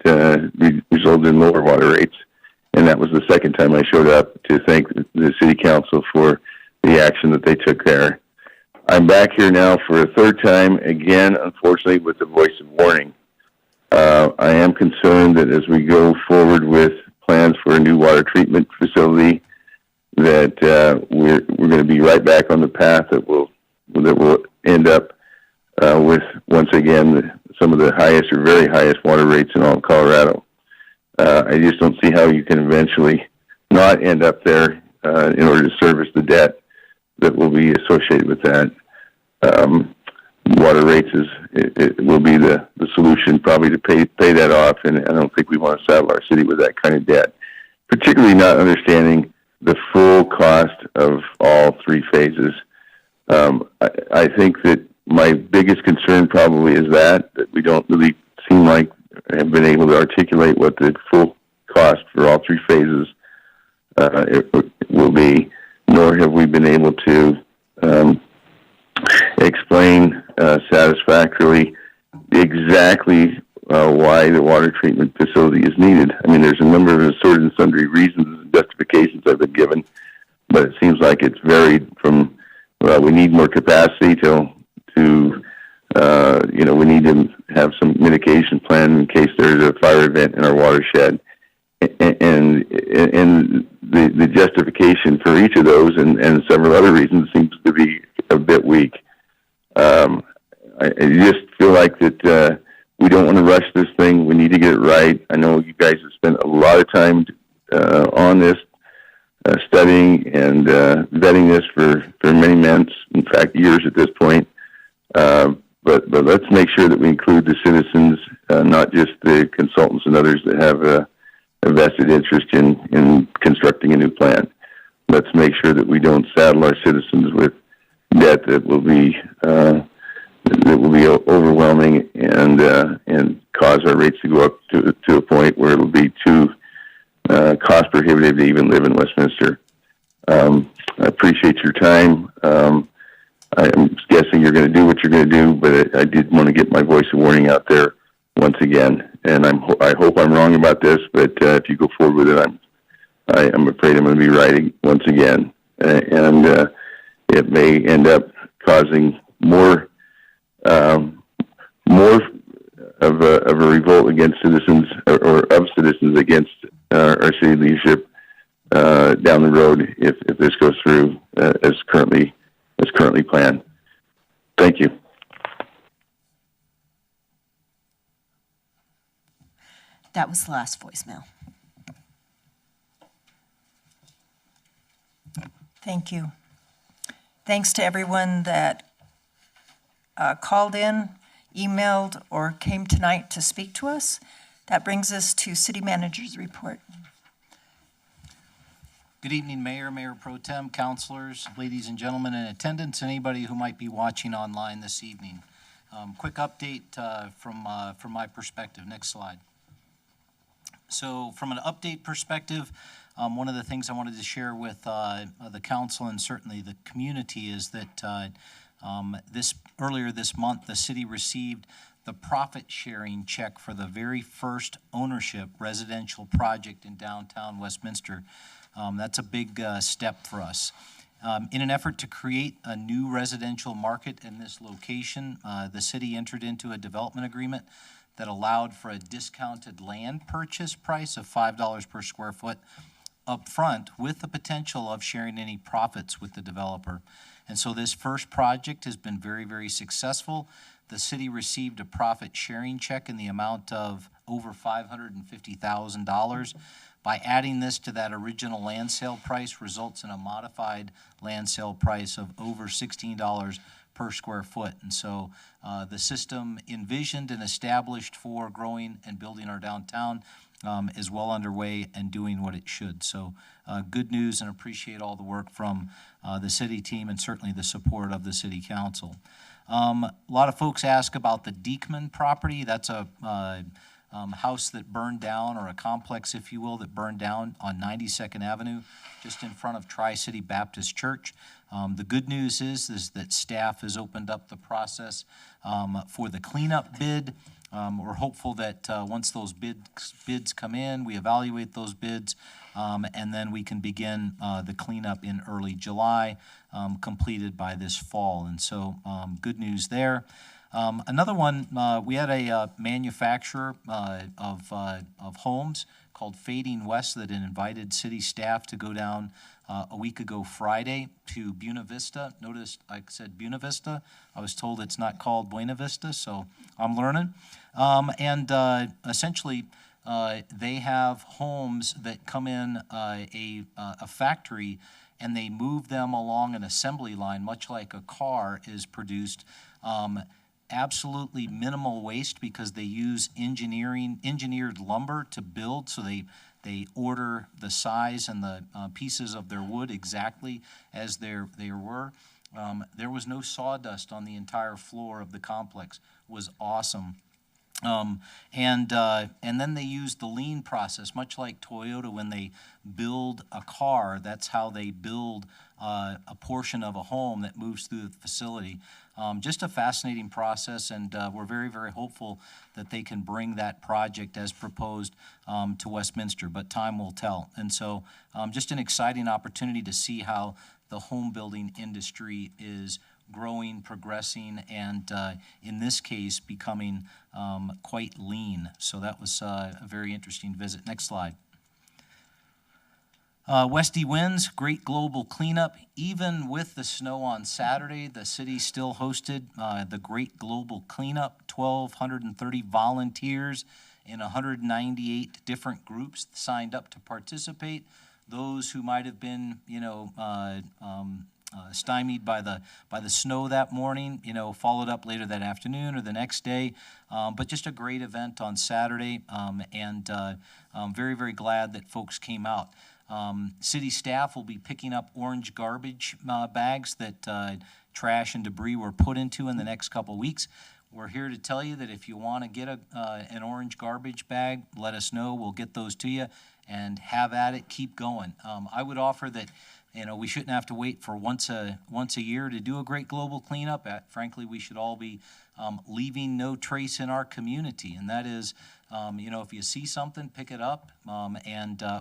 resulted in lower water rates. And that was the second time I showed up to thank the City Council for the action that they took there. I'm back here now for a third time, again, unfortunately, with the voice of warning. I am concerned that as we go forward with plans for a new water treatment facility, that we're going to be right back on the path that will end up with, once again, some of the highest or very highest water rates in all of Colorado. I just don't see how you can eventually not end up there in order to service the debt that will be associated with that. Water rates it will be the solution probably to pay that off, and I don't think we want to saddle our city with that kind of debt, particularly not understanding the full cost of all three phases. I think that my biggest concern probably is that we don't really seem like have been able to articulate what the full cost for all three phases will be, nor have we been able to explain satisfactorily exactly why the water treatment facility is needed. I mean, there's a number of assorted and sundry reasons and justifications I've been given, but it seems like it's varied from, we need more capacity to we need to have some mitigation plan in case there's a fire event in our watershed. And the justification for each of those and several other reasons seems to be a bit weak. I just feel like that we don't want to rush this thing. We need to get it right. I know you guys have spent a lot of time on this, studying and vetting this for many months, in fact, years at this point. But let's make sure that we include the citizens, not just the consultants and others that have a vested interest in constructing a new plant. Let's make sure that we don't saddle our citizens with debt that will be overwhelming and cause our rates to go up to a point where it'll be too cost prohibitive to even live in Westminster. I appreciate your time. I'm guessing you're going to do what you're going to do, but I did want to get my voice of warning out there once again. And I hope I'm wrong about this, but if you go forward with it, I'm afraid I'm going to be right once again, and it may end up causing more of a revolt against citizens or of citizens against our city leadership down the road if this goes through as currently planned. Thank you. That was the last voicemail. Thank you. Thanks to everyone that called in, emailed, or came tonight to speak to us. That brings us to City Manager's report. Good evening, Mayor, Mayor Pro Tem, councilors, ladies and gentlemen in attendance, and anybody who might be watching online this evening. Quick update from my perspective. Next slide. So from an update perspective, one of the things I wanted to share with the council and certainly the community is that earlier this month, the city received the profit-sharing check for the very first ownership residential project in downtown Westminster. That's a big step for us. In an effort to create a new residential market in this location, the city entered into a development agreement that allowed for a discounted land purchase price of $5 per square foot up front with the potential of sharing any profits with the developer. And so this first project has been very, very successful. The city received a profit sharing check in the amount of over $550,000. By adding this to that original land sale price results in a modified land sale price of over $16 per square foot. And so the system envisioned and established for growing and building our downtown is well underway and doing what it should. So good news, and appreciate all the work from the city team and certainly the support of the city council. A lot of folks ask about the Diekman property. That's a house that burned down, or a complex, if you will, that burned down on 92nd Avenue, just in front of Tri-City Baptist Church. The good news is that staff has opened up the process for the cleanup bid. We're hopeful that once those bids come in, we evaluate those bids, and then we can begin the cleanup in early July, completed by this fall. And so good news there. Another one, we had a manufacturer of homes called Fading West that had invited city staff to go down a week ago Friday to Buena Vista. Notice I said Buena Vista. I was told it's not called Buena Vista, so I'm learning. Essentially, they have homes that come in a factory, and they move them along an assembly line, much like a car is produced. Absolutely minimal waste because they use engineered lumber to build, so they order the size and the pieces of their wood exactly as they were. There was no sawdust on the entire floor of the complex. It was awesome. And then they use the lean process, much like Toyota when they build a car. That's how they build a portion of a home that moves through the facility. Just a fascinating process, and we're very, very hopeful that they can bring that project as proposed to Westminster, but time will tell. And so just an exciting opportunity to see how the home building industry is growing, progressing, and in this case, becoming quite lean. So that was a very interesting visit. Next slide. Westy winds, great global cleanup. Even with the snow on Saturday, the city still hosted the great global cleanup. 1,230 volunteers in 198 different groups signed up to participate. Those who might have been, stymied by the snow that morning, followed up later that afternoon or the next day. But just a great event on Saturday, and I'm very, very glad that folks came out. City staff will be picking up orange garbage bags that trash and debris were put into in the next couple weeks. We're here to tell you that if you want to get an orange garbage bag, let us know. We'll get those to you, and have at it. Keep going. I would offer that we shouldn't have to wait for once a year to do a great global cleanup. Frankly, we should all be leaving no trace in our community, and that is, if you see something, pick it up,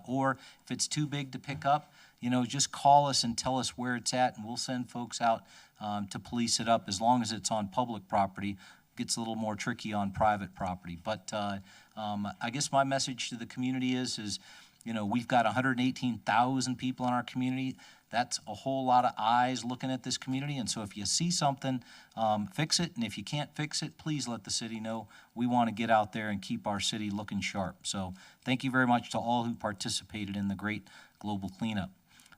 or if it's too big to pick up, just call us and tell us where it's at, and we'll send folks out to police it up. As long as it's on public property, it gets a little more tricky on private property. But I guess my message to the community is We've got 118,000 people in our community. That's a whole lot of eyes looking at this community. And so if you see something, fix it. And if you can't fix it, please let the city know. We want to get out there and keep our city looking sharp. So thank you very much to all who participated in the great global cleanup.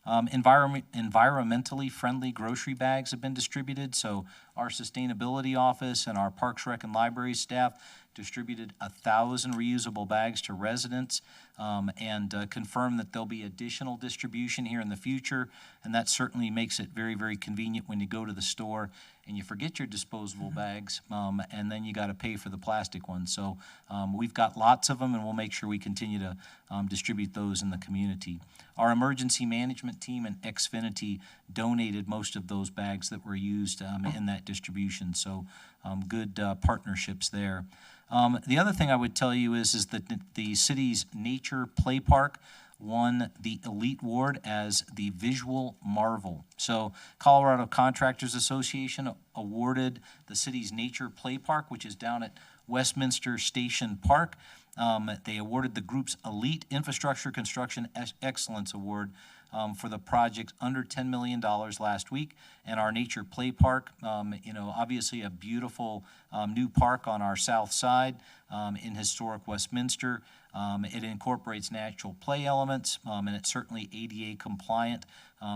Environmentally friendly grocery bags have been distributed. So our sustainability office and our Parks, Rec, and Library staff distributed 1,000 reusable bags to residents and confirmed that there'll be additional distribution here in the future. And that certainly makes it very, very convenient when you go to the store and you forget your disposable bags, and then you got to pay for the plastic ones. So we've got lots of them, and we'll make sure we continue to distribute those in the community. Our emergency management team and Xfinity donated most of those bags that were used in that distribution. So good partnerships there. The other thing I would tell you is that the city's nature play park won the Elite Award as the visual marvel. So Colorado Contractors Association awarded the city's nature play park, which is down at Westminster Station Park. They awarded the group's Elite Infrastructure Construction Excellence Award for the project under $10 million last week. And our Nature Play Park, obviously a beautiful new park on our south side in historic Westminster. It incorporates natural play elements, and it's certainly ADA compliant.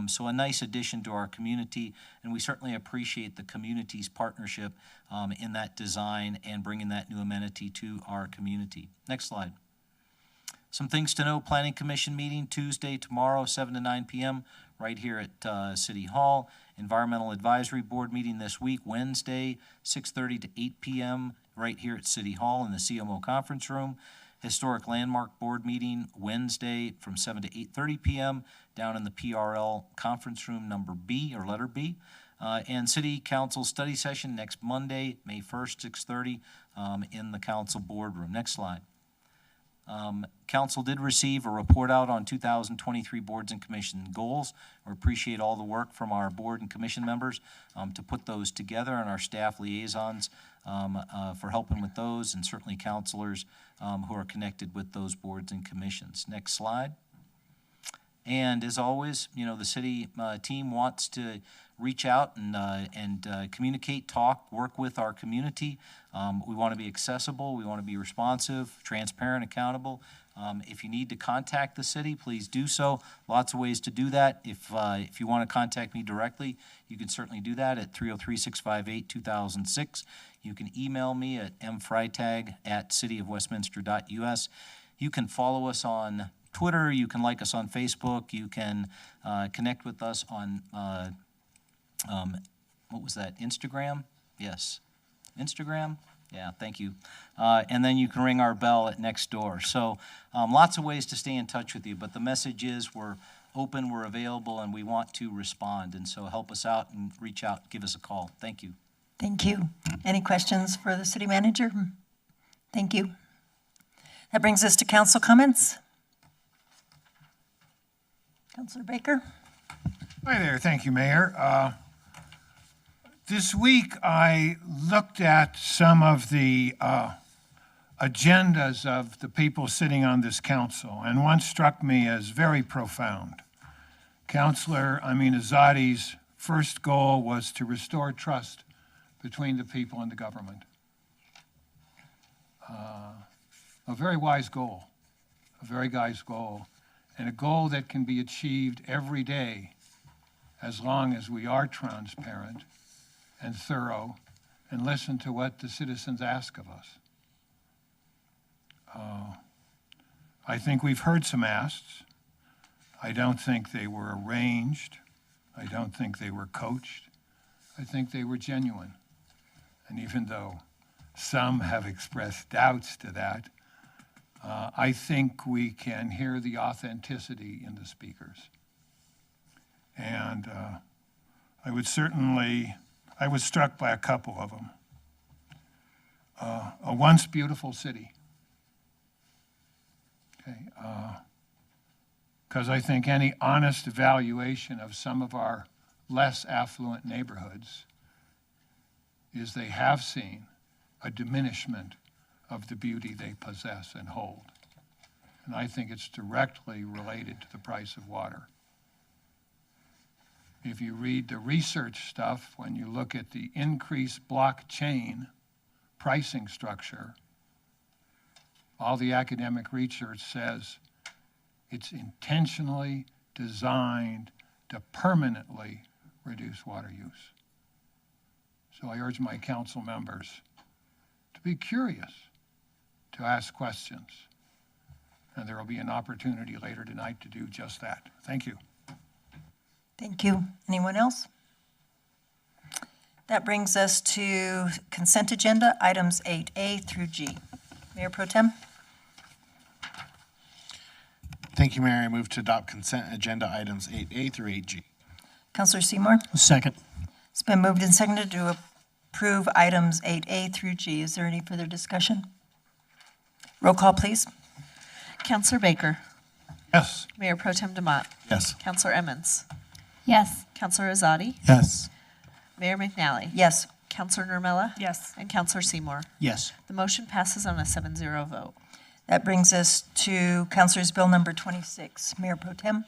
So a nice addition to our community, and we certainly appreciate the community's partnership in that design and bringing that new amenity to our community. Next slide. Some things to know: Planning Commission meeting Tuesday, tomorrow, 7 to 9 p.m. right here at City Hall. Environmental Advisory Board meeting this week, Wednesday, 6:30 to 8 p.m. right here at City Hall in the CMO conference room. Historic Landmark Board meeting Wednesday from 7 to 8:30 p.m. down in the PRL conference room number B, or letter B. And City Council study session next Monday, May 1st, 6:30 in the council boardroom. Next slide. Council did receive a report out on 2023 boards and commission goals. We appreciate all the work from our board and commission members to put those together, and our staff liaisons for helping with those, and certainly counselors who are connected with those boards and commissions. Next slide. And as always, the city team wants to reach out and communicate, talk, work with our community. We want to be accessible. We want to be responsive, transparent, accountable. If you need to contact the city, please do so. Lots of ways to do that. If you want to contact me directly, you can certainly do that at 303-658-2006. You can email me at mfreitag@cityofwestminster.us. You can follow us on Twitter. You can like us on Facebook. You can connect with us on, what was that, Instagram? Yes. Instagram? Yeah, thank you. And then you can ring our bell at next door. So lots of ways to stay in touch with you, but the message is we're open, we're available, and we want to respond. And so help us out and reach out, give us a call. Thank you. Thank you. Any questions for the city manager? Thank you. That brings us to council comments. Councilor Baker. Hi there. Thank you, Mayor. This week I looked at some of the agendas of the people sitting on this council, and one struck me as very profound. Councilor Azadi's first goal was to restore trust between the people and the government. A very wise goal, and a goal that can be achieved every day as long as we are transparent and thorough and listen to what the citizens ask of us. I think we've heard some asks. I don't think they were arranged. I don't think they were coached. I think they were genuine. And even though some have expressed doubts to that, I think we can hear the authenticity in the speakers. And I was struck by a couple of them. A once beautiful city. Okay, because I think any honest evaluation of some of our less affluent neighborhoods is they have seen a diminishment of the beauty they possess and hold. And I think it's directly related to the price of water. If you read the research stuff, when you look at the increased blockchain pricing structure, all the academic research says it's intentionally designed to permanently reduce water use. So I urge my council members to be curious, to ask questions, and there will be an opportunity later tonight to do just that. Thank you. Thank you. Anyone else? That brings us to consent agenda, items 8A through G. Mayor Pro Tem? Thank you, Mayor. I move to adopt consent agenda items 8A through 8G. Councilor Seymour? Second. It's been moved and seconded to approve items 8A through G. Is there any further discussion? Roll call, please. Councilor Baker. Yes. Mayor Pro Tem Demott. Yes. Councilor Emmons. Yes. Councilor Azadi. Yes. Mayor McNally. Yes. Councilor Nermella. Yes. And Councilor Seymour. Yes. The motion passes on a 7-0 vote. That brings us to Councilor's Bill number 26. Mayor Pro Tem?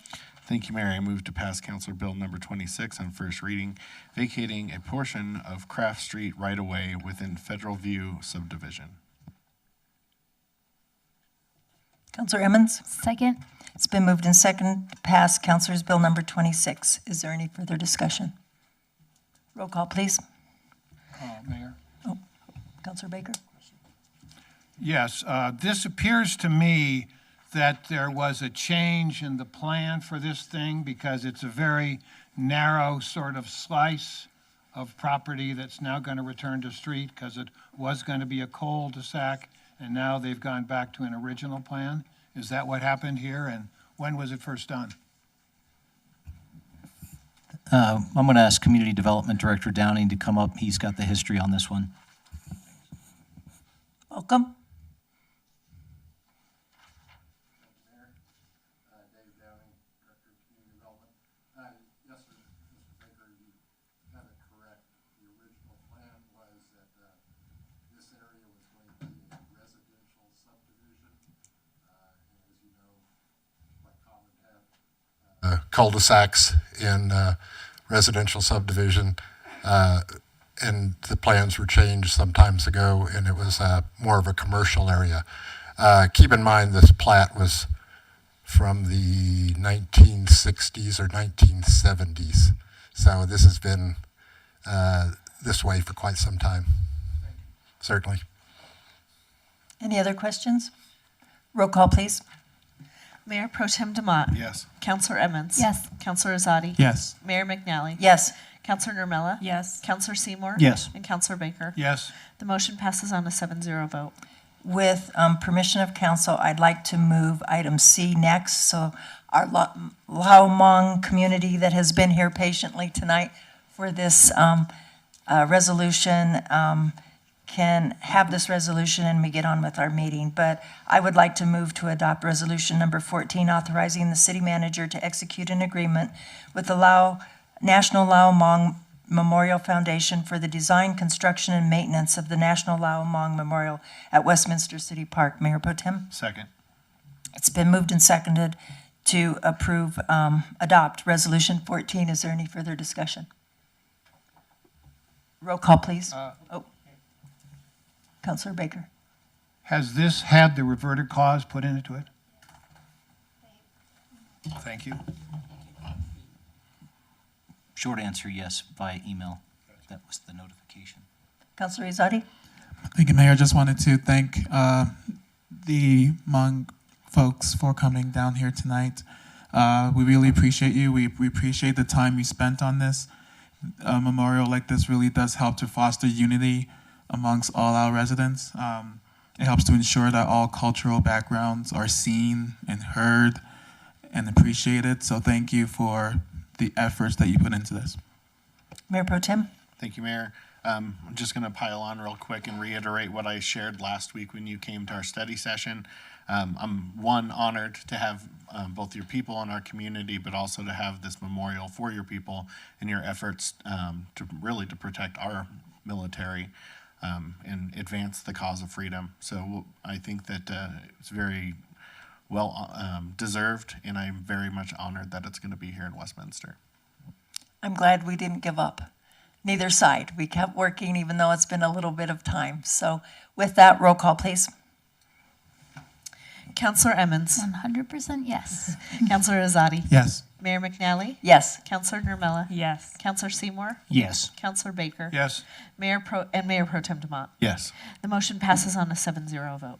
Thank you, Mayor. I move to pass Councilor Bill number 26 on first reading, vacating a portion of Craft Street right-of-way within Federal View subdivision. Councilor Emmons? Second. It's been moved and seconded to pass Councilor's Bill number 26. Is there any further discussion? Roll call, please. Mayor? Councilor Baker? Yes, this appears to me that there was a change in the plan for this thing because it's a very narrow sort of slice of property that's now going to return to street because it was going to be a cul-de-sac, and now they've gone back to an original plan. Is that what happened here, and when was it first done? I'm going to ask Community Development Director Downing to come up. He's got the history on this one. Welcome. Cul-de-sacs in residential subdivision, and the plans were changed some times ago, and it was more of a commercial area. Keep in mind this plat was from the 1960s or 1970s, so this has been this way for quite some time. Certainly. Any other questions? Roll call, please. Mayor Pro Tem Demott. Yes. Councilor Emmons. Yes. Councilor Azadi. Yes. Mayor McNally. Yes. Councilor Nermella. Yes. Councilor Seymour. Yes. And Councilor Baker. Yes. The motion passes on a 7-0 vote. With permission of council, I'd like to move item C next. So our Lao Hmong community that has been here patiently tonight for this resolution can have this resolution and we get on with our meeting. But I would like to move to adopt resolution number 14, authorizing the city manager to execute an agreement with the National Lao Hmong Memorial Foundation for the design, construction, and maintenance of the National Lao Hmong Memorial at Westminster City Park. Mayor Pro Tem? Second. It's been moved and seconded to adopt resolution 14. Is there any further discussion? Roll call, please. Councilor Baker. Has this had the reverted clause put into it? Thank you. Short answer, yes, via email. That was the notification. Councilor Izadi? Thank you, Mayor. I just wanted to thank the Hmong folks for coming down here tonight. We really appreciate you. We appreciate the time you spent on this. A memorial like this really does help to foster unity amongst all our residents. It helps to ensure that all cultural backgrounds are seen and heard and appreciated. So thank you for the efforts that you put into this. Mayor Pro Tem? Thank you, Mayor. I'm just going to pile on real quick and reiterate what I shared last week when you came to our study session. I'm honored to have both your people in our community, but also to have this memorial for your people in your efforts to protect our military and advance the cause of freedom. So I think that it's very deserved, and I'm very much honored that it's going to be here in Westminster. I'm glad we didn't give up. Neither side. We kept working even though it's been a little bit of time. So with that, roll call, please. Counselor Emmons. 100% yes. Counselor Azadi. Yes. Mayor McNally. Yes. Counselor Nermella. Yes. Counselor Seymour. Yes. Counselor Baker. Yes. Mayor Pro Tem DeMont. Yes. The motion passes on a 7-0 vote.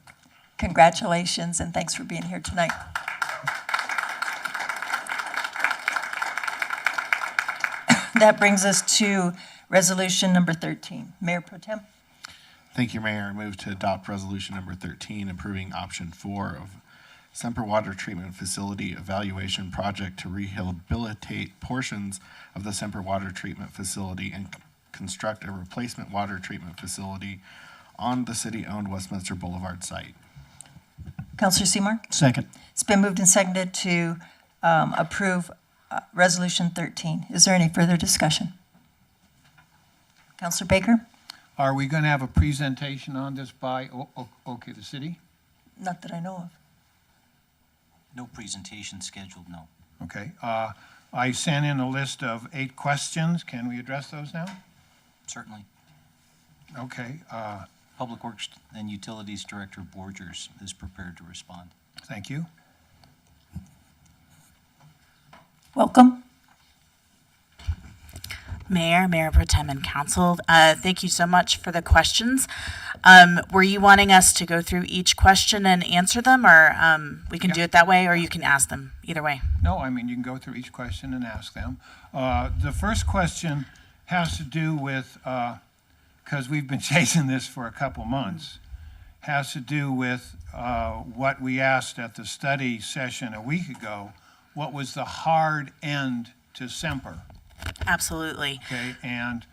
Congratulations and thanks for being here tonight. That brings us to resolution number 13. Mayor Pro Tem. Thank you, Mayor. I move to adopt resolution number 13, approving option 4 of Semper Water Treatment Facility Evaluation Project to rehabilitate portions of the Semper Water Treatment Facility and construct a replacement water treatment facility on the city-owned Westminster Boulevard site. Councilor Seymour. Second. It's been moved and seconded to approve resolution 13. Is there any further discussion? Councilor Baker. Are we going to have a presentation on this by the city? Not that I know of. No presentation scheduled, no. Okay. I sent in a list of 8 questions. Can we address those now? Certainly. Okay. Public Works and Utilities Director Borgers is prepared to respond. Thank you. Welcome. Mayor, Mayor Pro Tem, and Council, thank you so much for the questions. Were you wanting us to go through each question and answer them, or we can do it that way, or you can ask them, either way? No, I mean, you can go through each question and ask them. The first question has to do with, because we've been chasing this for a couple months, has to do with what we asked at the study session a week ago. What was the hard end to Semper? Absolutely. Okay, and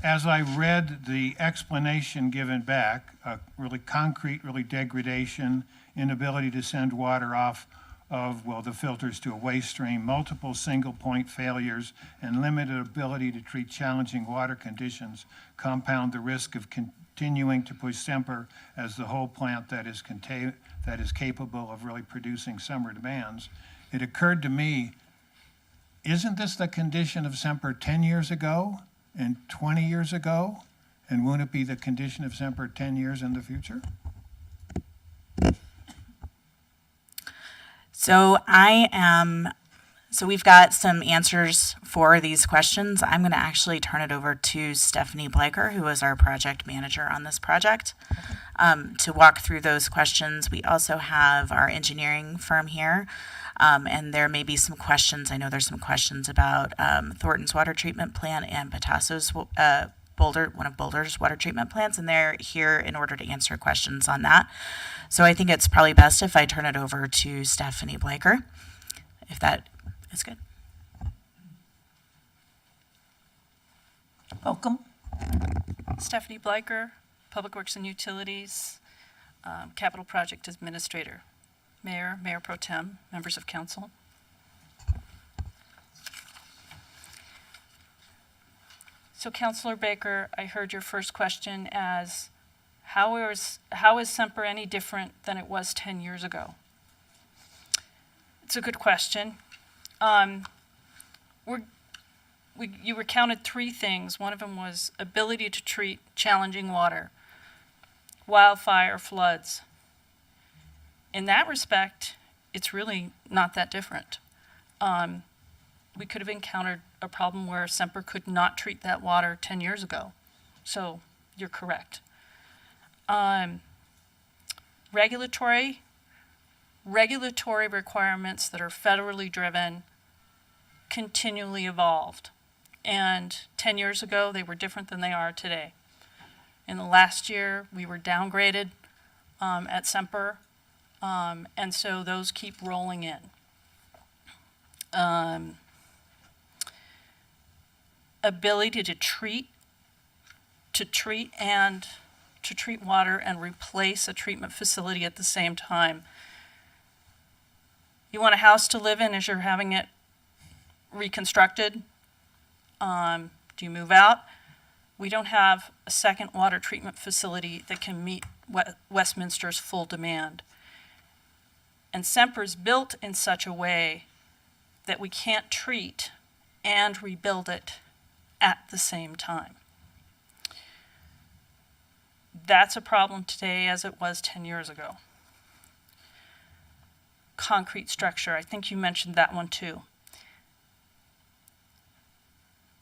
as I read the explanation given back, really concrete, really degradation, inability to send water off of, well, the filters to a waste stream, multiple single point failures, and limited ability to treat challenging water conditions compound the risk of continuing to push Semper as the whole plant that is capable of really producing summer demands. It occurred to me, isn't this the condition of Semper 10 years ago and 20 years ago? And won't it be the condition of Semper 10 years in the future? So we've got some answers for these questions. I'm going to actually turn it over to Stephanie Bleicher, who is our project manager on this project, to walk through those questions. We also have our engineering firm here. And there may be some questions. I know there's some questions about Thornton's water treatment plant and Patasso's one of Boulder's water treatment plants, and they're here in order to answer questions on that. So I think it's probably best if I turn it over to Stephanie Bleicher, if that is good. Welcome. Stephanie Bleicher, Public Works and Utilities, Capital Project Administrator. Mayor, Mayor Pro Tem, members of council. So Councilor Baker, I heard your first question as, how is Semper any different than it was 10 years ago? It's a good question. You recounted 3 things. One of them was ability to treat challenging water, wildfire, floods. In that respect, it's really not that different. We could have encountered a problem where Semper could not treat that water 10 years ago. So you're correct. Regulatory requirements that are federally driven continually evolved. And 10 years ago, they were different than they are today. In the last year, we were downgraded at Semper. And so those keep rolling in. Ability to treat water and replace a treatment facility at the same time. You want a house to live in as you're having it reconstructed? Do you move out? We don't have a second water treatment facility that can meet Westminster's full demand. And Semper's built in such a way that we can't treat and rebuild it at the same time. That's a problem today as it was 10 years ago. Concrete structure, I think you mentioned that one too.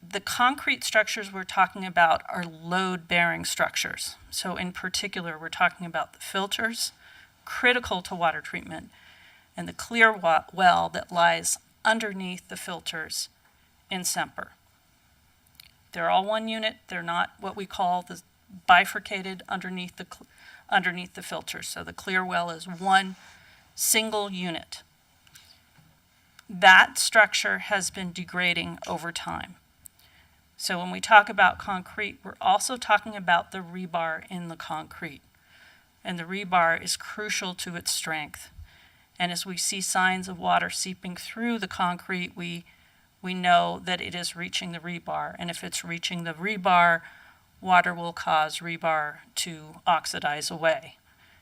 The concrete structures we're talking about are load-bearing structures. So in particular, we're talking about the filters, critical to water treatment, and the clear well that lies underneath the filters in Semper. They're all one unit. They're not what we call the bifurcated underneath the filters. So the clear well is one single unit. That structure has been degrading over time. So when we talk about concrete, we're also talking about the rebar in the concrete. And the rebar is crucial to its strength. And as we see signs of water seeping through the concrete, we know that it is reaching the rebar. And if it's reaching the rebar, water will cause rebar to oxidize away.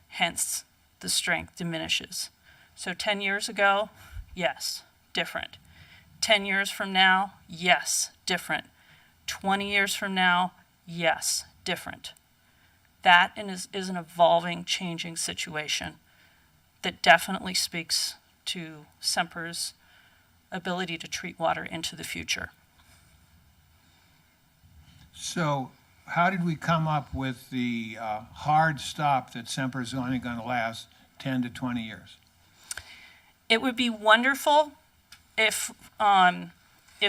Hence, the strength diminishes. So 10 years ago, yes, different. 10 years from now, yes, different. 20 years from now, yes, different. That is an evolving, changing situation that definitely speaks to Semper's ability to treat water into the future. So how did we come up with the hard stop that Semper is only going to last 10 to 20 years? It would be wonderful if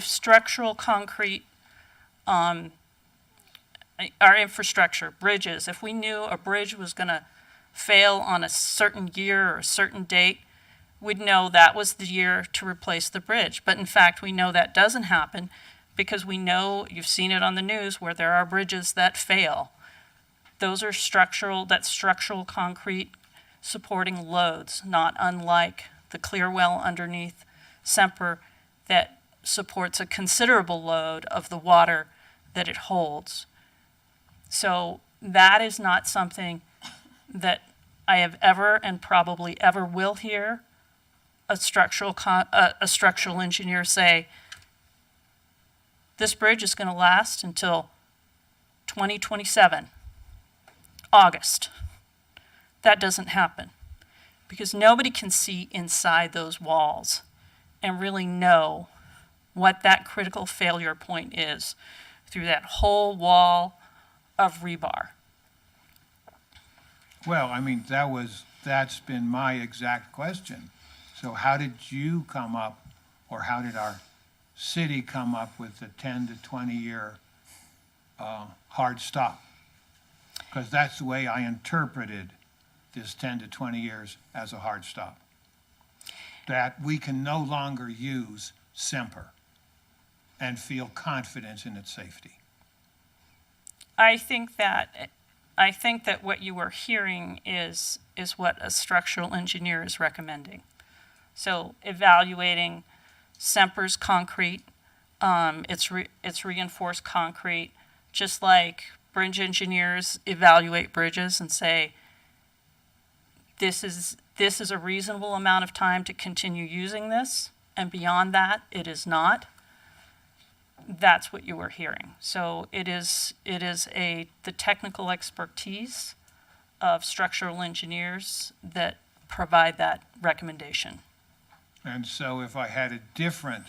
structural concrete, our infrastructure, bridges, if we knew a bridge was going to fail on a certain year or a certain date, we'd know that was the year to replace the bridge. But in fact, we know that doesn't happen because we know, you've seen it on the news, where there are bridges that fail. Those are structural concrete supporting loads, not unlike the clear well underneath Semper that supports a considerable load of the water that it holds. So that is not something that I have ever and probably ever will hear a structural engineer say, this bridge is going to last until 2027, August. That doesn't happen because nobody can see inside those walls and really know what that critical failure point is through that whole wall of rebar. Well, I mean, that's been my exact question. So how did you come up, or how did our city come up with the 10 to 20 year hard stop? Because that's the way I interpreted this 10 to 20 years as a hard stop. That we can no longer use Semper and feel confidence in its safety. I think that what you are hearing is what a structural engineer is recommending. So evaluating Semper's concrete, it's reinforced concrete, just like bridge engineers evaluate bridges and say, this is a reasonable amount of time to continue using this, and beyond that, it is not. That's what you are hearing. So it is the technical expertise of structural engineers that provide that recommendation. And so if I had a different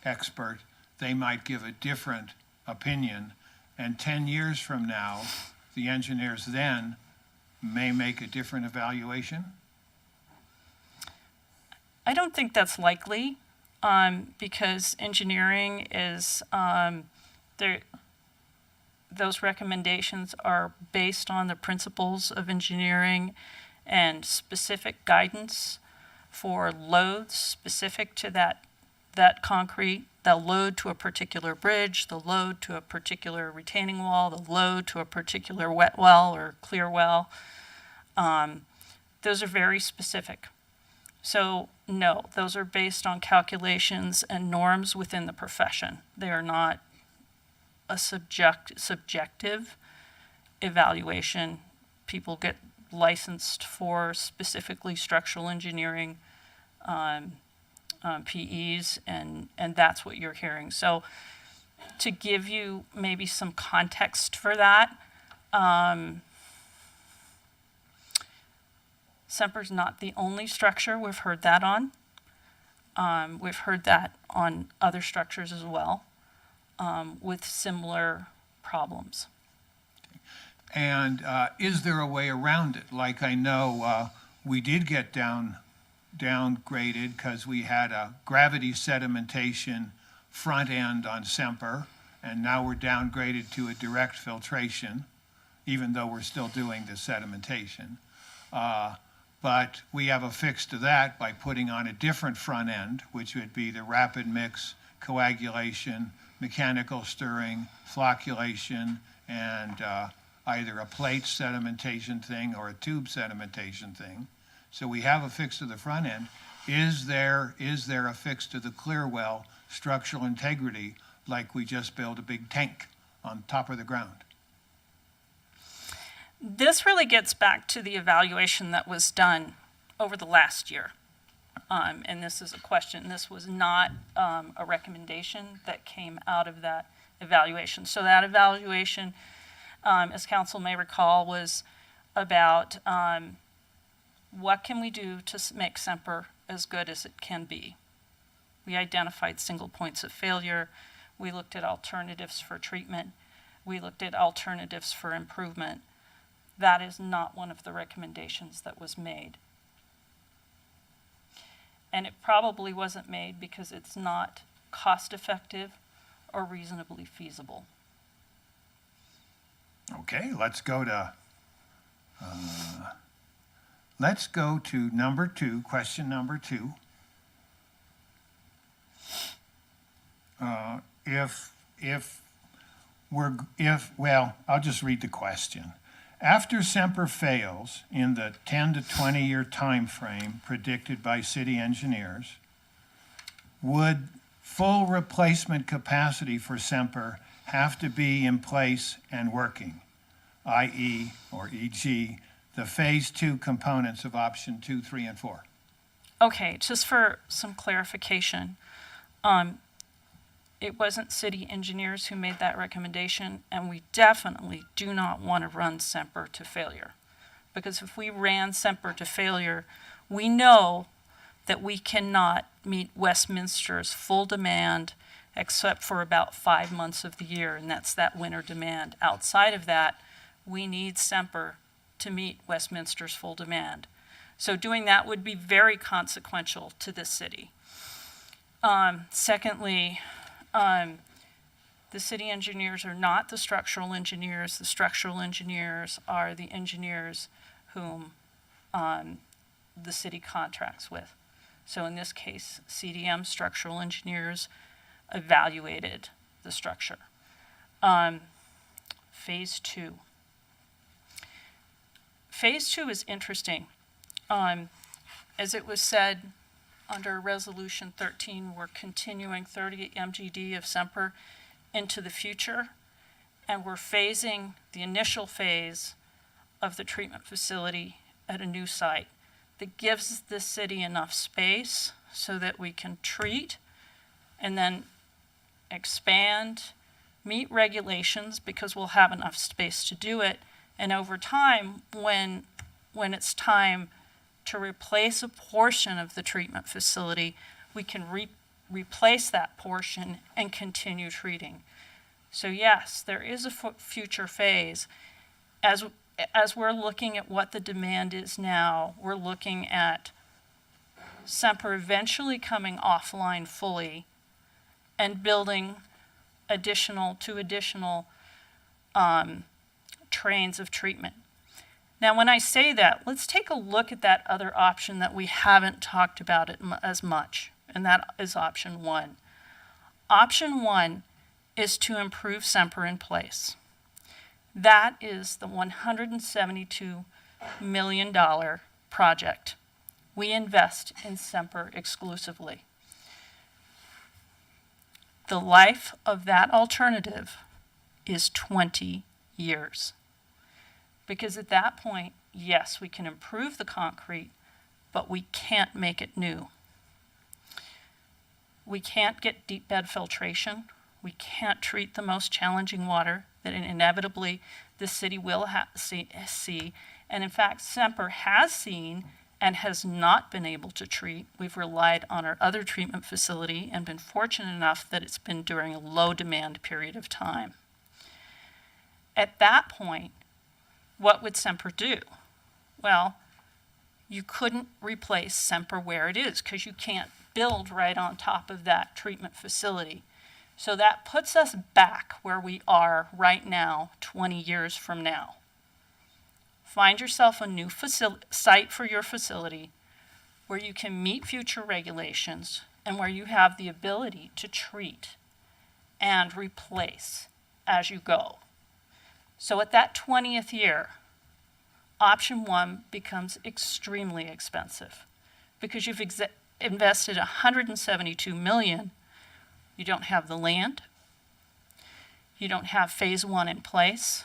expert, they might give a different opinion. And 10 years from now, the engineers then may make a different evaluation? I don't think that's likely because engineering is, those recommendations are based on the principles of engineering and specific guidance for loads specific to that concrete, the load to a particular bridge, the load to a particular retaining wall, the load to a particular wet well or clear well. Those are very specific. So no, those are based on calculations and norms within the profession. They are not a subjective evaluation. People get licensed for specifically structural engineering PEs, and that's what you're hearing. So to give you maybe some context for that, Semper's not the only structure we've heard that on. We've heard that on other structures as well, with similar problems. And is there a way around it? Like I know we did get downgraded because we had a gravity sedimentation front end on Semper, and now we're downgraded to a direct filtration, even though we're still doing the sedimentation. But we have a fix to that by putting on a different front end, which would be the rapid mix, coagulation, mechanical stirring, flocculation, and either a plate sedimentation thing or a tube sedimentation thing. So we have a fix to the front end. Is there a fix to the clear well structural integrity, like we just built a big tank on top of the ground? This really gets back to the evaluation that was done over the last year. And this is a question. This was not a recommendation that came out of that evaluation. So that evaluation, as council may recall, was about what can we do to make Semper as good as it can be. We identified single points of failure. We looked at alternatives for treatment. We looked at alternatives for improvement. That is not one of the recommendations that was made. And it probably wasn't made because it's not cost-effective or reasonably feasible. Okay, let's go to number 2, question number 2. I'll just read the question. After Semper fails in the 10 to 20 year time frame predicted by city engineers, would full replacement capacity for Semper have to be in place and working, i.e. or e.g. the phase 2 components of option 2, 3, and 4? Okay, just for some clarification, it wasn't city engineers who made that recommendation, and we definitely do not want to run Semper to failure. Because if we ran Semper to failure, we know that we cannot meet Westminster's full demand except for about 5 months of the year, and that's that winter demand. Outside of that, we need Semper to meet Westminster's full demand. So doing that would be very consequential to the city. Secondly, the city engineers are not the structural engineers. The structural engineers are the engineers whom the city contracts with. So in this case, CDM structural engineers evaluated the structure. Phase 2. Phase 2 is interesting. As it was said, under Resolution 13, we're continuing 30 MGD of Semper into the future, and we're phasing the initial phase of the treatment facility at a new site that gives the city enough space so that we can treat and then expand, meet regulations because we'll have enough space to do it, and over time, when it's time to replace a portion of the treatment facility, we can replace that portion and continue treating. So yes, there is a future phase. As we're looking at what the demand is now, we're looking at Semper eventually coming offline fully and building two additional trains of treatment. Now, when I say that, let's take a look at that other option that we haven't talked about as much, and that is option 1. Option 1 is to improve Semper in place. That is the $172 million project. We invest in Semper exclusively. The life of that alternative is 20 years. Because at that point, yes, we can improve the concrete, but we can't make it new. We can't get deep bed filtration. We can't treat the most challenging water that inevitably the city will see. And in fact, Semper has seen and has not been able to treat. We've relied on our other treatment facility and been fortunate enough that it's been during a low demand period of time. At that point, what would Semper do? Well, you couldn't replace Semper where it is because you can't build right on top of that treatment facility. So that puts us back where we are right now, 20 years from now. Find yourself a new site for your facility where you can meet future regulations and where you have the ability to treat and replace as you go. So at that 20th year, option one becomes extremely expensive because you've invested $172 million. You don't have the land. You don't have phase one in place.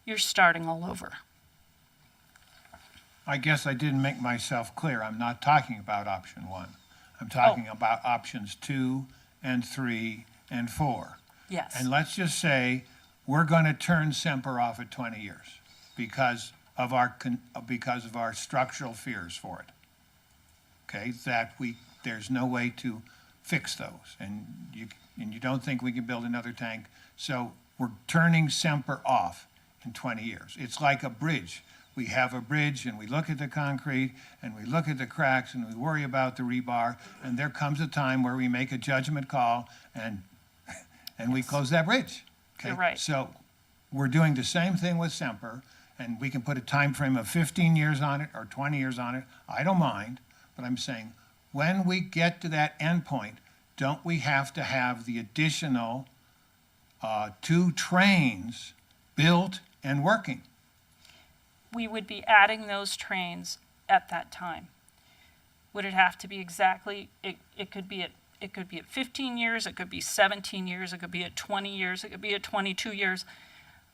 You're starting all over. I guess I didn't make myself clear. I'm not talking about option one. I'm talking about options 2 and 3 and 4. Yes. And let's just say we're going to turn Semper off at 20 years because of our structural fears for it. Okay, there's no way to fix those, and you don't think we can build another tank. So we're turning Semper off in 20 years. It's like a bridge. We have a bridge and we look at the concrete and we look at the cracks and we worry about the rebar, and there comes a time where we make a judgment call and we close that bridge. Okay? You're right. So we're doing the same thing with Semper, and we can put a time frame of 15 years on it or 20 years on it. I don't mind, but I'm saying when we get to that end point, don't we have to have the additional 2 trains built and working? We would be adding those trains at that time. Would it have to be exactly, it could be at 15 years, it could be 17 years, it could be at 20 years, it could be at 22 years.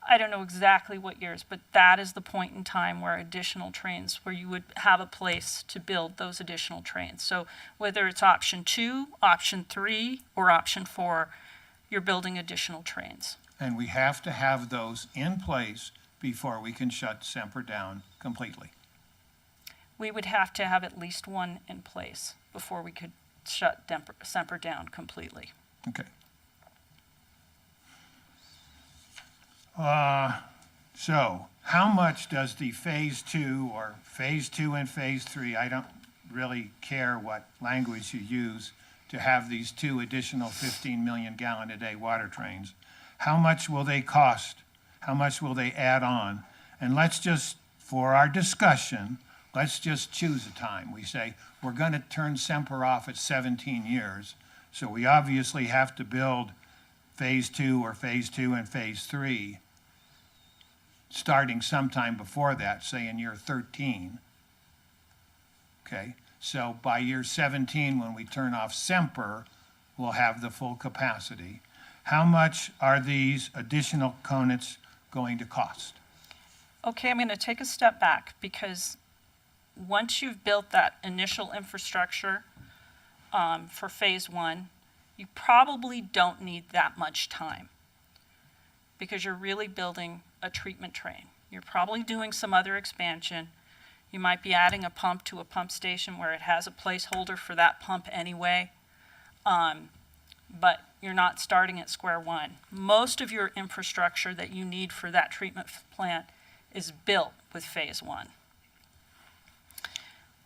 I don't know exactly what years, but that is the point in time where additional trains, where you would have a place to build those additional trains. So whether it's option 2, option 3, or option 4, you're building additional trains. And we have to have those in place before we can shut Semper down completely. We would have to have at least one in place before we could shut Semper down completely. Okay. So how much does the phase 2 or phase 2 and phase 3, I don't really care what language you use, to have these 2 additional 15 million gallon a day water trains, how much will they cost? How much will they add on? And let's just, for our discussion, let's just choose a time. We say we're going to turn Semper off at 17 years, so we obviously have to build phase 2 or phase 2 and phase 3 starting sometime before that, say in year 13. Okay, so by year 17, when we turn off Semper, we'll have the full capacity. How much are these additional components going to cost? Okay, I'm going to take a step back because once you've built that initial infrastructure for phase 1, you probably don't need that much time because you're really building a treatment train. You're probably doing some other expansion. You might be adding a pump to a pump station where it has a placeholder for that pump anyway, but you're not starting at square one. Most of your infrastructure that you need for that treatment plant is built with phase 1.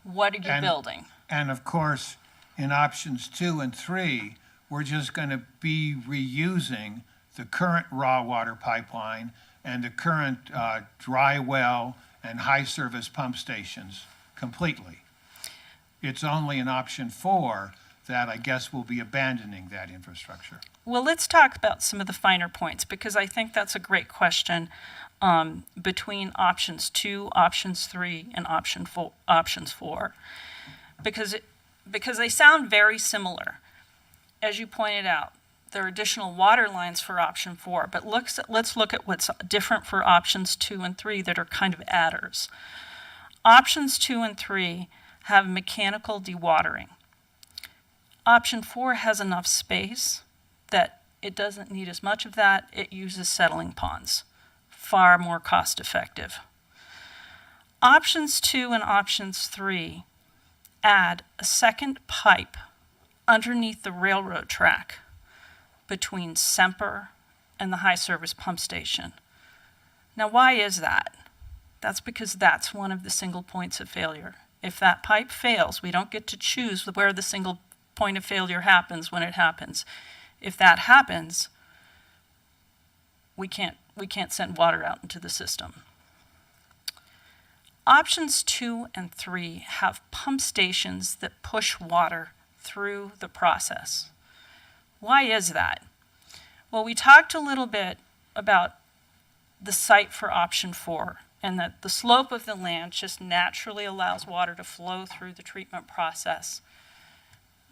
What are you building? And of course, in options 2 and 3, we're just going to be reusing the current raw water pipeline and the current dry well and high service pump stations completely. It's only in option 4 that I guess we'll be abandoning that infrastructure. Well, let's talk about some of the finer points because I think that's a great question between options 2, options 3, and options 4, because they sound very similar. As you pointed out, there are additional water lines for option 4, but let's look at what's different for options 2 and 3 that are kind of adders. Options 2 and 3 have mechanical dewatering. Option 4 has enough space that it doesn't need as much of that. It uses settling ponds. Far more cost effective. Options 2 and options 3 add a second pipe underneath the railroad track between Semper and the high service pump station. Now, why is that? That's because that's one of the single points of failure. If that pipe fails, we don't get to choose where the single point of failure happens when it happens. If that happens, we can't send water out into the system. Options 2 and 3 have pump stations that push water through the process. Why is that? Well, we talked a little bit about the site for option 4, and that the slope of the land just naturally allows water to flow through the treatment process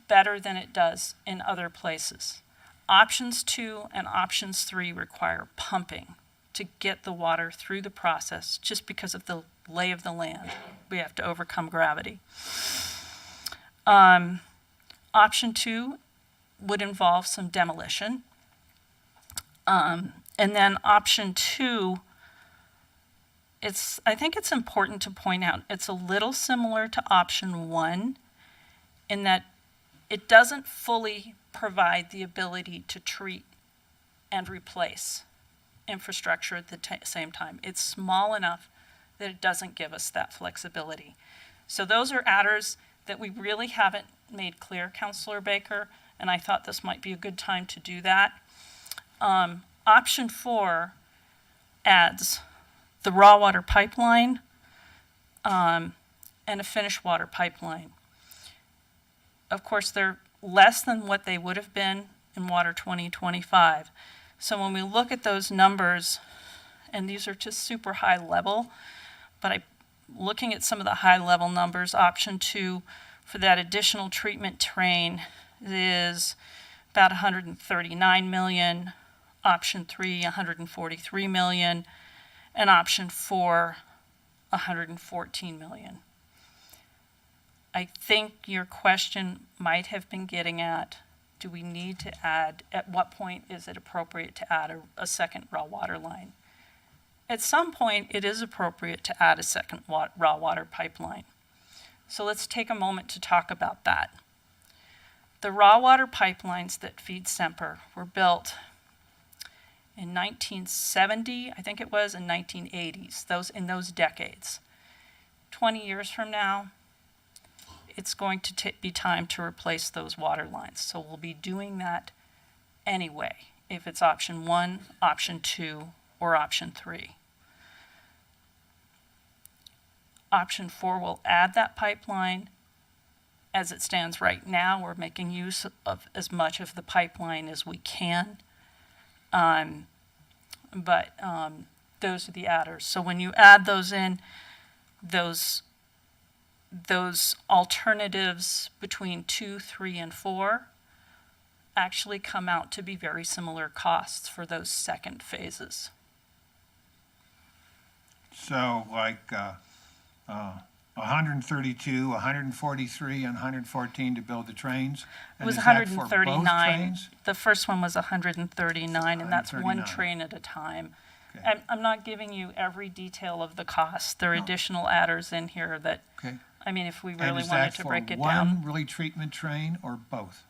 better than it does in other places. Options 2 and options 3 require pumping to get the water through the process just because of the lay of the land. We have to overcome gravity. Option 2 would involve some demolition. And then option 2, I think it's important to point out, it's a little similar to option 1 in that it doesn't fully provide the ability to treat and replace infrastructure at the same time. It's small enough that it doesn't give us that flexibility. So those are adders that we really haven't made clear, Councilor Baker, and I thought this might be a good time to do that. Option 4 adds the raw water pipeline and a finished water pipeline. Of course, they're less than what they would have been in Water 2025. So when we look at those numbers, and these are just super high level, but looking at some of the high level numbers, option 2 for that additional treatment train is about 139 million, option 3, 143 million, and option 4, 114 million. I think your question might have been getting at, do we need to add, at what point is it appropriate to add a second raw water line? At some point, it is appropriate to add a second raw water pipeline. So let's take a moment to talk about that. The raw water pipelines that feed Semper were built in 1970, I think it was, in 1980s, in those decades. 20 years from now, it's going to be time to replace those water lines. So we'll be doing that anyway, if it's option 1, option 2, or option 3. Option 4 will add that pipeline. As it stands right now, we're making use of as much of the pipeline as we can. But those are the adders. So when you add those in, those alternatives between 2, 3, and 4 actually come out to be very similar costs for those second phases. So like 132, 143, and 114 to build the trains? It was is that for both 139. trains? The first one was 139, and that's one 139. train at a time. Okay. I'm not giving you every detail of the cost. There are additional adders in here that, Okay. I mean, if we And really is wanted that to for break it one down, really treatment train or both?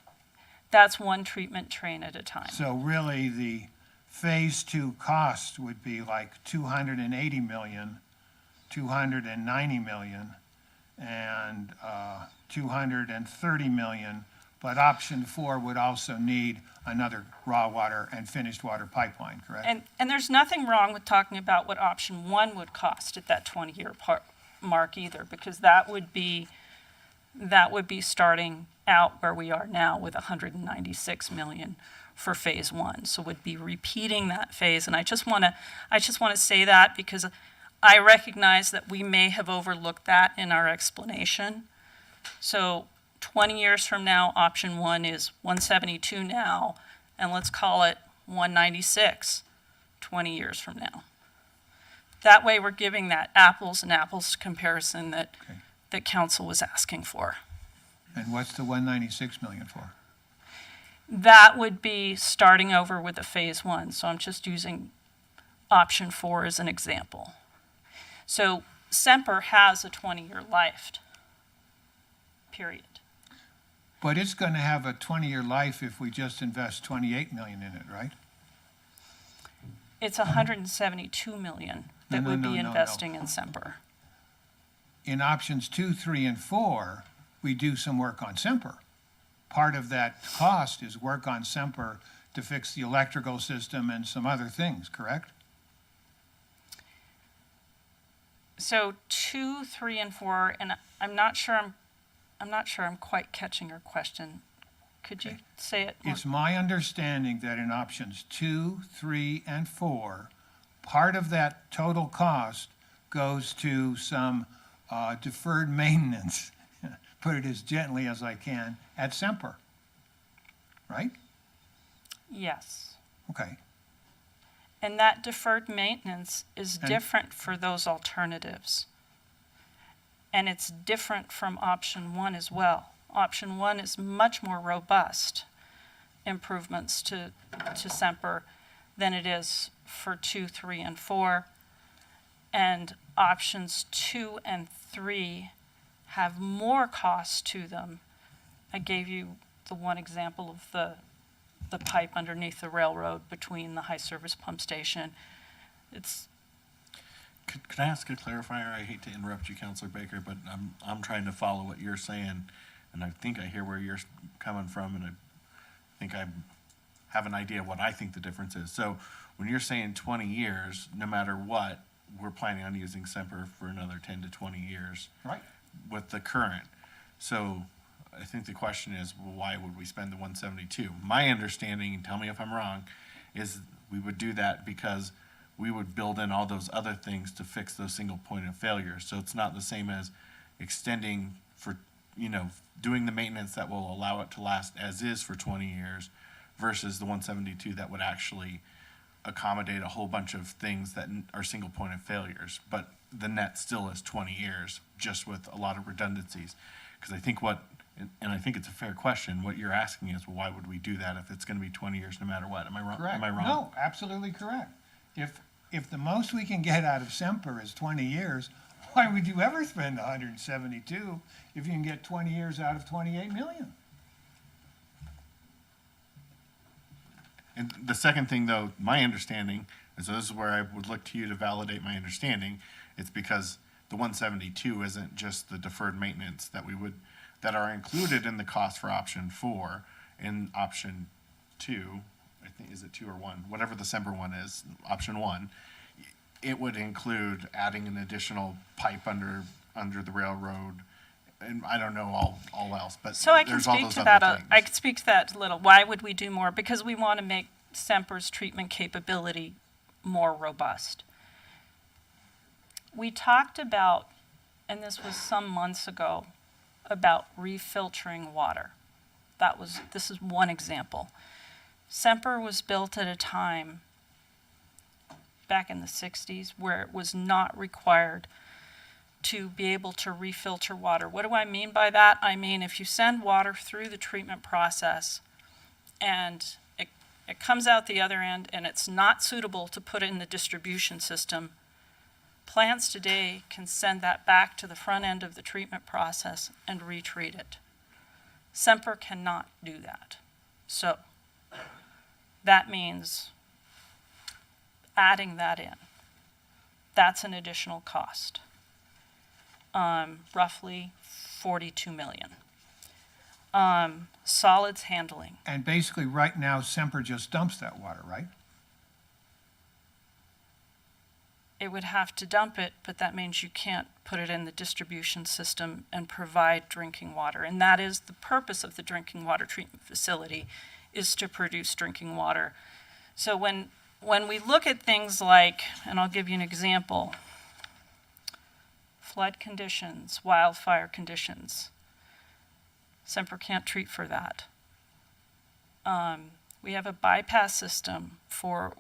that's one treatment train at a time. So really, the phase 2 cost would be like 280 million, 290 million, and 230 million. But option 4 would also need another raw water and finished water pipeline, correct? And there's nothing wrong with talking about what option 1 would cost at that 20-year mark either, because that would be starting out where we are now with 196 million for phase 1. So we'd be repeating that phase. And I just want to say that because I recognize that we may have overlooked that in our explanation. So 20 years from now, option 1 is 172 now. and let's call it 196 20 years from now. That way we're giving that apples and apples comparison that council was asking for. And what's the 196 million for? That would be starting over with a phase one. So I'm just using option 4 as an example. So Semper has a 20-year life, period. But it's going to have a 20-year life if we just invest 28 million in it, right? It's 172 million that would be investing in Semper. In options 2, 3, and 4, we do some work on Semper. Part of that cost is work on Semper to fix the electrical system and some other things, correct? So 2, 3, and 4, and I'm not sure I'm quite catching your question. Could you say it more? It's my understanding that in options 2, 3, and 4, part of that total cost goes to some deferred maintenance, put it as gently as I can, at Semper, right? Yes. Okay. And that deferred maintenance is different for those alternatives. And it's different from option 1 as well. Option 1 is much more robust improvements to Semper than it is for 2, 3, and 4. And options 2 and 3 have more costs to them. I gave you the one example of the pipe underneath the railroad between the high service pump station. It's Could I ask a clarifier? I hate to interrupt you, Councilor Baker, but I'm trying to follow what you're saying, and I think I hear where you're coming from, and I think I have an idea of what I think the difference is. So when you're saying 20 years, no matter what, we're planning on using Semper for another 10 to 20 years. Right. With the current. So I think the question is, well, why would we spend the 172? My understanding, and tell me if I'm wrong, is we would do that because we would build in all those other things to fix those single point of failures. So it's not the same as extending for, doing the maintenance that will allow it to last as is for 20 years versus the 172 that would actually accommodate a whole bunch of things that are single point of failures. But the net still is 20 years, just with a lot of redundancies. Because I think and I think it's a fair question, what you're asking is, well, why would we do that if it's going to be 20 years no matter what? Am I wrong? Correct. Am I wrong? No, absolutely correct. If the most we can get out of Semper is 20 years, why would you ever spend 172 if you can get 20 years out of 28 million? And the second thing, though, my understanding, and so this is where I would look to you to validate my understanding, it's because the 172 isn't just the deferred maintenance that are included in the cost for option 4. In option 2, I think, is it 2 or 1? Whatever the Semper one is, option 1, it would include adding an additional pipe under the railroad, and I don't know all else, but so I can there's all speak those to other that. things. I can speak to that a little. Why would we do more? Because we want to make Semper's treatment capability more robust. We talked about, and this was some months ago, about refiltering water. This is one example. Semper was built at a time back in the 60s where it was not required to be able to refilter water. What do I mean by that? I mean, if you send water through the treatment process and it comes out the other end and it's not suitable to put in the distribution system, plants today can send that back to the front end of the treatment process and retreat it. Semper cannot do that. So that means adding that in. That's an additional cost. Roughly 42 million. Solids handling. And basically right now Semper just dumps that water, right? It would have to dump it, but that means you can't put it in the distribution system and provide drinking water. And that is the purpose of the drinking water treatment facility, is to produce drinking water. So when we look at things like, and I'll give you an example, flood conditions, wildfire conditions, Semper can't treat for that. We have a bypass system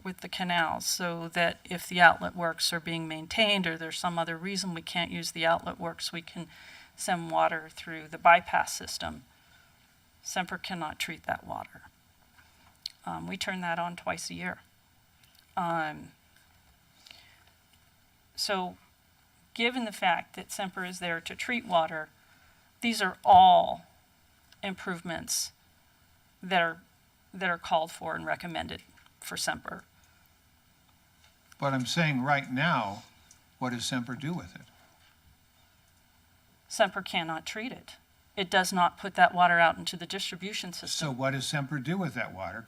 with the canals so that if the outlet works are being maintained or there's some other reason we can't use the outlet works, we can send water through the bypass system. Semper cannot treat that water. We turn that on twice a year. So given the fact that Semper is there to treat water, these are all improvements that are called for and recommended for Semper. But I'm saying right now, what does Semper do with it? Semper cannot treat it. It does not put that water out into the distribution system. So what does Semper do with that water?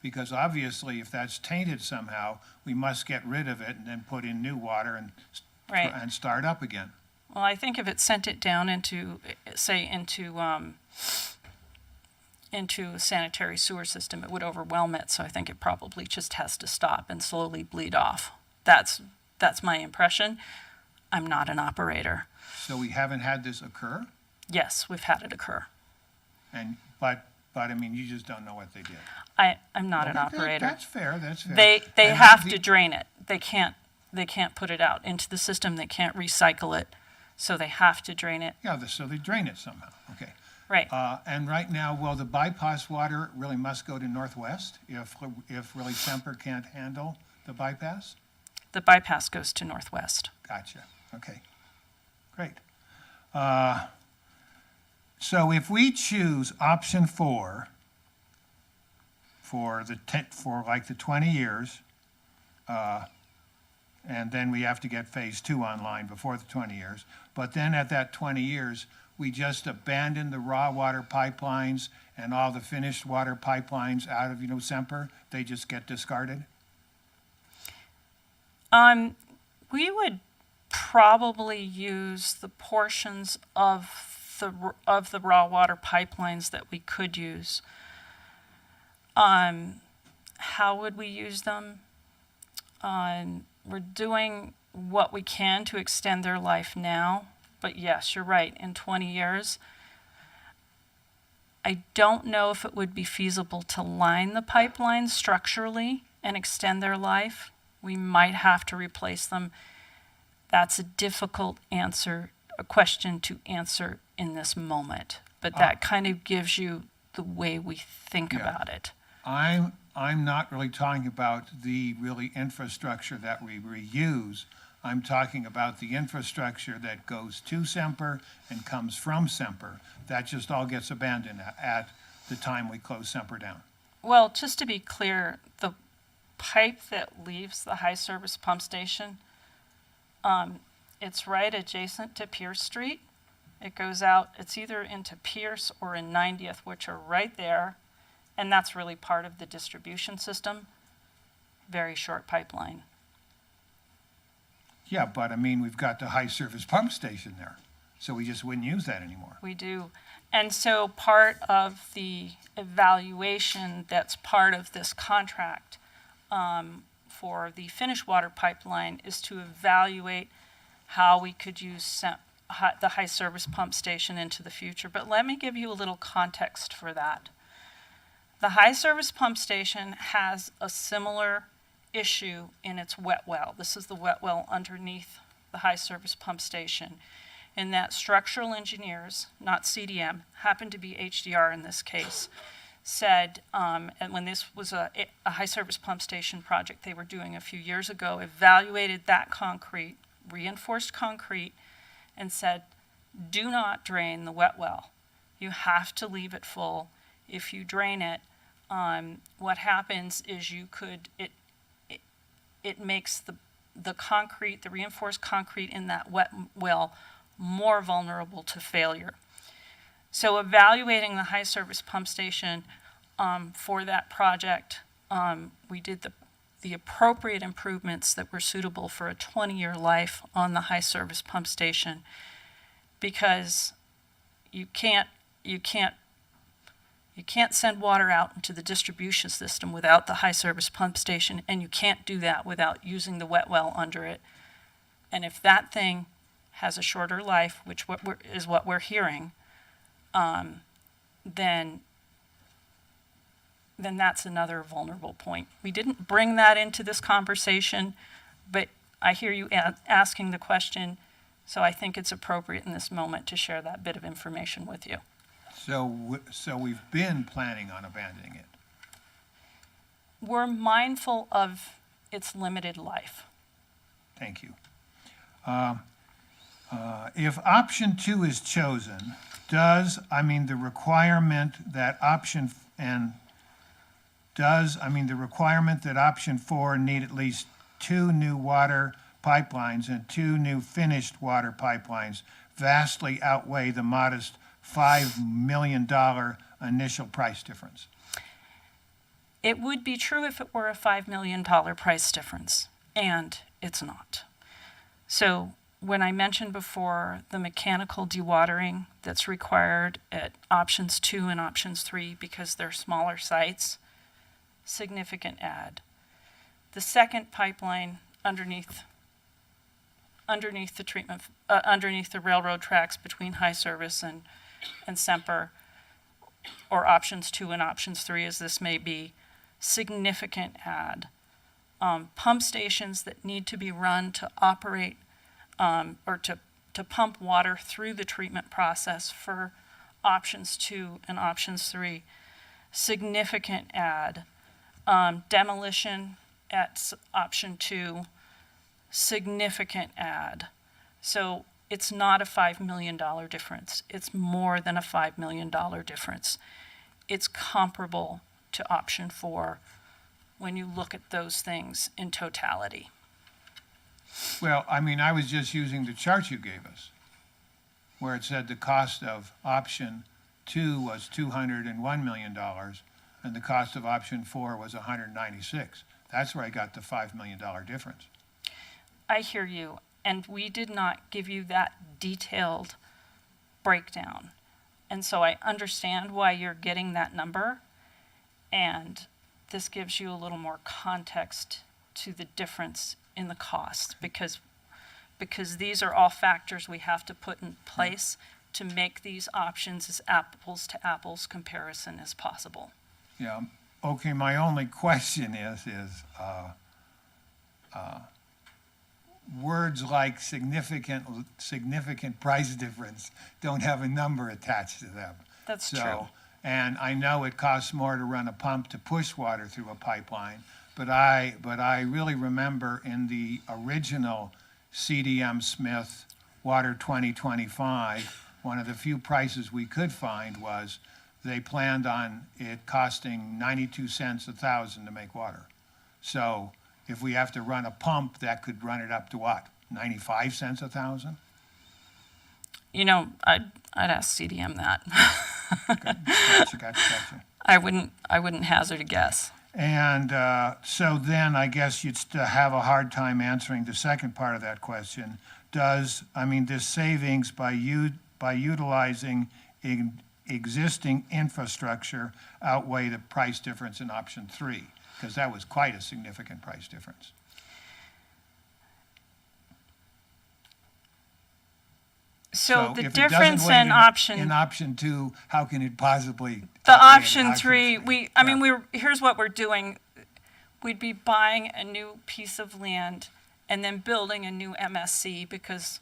Because obviously, if that's tainted somehow, we must get rid of it and then put in new water and start up again. Well, I think if it sent it down into, say, into a sanitary sewer system, it would overwhelm it. So I think it probably just has to stop and slowly bleed off. That's my impression. I'm not an operator. So we haven't had this occur? Yes, we've had it occur. But I mean, you just don't know what they did. I'm not an operator. That's fair. That's fair. They have to drain it. They can't put it out into the system. They can't recycle it, so they have to drain it. Yeah, so they drain it somehow. Okay. Right. And right now, well, the bypass water really must go to Northwest if really Semper can't handle the bypass? The bypass goes to Northwest. Gotcha. Okay. Great. So if we choose option 4 for like the 20 years, and then we have to get phase 2 online before the 20 years, but then at that 20 years, we just abandon the raw water pipelines and all the finished water pipelines out of, Semper, they just get discarded? We would probably use the portions of the raw water pipelines that we could use. How would we use them? We're doing what we can to extend their life now, but yes, you're right, in 20 years. I don't know if it would be feasible to line the pipelines structurally and extend their life. We might have to replace them. That's a difficult question to answer in this moment, but that kind of gives you the way we think about it. I'm not really talking about the really infrastructure that we reuse. I'm talking about the infrastructure that goes to Semper and comes from Semper. That just all gets abandoned at the time we close Semper down. Well, just to be clear, the pipe that leaves the high service pump station, it's right adjacent to Pierce Street. It goes out, it's either into Pierce or in 90th, which are right there. And that's really part of the distribution system. Very short pipeline. Yeah, but I mean, we've got the high service pump station there, so we just wouldn't use that anymore. We do. And so part of the evaluation that's part of this contract for the finished water pipeline is to evaluate how we could use the high service pump station into the future. But let me give you a little context for that. The high service pump station has a similar issue in its wet well. This is the wet well underneath the high service pump station. In that structural engineers, not CDM, happened to be HDR in this case, said, and when this was a high service pump station project they were doing a few years ago, evaluated that concrete, reinforced concrete, and said, do not drain the wet well. You have to leave it full. If you drain it, what happens is it makes the concrete, the reinforced concrete in that wet well more vulnerable to failure. So evaluating the high service pump station for that project, we did the appropriate improvements that were suitable for a 20-year life on the high service pump station, because you can't send water out into the distribution system without the high service pump station, and you can't do that without using the wet well under it. And if that thing has a shorter life, which is what we're hearing, then then that's another vulnerable point. We didn't bring that into this conversation, but I hear you asking the question, so I think it's appropriate in this moment to share that bit of information with you. So we've been planning on abandoning it. We're mindful of its limited life. Thank you. If option 2 is chosen, the requirement that option 4 need at least 2 new water pipelines and 2 new finished water pipelines vastly outweigh the modest $5 million initial price difference? It would be true if it were a $5 million price difference, and it's not. So when I mentioned before the mechanical dewatering that's required at options 2 and options 3 because they're smaller sites, significant add. The second pipeline underneath the treatment, underneath the railroad tracks between High Service and Semper, or options 2 and options 3 as this may be, significant add. Pump stations that need to be run to operate or to pump water through the treatment process for options 2 and options 3, significant add. Demolition at option 2, significant add. So it's not a $5 million difference. It's more than a $5 million difference. It's comparable to option 4 when you look at those things in totality. Well, I was just using the chart you gave us, where it said the cost of option 2 was $201 million, and the cost of option 4 was $196. That's where I got the $5 million difference. I hear you, and we did not give you that detailed breakdown. And so I understand why you're getting that number, and this gives you a little more context to the difference in the cost, because these are all factors we have to put in place to make these options as apples to apples comparison as possible. Yeah. Okay. My only question is words like significant price difference don't have a number attached to them. That's true. And I know it costs more to run a pump to push water through a pipeline, but I really remember in the original CDM Smith Water 2025, one of the few prices we could find was they planned on it costing 92 cents a thousand to make water. So if we have to run a pump, that could run it up to what, 95 cents a thousand? I'd ask CDM that. Okay. Gotcha. I wouldn't hazard a guess. And so then I guess you'd have a hard time answering the second part of that question. Does this savings by utilizing existing infrastructure outweigh the price difference in option 3? Because that was quite a significant price difference. So the if it difference doesn't in in option 2, how can it possibly? The option 3, here's what we're doing. We'd be buying a new piece of land and then building a new MSC because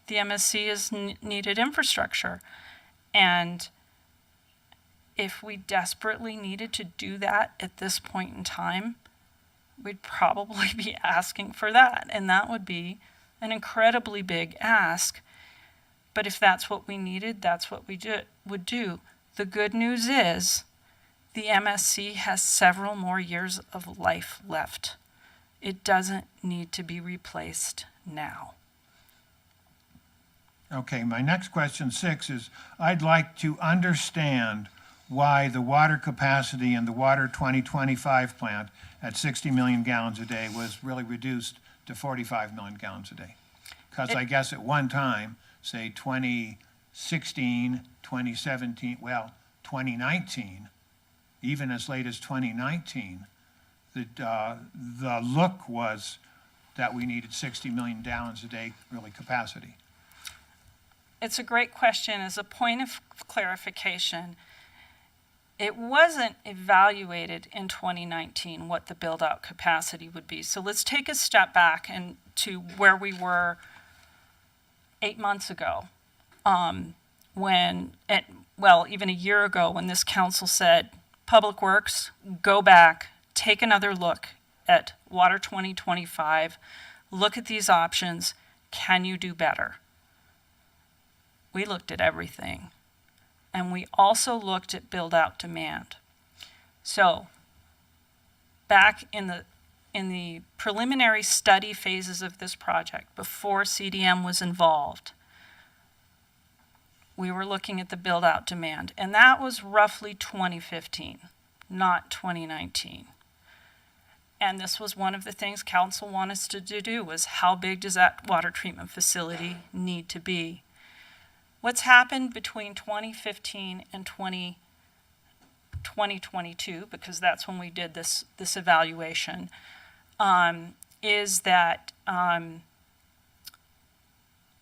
the MSC is needed infrastructure. And if we desperately needed to do that at this point in time, we'd probably be asking for that. And that would be an incredibly big ask. But if that's what we needed, that's what we would do. The good news is the MSC has several more years of life left. It doesn't need to be replaced now. Okay, my next question, 6, is I'd like to understand why the water capacity in the Water 2025 plant at 60 million gallons a day was really reduced to 45 million gallons a day. Because I guess at one time, say 2016, 2017, 2019, even as late as 2019, the look was that we needed 60 million gallons a day really capacity. It's a great question. As a point of clarification, it wasn't evaluated in 2019 what the build-out capacity would be. So let's take a step back and to where we were 8 months ago, even a year ago, when this council said, Public Works, go back, take another look at Water 2025, look at these options, can you do better? We looked at everything. And we also looked at build-out demand. So, back in the preliminary study phases of this project, before CDM was involved, we were looking at the build-out demand, and that was roughly 2015, not 2019. And this was one of the things council wanted us to do, was how big does that water treatment facility need to be? What's happened between 2015 and 2022, because that's when we did this evaluation, is that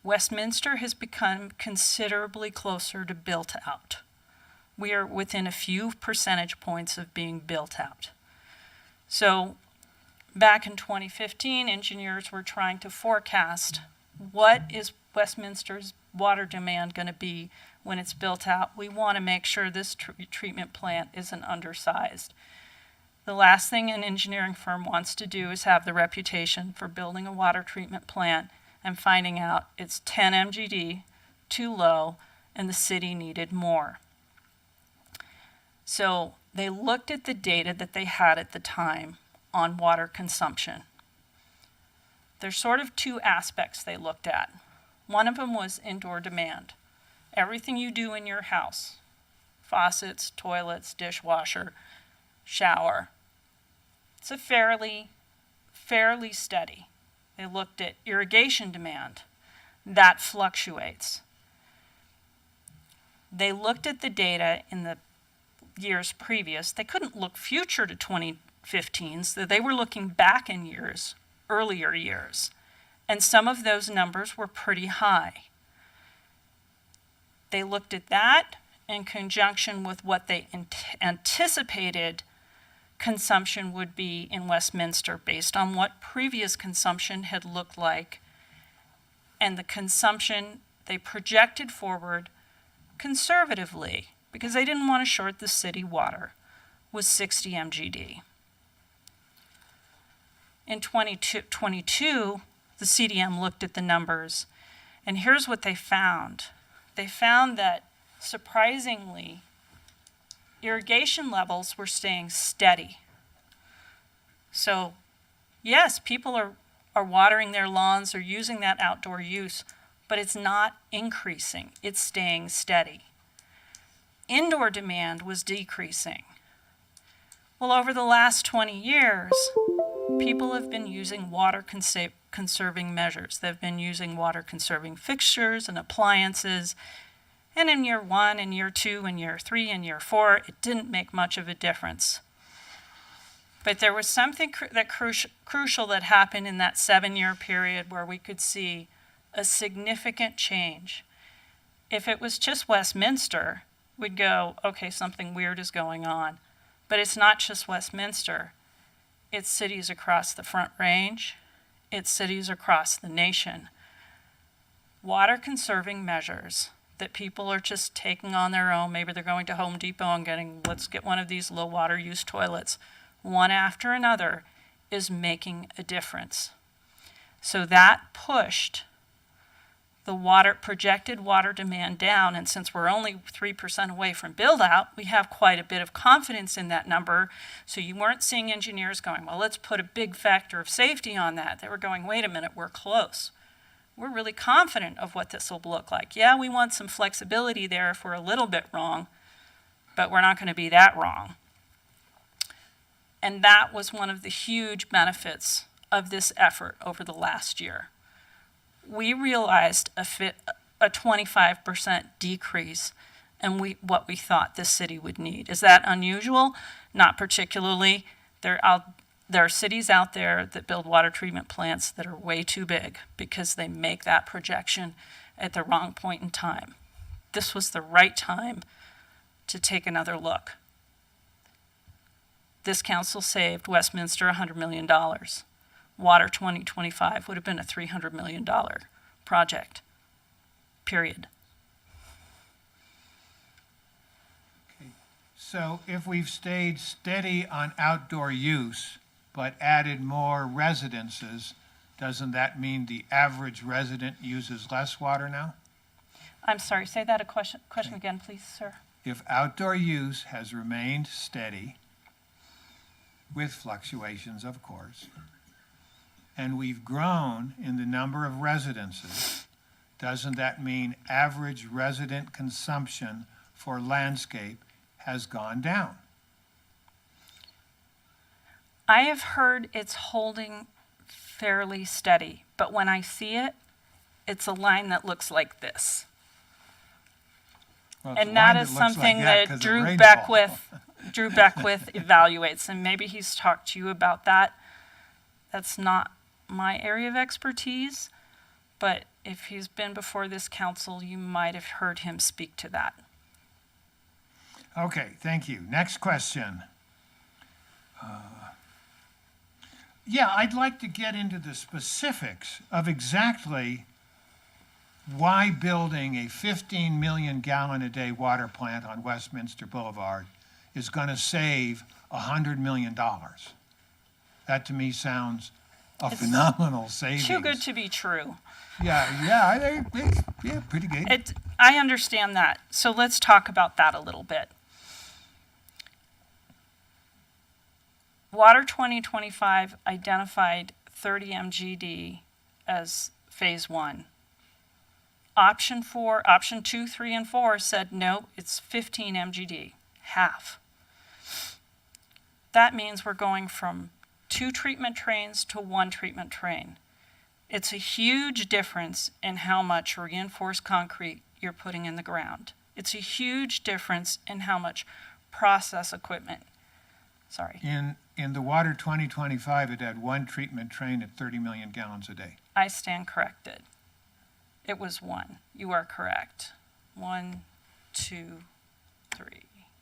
Westminster has become considerably closer to built out. We are within a few percentage points of being built out. So back in 2015, engineers were trying to forecast what is Westminster's water demand going to be when it's built out. We want to make sure this treatment plant isn't undersized. The last thing an engineering firm wants to do is have the reputation for building a water treatment plant and finding out it's 10 MGD, too low, and the city needed more. So they looked at the data that they had at the time on water consumption. There's sort of two aspects they looked at. One of them was indoor demand. Everything you do in your house, faucets, toilets, dishwasher, shower, it's a fairly steady. They looked at irrigation demand. That fluctuates. They looked at the data in the years previous. They couldn't look future to 2015, so they were looking back in years, earlier years. And some of those numbers were pretty high. They looked at that in conjunction with what they anticipated consumption would be in Westminster based on what previous consumption had looked like, and the consumption they projected forward conservatively, because they didn't want to short the city water, was 60 MGD. In 2022, the CDM looked at the numbers, and here's what they found. They found that, surprisingly, irrigation levels were staying steady. So, yes, people are watering their lawns or using that outdoor use, but it's not increasing. It's staying steady. Indoor demand was decreasing. Well, over the last 20 years, people have been using water conserving measures. They've been using water conserving fixtures and appliances. And in year 1, and year 2, and year 3, and year 4, it didn't make much of a difference. But there was something crucial that happened in that 7-year period where we could see a significant change. If it was just Westminster, we'd go, okay, something weird is going on. But it's not just Westminster. It's cities across the Front Range. It's cities across the nation. Water conserving measures that people are just taking on their own. Maybe they're going to Home Depot and let's get one of these low water use toilets. One after another is making a difference. So that pushed the projected water demand down, and since we're only 3% away from build out, we have quite a bit of confidence in that number. So you weren't seeing engineers going, well, let's put a big factor of safety on that. They were going, wait a minute, we're close. We're really confident of what this will look like. Yeah, we want some flexibility there if we're a little bit wrong, but we're not going to be that wrong. And that was one of the huge benefits of this effort over the last year. We realized a 25% decrease in what we thought this city would need. Is that unusual? Not particularly. There are cities out there that build water treatment plants that are way too big because they make that projection at the wrong point in time. This was the right time to take another look. this council saved Westminster $100 million. Water 2025 would have been a $300 million project, period. So if we've stayed steady on outdoor use, but added more residences, doesn't that mean the average resident uses less water now? I'm sorry, say that a question again, please, sir. If outdoor use has remained steady, with fluctuations, of course, and we've grown in the number of residences, doesn't that mean average resident consumption for landscape has gone down? I have heard it's holding fairly steady, but when I see it, it's a line that looks like this. Well, and that is something that Drew Beckwith evaluates, and maybe he's talked to you about that. That's not my area of expertise, but if he's been before this council, you might have heard him speak to that. Okay, thank you. Next question. Yeah, I'd like to get into the specifics of exactly why building a 15 million gallon a day water plant on Westminster Boulevard is going to save $100 million. That to me sounds a phenomenal savings. Too good to be true. Yeah, pretty good. I understand that. So let's talk about that a little bit. Water 2025 identified 30 MGD as phase 1. Option 2, 3, and 4 said, no, it's 15 MGD, half. That means we're going from 2 treatment trains to 1 treatment train. It's a huge difference in how much reinforced concrete you're putting in the ground. It's a huge difference in how much process equipment. In the Water 2025, it had 1 treatment train at 30 million gallons a day. I stand corrected. It was 1. You are correct. 1, 2, 3.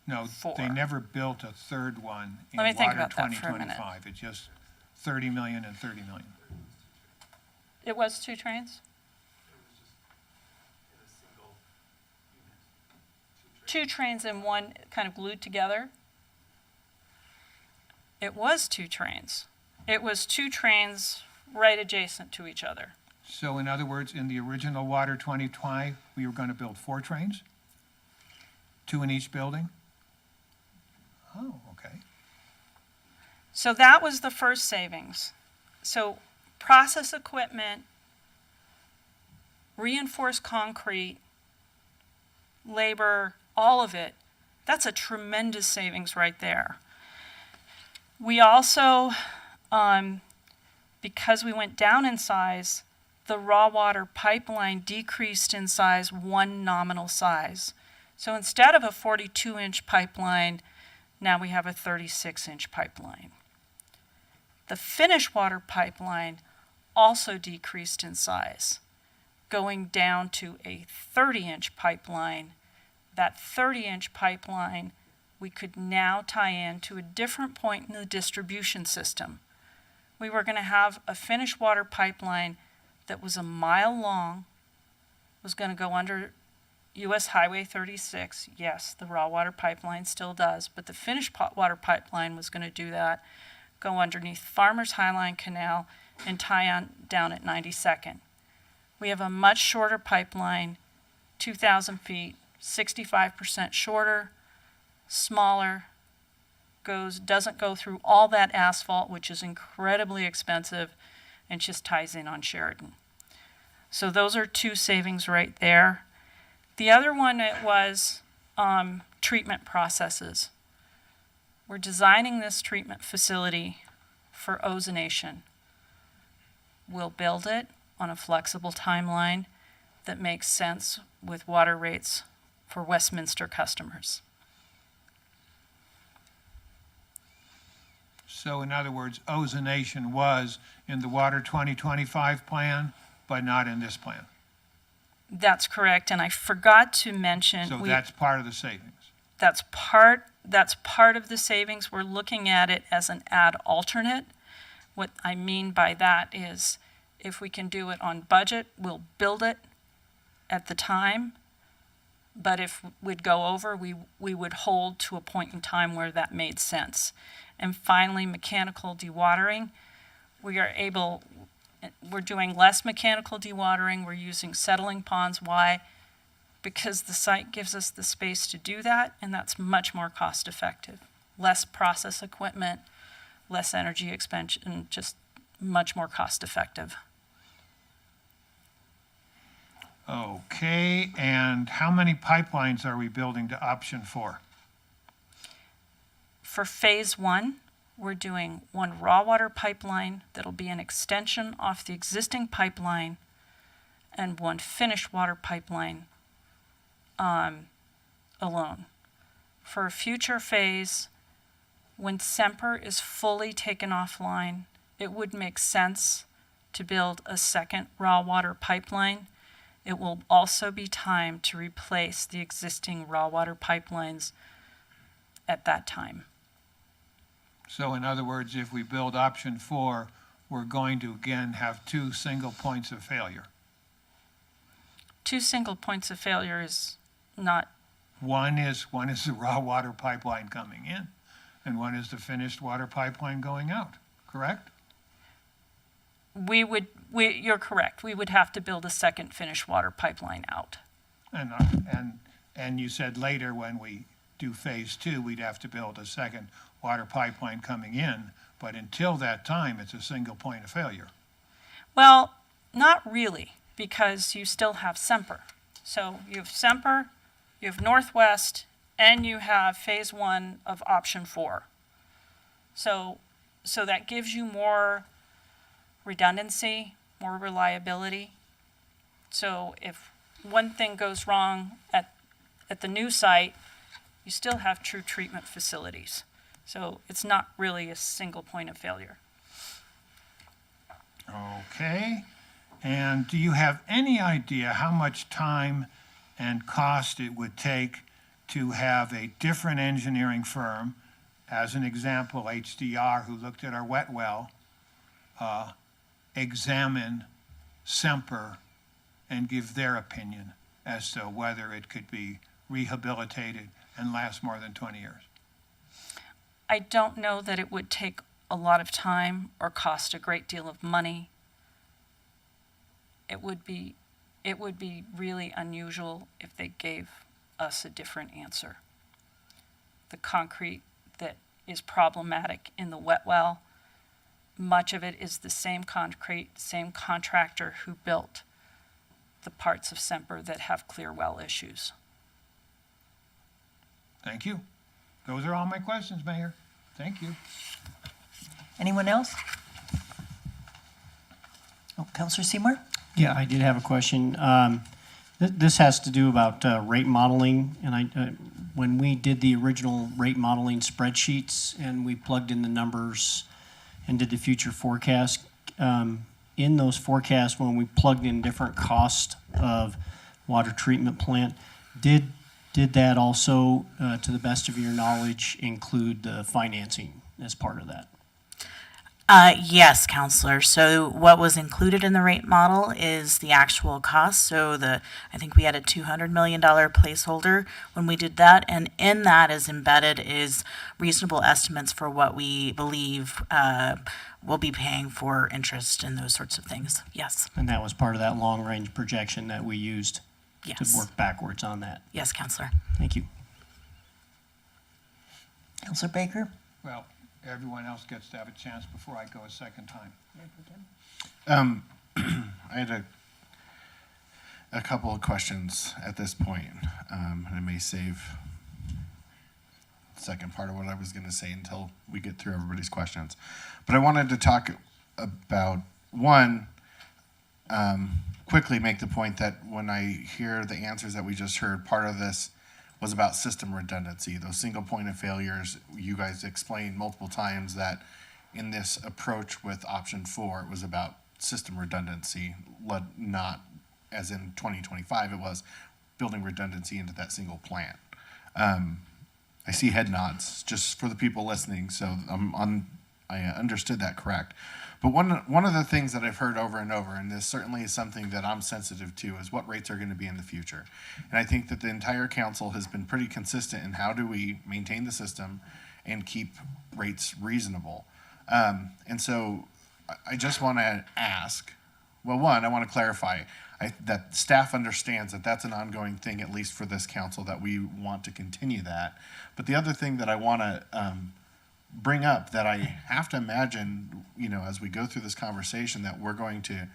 No, 4. They never built a third one in Let me think Water about that for a minute. 2025. It's just 30 million and 30 million. It was 2 trains? 2 trains and 1 kind of glued together? It was 2 trains. It was 2 trains right adjacent to each other. So in other words, in the original Water 2025, we were going to build 4 trains? 2 in each building? Oh, okay. So that was the first savings. So process equipment, reinforced concrete, labor, all of it, that's a tremendous savings right there. We also, because we went down in size, the raw water pipeline decreased in size 1 nominal size. So instead of a 42-inch pipeline, now we have a 36-inch pipeline. The finished water pipeline also decreased in size, going down to a 30-inch pipeline. That 30-inch pipeline we could now tie in to a different point in the distribution system. We were going to have a finished water pipeline that was a mile long, was going to go under U.S. Highway 36. Yes, the raw water pipeline still does, but the finished water pipeline was going to do that, go underneath Farmers Highline Canal and tie on down at 92nd. We have a much shorter pipeline, 2,000 feet, 65% shorter, smaller, doesn't go through all that asphalt, which is incredibly expensive, and just ties in on Sheridan. So those are 2 savings right there. The other one, it was treatment processes. We're designing this treatment facility for ozonation. We'll build it on a flexible timeline that makes sense with water rates for Westminster customers. So in other words, ozonation was in the Water 2025 plan, but not in this plan. That's correct, and I forgot to mention. So that's part of the savings. That's part, that's part of the savings. We're looking at it as an ad alternate. What I mean by that is if we can do it on budget, we'll build it at the time. But if we'd go over, we would hold to a point in time where that made sense. And finally, mechanical dewatering. We're doing less mechanical dewatering. We're using settling ponds. Why? Because the site gives us the space to do that, and that's much more cost effective. Less process equipment, less energy expansion, just much more cost effective. Okay, and how many pipelines are we building to option 4? For phase 1, we're doing one raw water pipeline that'll be an extension off the existing pipeline and one finished water pipeline alone. For a future phase, when Semper is fully taken offline, it would make sense to build a second raw water pipeline. It will also be time to replace the existing raw water pipelines at that time. So in other words, if we build option 4, we're going to again have 2 single points of failure. 2 single points of failure is not. One is the raw water pipeline coming in, and one is the finished water pipeline going out, correct? You're correct. We would have to build a second finished water pipeline out. And you said later when we do phase 2, we'd have to build a second water pipeline coming in, but until that time, it's a single point of failure. Well, not really, because you still have Semper. So you have Semper, you have Northwest, and you have phase 1 of option 4. So that gives you more redundancy, more reliability. So if one thing goes wrong at the new site, you still have true treatment facilities. So it's not really a single point of failure. Okay. And do you have any idea how much time and cost it would take to have a different engineering firm, as an example, HDR, who looked at our wet well, examine Semper and give their opinion as to whether it could be rehabilitated and last more than 20 years? I don't know that it would take a lot of time or cost a great deal of money. It would be really unusual if they gave us a different answer. The concrete that is problematic in the wet well, much of it is the same concrete, same contractor who built the parts of Semper that have clear well issues. Thank you. Those are all my questions, Mayor. Thank you. Anyone else? Oh, Councilor Seymour? Yeah, I did have a question. This has to do about rate modeling, and when we did the original rate modeling spreadsheets and we plugged in the numbers and did the future forecast, in those forecasts when we plugged in different costs of water treatment plant, did that also, to the best of your knowledge, include the financing as part of that? Yes, Counselor. So what was included in the rate model is the actual cost. So I think we had a $200 million placeholder when we did that. And in that is embedded is reasonable estimates for what we believe we'll be paying for interest and those sorts of things. Yes. And that was part of that long-range projection that we used Yes. to work backwards on that. Yes, Counselor. Thank you. Councilor Baker? Well, everyone else gets to have a chance before I go a second time. I had a couple of questions at this point. I may save the second part of what I was going to say until we get through everybody's questions. But I wanted to talk about, one, quickly make the point that when I hear the answers that we just heard, part of this was about system redundancy. Those single point of failures, you guys explained multiple times that in this approach with option 4, it was about system redundancy, not as in 2025, it was building redundancy into that single plant. I see head nods, just for the people listening, so I understood that correct. But one of the things that I've heard over and over, and this certainly is something that I'm sensitive to, is what rates are going to be in the future. And I think that the entire council has been pretty consistent in how do we maintain the system and keep rates reasonable. And so I just want to ask, well, one, I want to clarify that staff understands that that's an ongoing thing, at least for this council, that we want to continue that. But the other thing that I want to bring up that I have to imagine, as we go through this conversation, that we're going to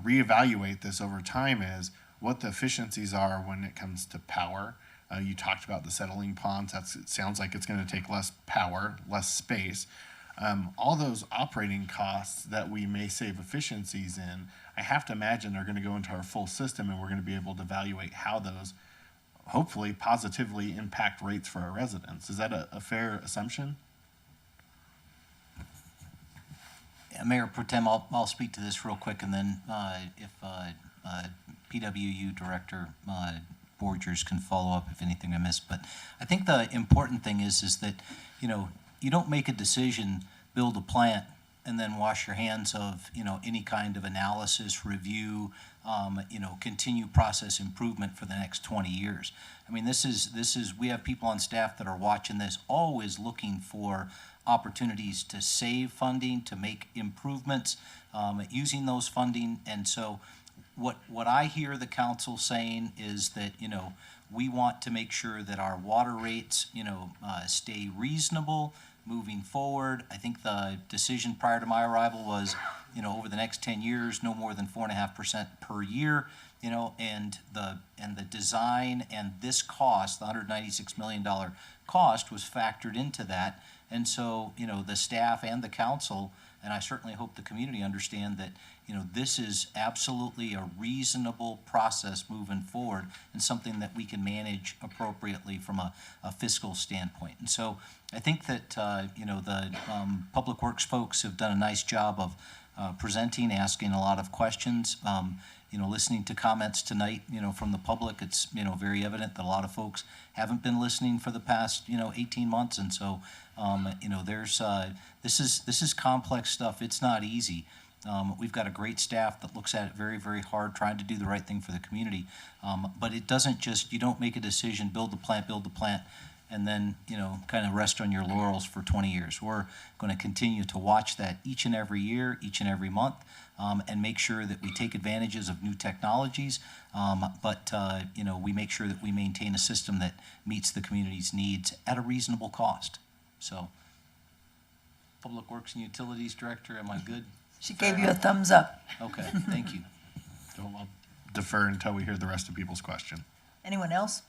reevaluate this over time is what the efficiencies are when it comes to power. You talked about the settling ponds. It sounds like it's going to take less power, less space. All those operating costs that we may save efficiencies in, I have to imagine are going to go into our full system, and we're going to be able to evaluate how those hopefully positively impact rates for our residents. Is that a fair assumption? Mayor Pro Tem, I'll speak to this real quick, and then if PWU Director Borgers can follow up if anything I missed. But I think the important thing is that, you don't make a decision, build a plant, and then wash your hands of, any kind of analysis, review, continue process improvement for the next 20 years. I mean, this is we have people on staff that are watching this, always looking for opportunities to save funding, to make improvements using those funding. And so what I hear the council saying is that, we want to make sure that our water rates, stay reasonable moving forward. I think the decision prior to my arrival was, over the next 10 years, no more than 4.5% per year, and the design and this cost, the $196 million cost, was factored into that. And so, the staff and the council, and I certainly hope the community understand that, this is absolutely a reasonable process moving forward and something that we can manage appropriately from a fiscal standpoint. And so I think that, the Public Works folks have done a nice job of presenting, asking a lot of questions. Listening to comments tonight, from the public, it's, very evident that a lot of folks haven't been listening for the past, 18 months. And so, there's, this is complex stuff. It's not easy. We've got a great staff that looks at it very, very hard, trying to do the right thing for the community. But it doesn't just, you don't make a decision, build the plant, and then, kind of rest on your laurels for 20 years. We're going to continue to watch that each and every year, each and every month, and make sure that we take advantages of new technologies, but we make sure that we maintain a system that meets the community's needs at a reasonable cost. So, Public Works and Utilities Director, am I good? She gave you a thumbs up. Okay, thank you. So I'll defer until we hear the rest of people's question. Anyone else?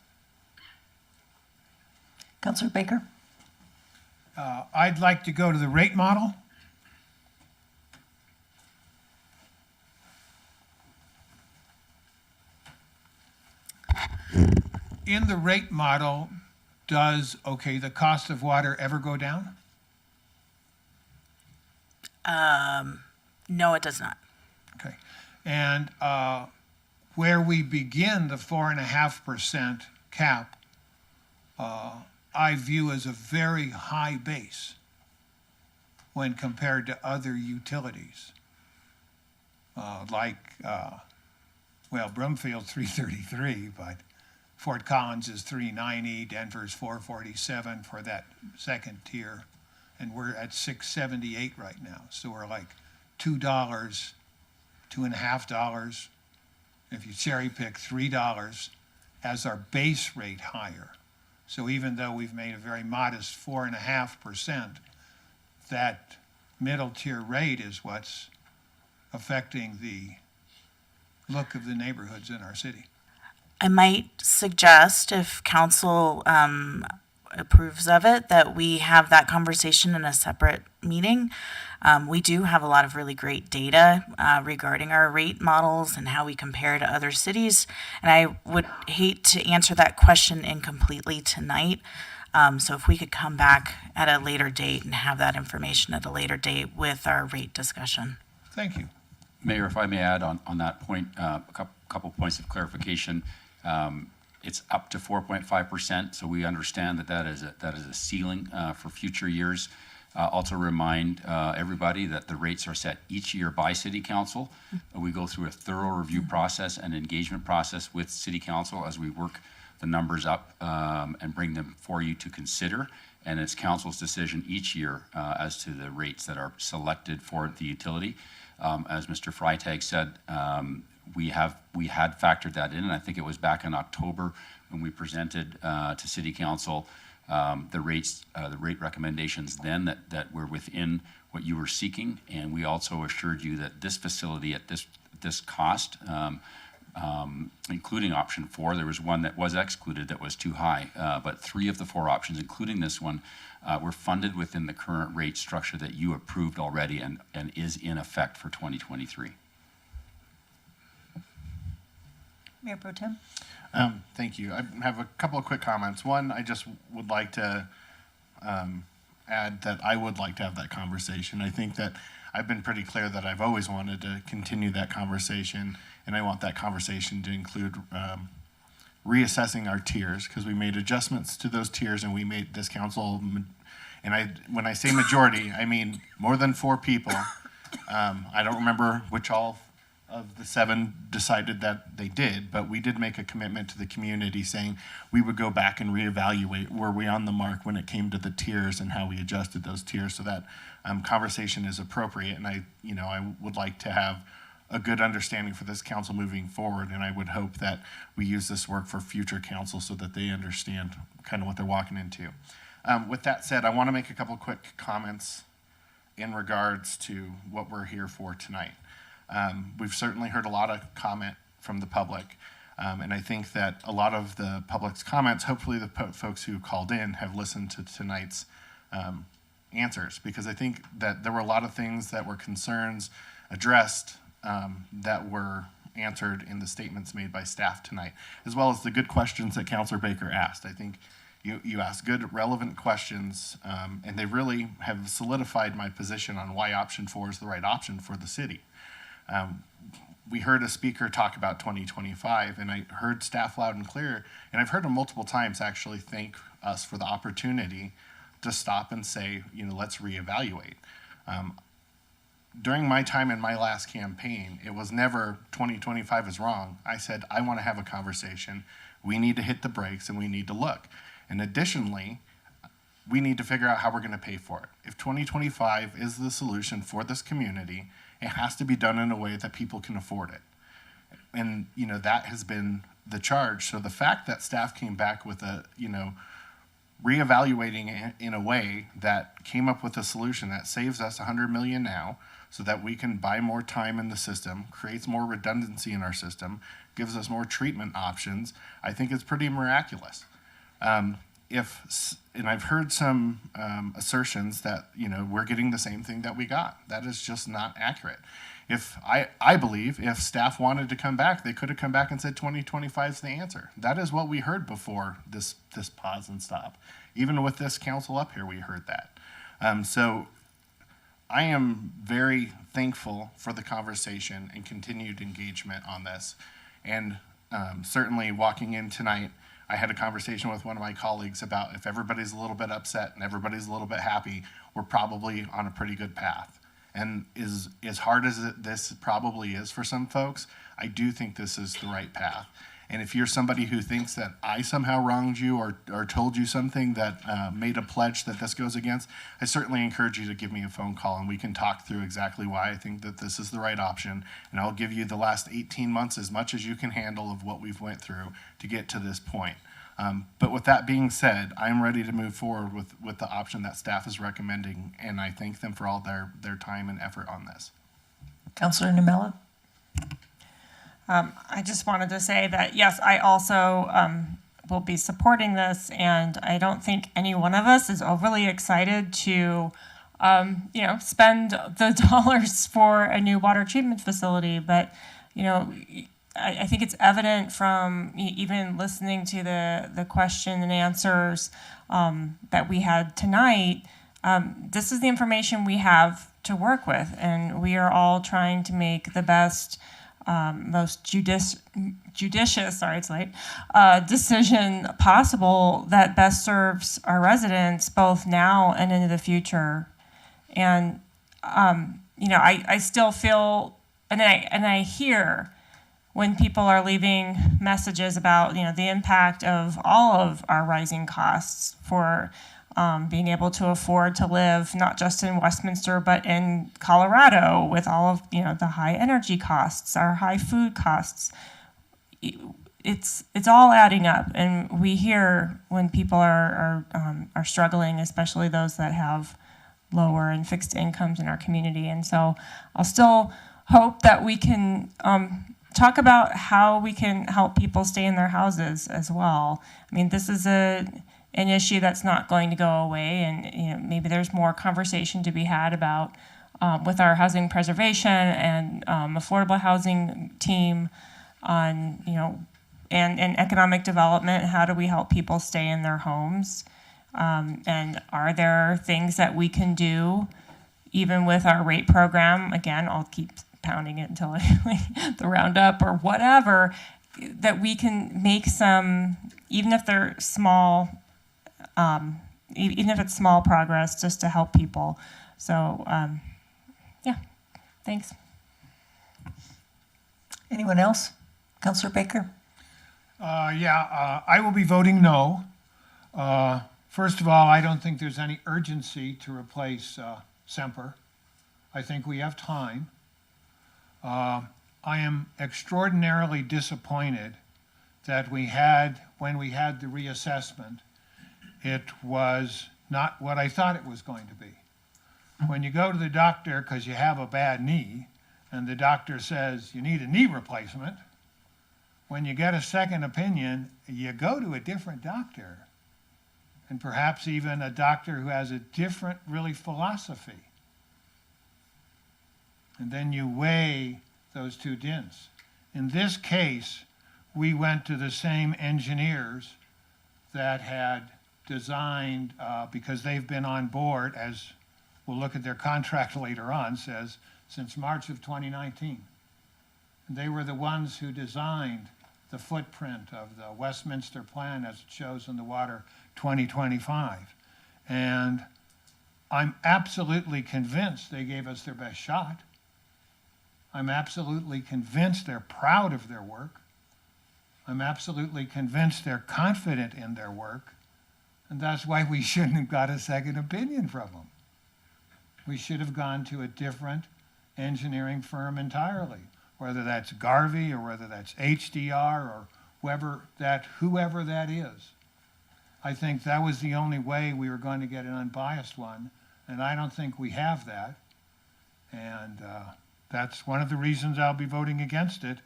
Councilor Baker? I'd like to go to the rate model. In the rate model, does, the cost of water ever go down? No, it does not. Okay. And where we begin the 4.5% cap, I view as a very high base when compared to other utilities. Broomfield's 333, but Fort Collins is 390, Denver's 447 for that second tier, and we're at 678 right now. So we're like $2, $2.50. If you cherry pick, $3 as our base rate higher. So even though we've made a very modest 4.5%, that middle tier rate is what's affecting the look of the neighborhoods in our city. I might suggest, if council approves of it, that we have that conversation in a separate meeting. We do have a lot of really great data regarding our rate models and how we compare to other cities. And I would hate to answer that question incompletely tonight. So if we could come back at a later date and have that information at a later date with our rate discussion. Thank you. Mayor, if I may add on that point, a couple points of clarification. It's up to 4.5%, so we understand that that is a ceiling for future years. Also remind everybody that the rates are set each year by City Council. We go through a thorough review process and engagement process with City Council as we work the numbers up and bring them for you to consider. And it's Council's decision each year as to the rates that are selected for the utility. As Mr. Freitag said, we had factored that in, and I think it was back in October when we presented to City Council the rate recommendations then that were within what you were seeking, and we also assured you that this facility at this cost, including option 4, there was one that was excluded that was too high, but 3 of the 4 options, including this one, were funded within the current rate structure that you approved already and is in effect for 2023. Mayor Pro Tem? Thank you. I have a couple of quick comments. One, I just would like to add that I would like to have that conversation. I think that I've been pretty clear that I've always wanted to continue that conversation, and I want that conversation to include reassessing our tiers, because we made adjustments to those tiers, and we made this council, and when I say majority, I mean more than 4 people. I don't remember which all of the 7 decided that they did, but we did make a commitment to the community saying we would go back and reevaluate were we on the mark when it came to the tiers and how we adjusted those tiers, so that conversation is appropriate. And I would like to have a good understanding for this council moving forward, and I would hope that we use this work for future council so that they understand kind of what they're walking into. With that said, I want to make a couple quick comments in regards to what we're here for tonight. We've certainly heard a lot of comment from the public, and I think that a lot of the public's comments, hopefully the folks who called in have listened to tonight's answers, because I think that there were a lot of things that were concerns addressed that were answered in the statements made by staff tonight, as well as the good questions that Councilor Baker asked. I think you asked good, relevant questions, and they really have solidified my position on why option 4 is the right option for the city. We heard a speaker talk about 2025, and I heard staff loud and clear, and I've heard them multiple times actually thank us for the opportunity to stop and say, let's reevaluate. During my time in my last campaign, it was never 2025 is wrong. I said, I want to have a conversation. We need to hit the brakes and we need to look. And additionally, we need to figure out how we're going to pay for it. If 2025 is the solution for this community, it has to be done in a way that people can afford it. And, that has been the charge. So the fact that staff came back with reevaluating it in a way that came up with a solution that saves us $100 million now, so that we can buy more time in the system, creates more redundancy in our system, gives us more treatment options, I think it's pretty miraculous. And I've heard some assertions that, we're getting the same thing that we got. That is just not accurate. I believe if staff wanted to come back, they could have come back and said 2025 is the answer. That is what we heard before this pause and stop. Even with this council up here, we heard that. So I am very thankful for the conversation and continued engagement on this. And certainly walking in tonight, I had a conversation with one of my colleagues about if everybody's a little bit upset and everybody's a little bit happy, we're probably on a pretty good path. And as hard as this probably is for some folks, I do think this is the right path. And if you're somebody who thinks that I somehow wronged you or told you something that made a pledge that this goes against, I certainly encourage you to give me a phone call and we can talk through exactly why I think that this is the right option. And I'll give you the last 18 months as much as you can handle of what we've went through to get to this point. But with that being said, I'm ready to move forward with the option that staff is recommending, and I thank them for all their time and effort on this. Councilor Namella? I just wanted to say that, yes, I also will be supporting this, and I don't think any one of us is overly excited to, spend the dollars for a new water treatment facility. But, I think it's evident from even listening to the question and answers that we had tonight. This is the information we have to work with, and we are all trying to make the best most judicious, sorry, it's late, decision possible that best serves our residents both now and into the future. And, I still feel, and I hear when people are leaving messages about, the impact of all of our rising costs for being able to afford to live not just in Westminster but in Colorado with all of the high energy costs, our high food costs. It's all adding up, and we hear when people are struggling, especially those that have lower and fixed incomes in our community. And so I'll still hope that we can talk about how we can help people stay in their houses as well. I mean, this is an issue that's not going to go away, and maybe there's more conversation to be had about with our housing preservation and affordable housing team on and economic development. How do we help people stay in their homes? And are there things that we can do even with our rate program? Again, I'll keep pounding it until the roundup or whatever, that we can make some, even if they're small, even if it's small progress, just to help people. So, thanks. Anyone else? Councilor Baker? I will be voting no. First of all, I don't think there's any urgency to replace Semper. I think we have time. I am extraordinarily disappointed that when we had the reassessment, it was not what I thought it was going to be. When you go to the doctor because you have a bad knee, and the doctor says you need a knee replacement, when you get a second opinion, you go to a different doctor, and perhaps even a doctor who has a different, really, philosophy. And then you weigh those two dins. In this case, we went to the same engineers that had designed, because they've been on board, as we'll look at their contract later on, says, since March of 2019. And they were the ones who designed the footprint of the Westminster plan as it shows in the Water 2025. And I'm absolutely convinced they gave us their best shot. I'm absolutely convinced they're proud of their work. I'm absolutely convinced they're confident in their work. And that's why we shouldn't have got a second opinion from them. We should have gone to a different engineering firm entirely, whether that's Garvey or whether that's HDR or whoever that is. I think that was the only way we were going to get an unbiased one, and I don't think we have that. And that's one of the reasons I'll be voting against it,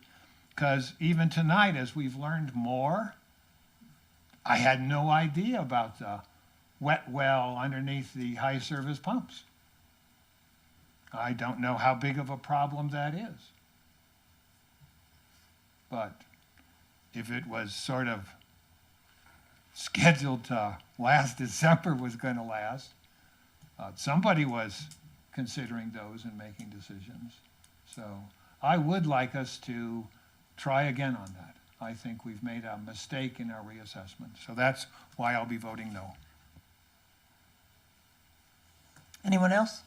because even tonight, as we've learned more, I had no idea about the wet well underneath the high service pumps. I don't know how big of a problem that is. But if it was sort of scheduled to last December was going to last, somebody was considering those and making decisions. So I would like us to try again on that. I think we've made a mistake in our reassessment. So that's why I'll be voting no. Anyone else?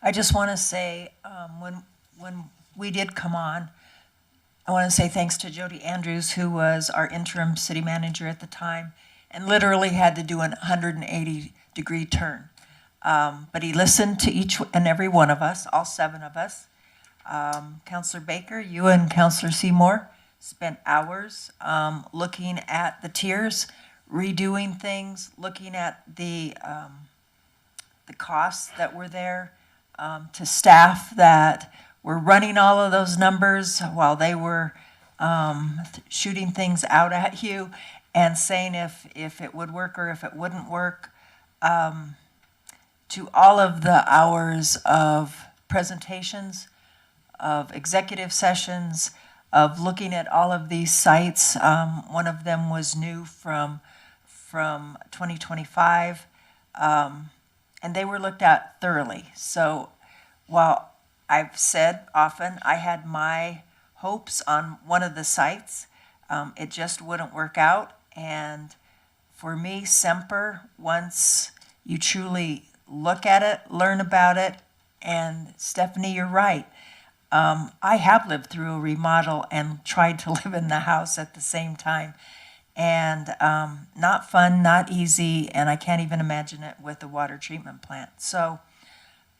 I just want to say, when we did come on, I want to say thanks to Jody Andrews, who was our interim city manager at the time, and literally had to do an 180-degree turn. But he listened to each and every one of us, all 7 of us. Councilor Baker, you and Councilor Seymour spent hours looking at the tiers, redoing things, looking at the costs that were there, to staff that were running all of those numbers while they were shooting things out at you and saying if it would work or if it wouldn't work, to all of the hours of presentations, of executive sessions, of looking at all of these sites. One of them was new from 2025, and they were looked at thoroughly. So while I've said often, I had my hopes on one of the sites. It just wouldn't work out. And for me, Semper, once you truly look at it, learn about it, and Stephanie, you're right. I have lived through a remodel and tried to live in the house at the same time. And not fun, not easy, and I can't even imagine it with the water treatment plant. So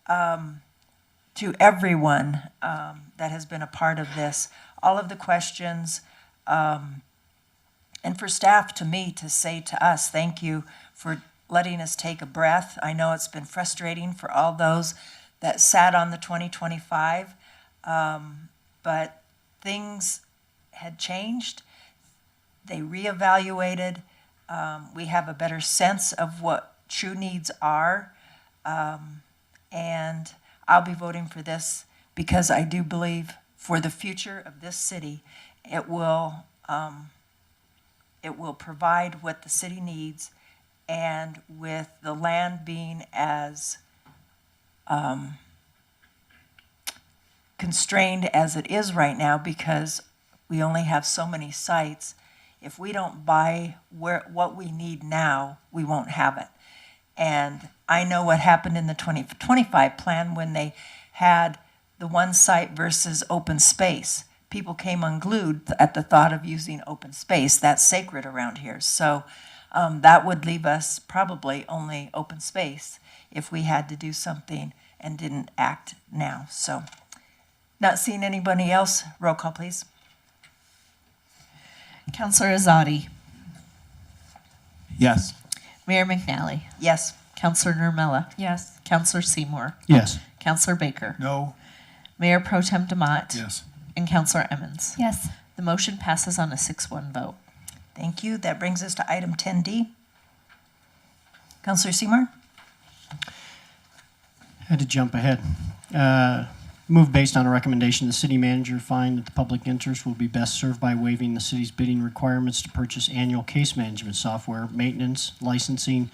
to everyone that has been a part of this, all of the questions, and for staff, to me, to say to us, thank you for letting us take a breath. I know it's been frustrating for all those that sat on the 2025, but things had changed. They reevaluated. We have a better sense of what true needs are. And I'll be voting for this because I do believe for the future of this city, it will provide what the city needs, and with the land being as constrained as it is right now because we only have so many sites, if we don't buy what we need now, we won't have it. And I know what happened in the 2025 plan when they had the one site versus open space. People came unglued at the thought of using open space. That's sacred around here. So that would leave us probably only open space if we had to do something and didn't act now. So not seeing anybody else, roll call, please. Counselor Azadi. Yes. Mayor McNally. Yes. Counselor Nermella. Yes. Counselor Seymour. Yes. Counselor Baker. No. Mayor Pro Tem DeMott. Yes. And Counselor Emmons. Yes. The motion passes on a 6-1 vote. Thank you. That brings us to item 10D. Counselor Seymour? Had to jump ahead. Move based on a recommendation, the city manager find that the public interest will be best served by waiving the city's bidding requirements to purchase annual case management software, maintenance, licensing,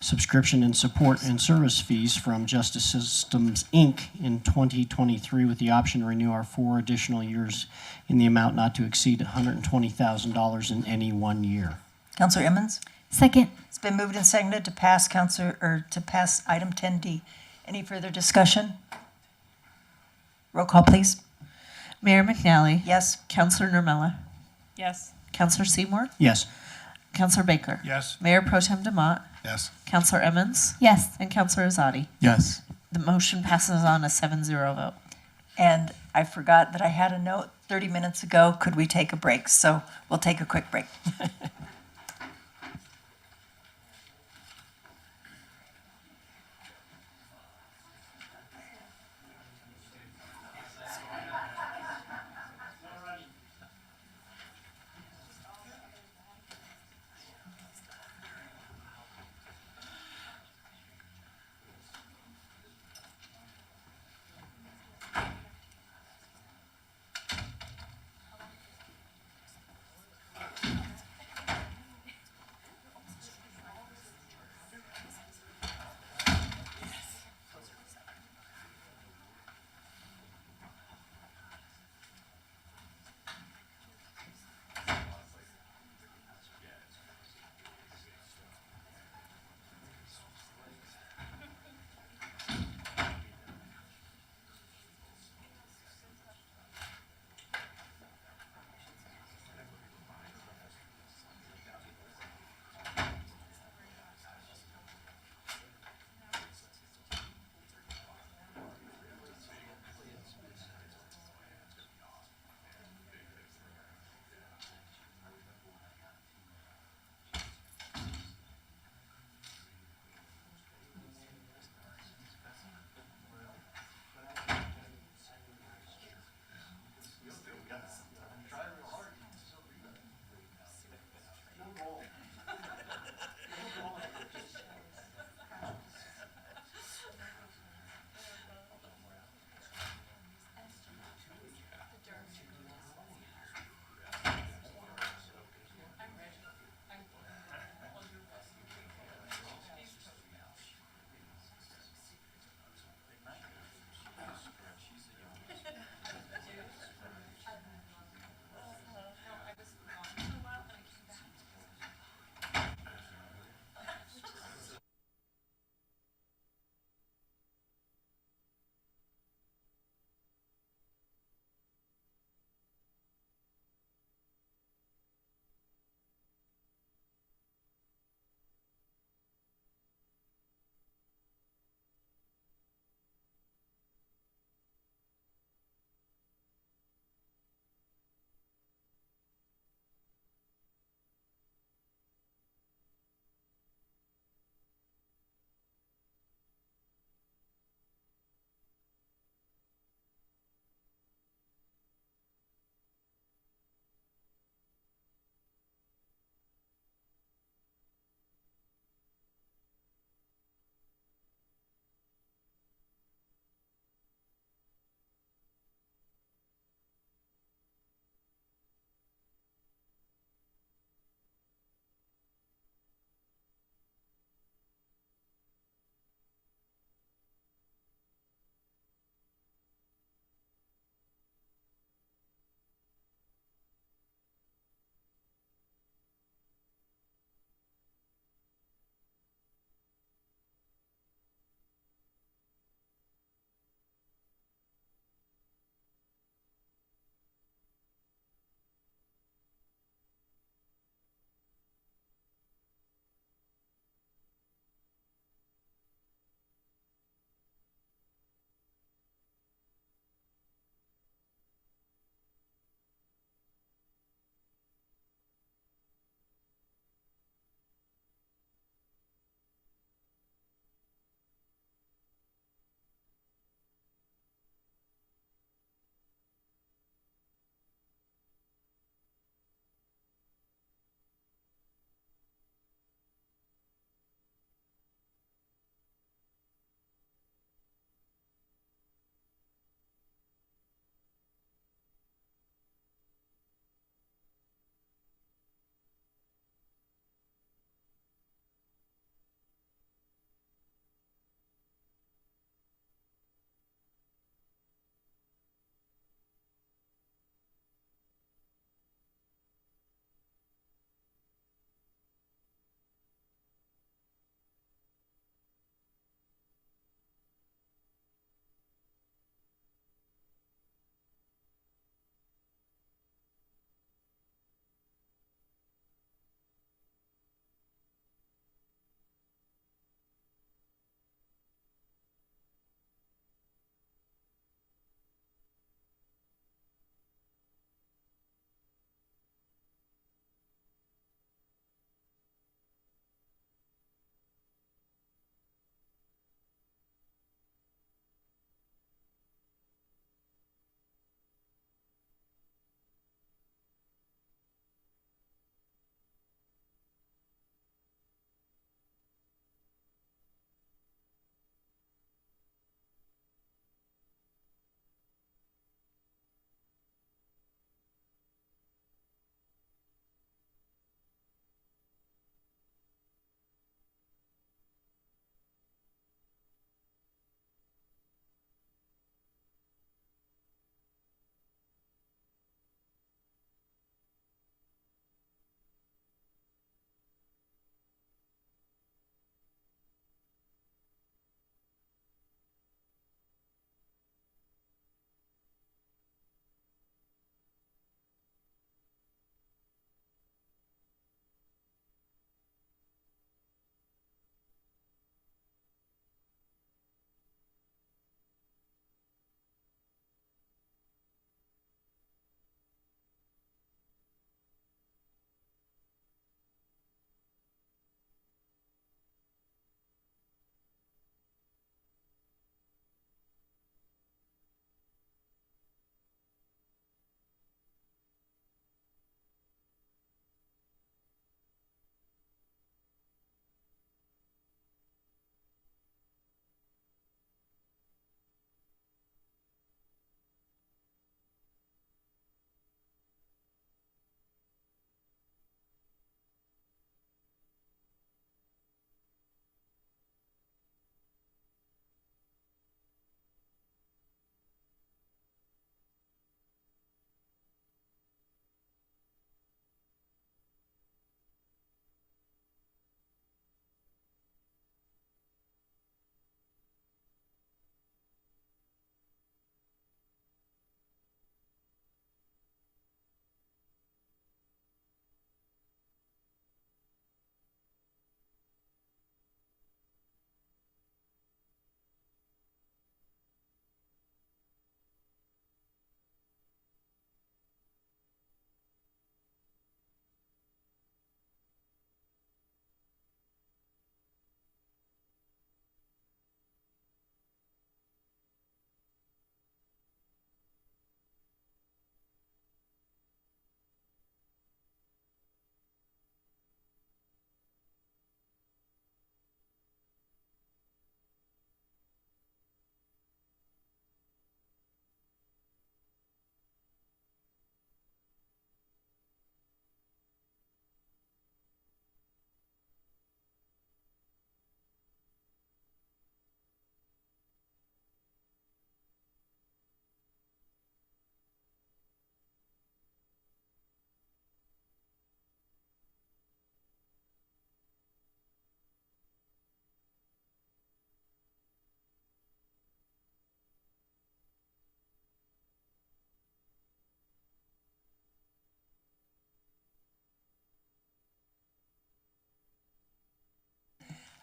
subscription, and support and service fees from Justice Systems, Inc. in 2023 with the option to renew our 4 additional years in the amount not to exceed $120,000 in any 1 year. Counselor Emmons? Second. It's been moved and seconded to pass item 10D. Any further discussion? Roll call, please. Mayor McNally. Yes. Counselor Nermella. Yes. Counselor Seymour. Yes. Counselor Baker. Yes. Mayor Pro Tem DeMott. Yes. Counselor Emmons. Yes. And Counselor Azadi. Yes. The motion passes on a 7-0 vote. And I forgot that I had a note 30 minutes ago. Could we take a break? So we'll take a quick break.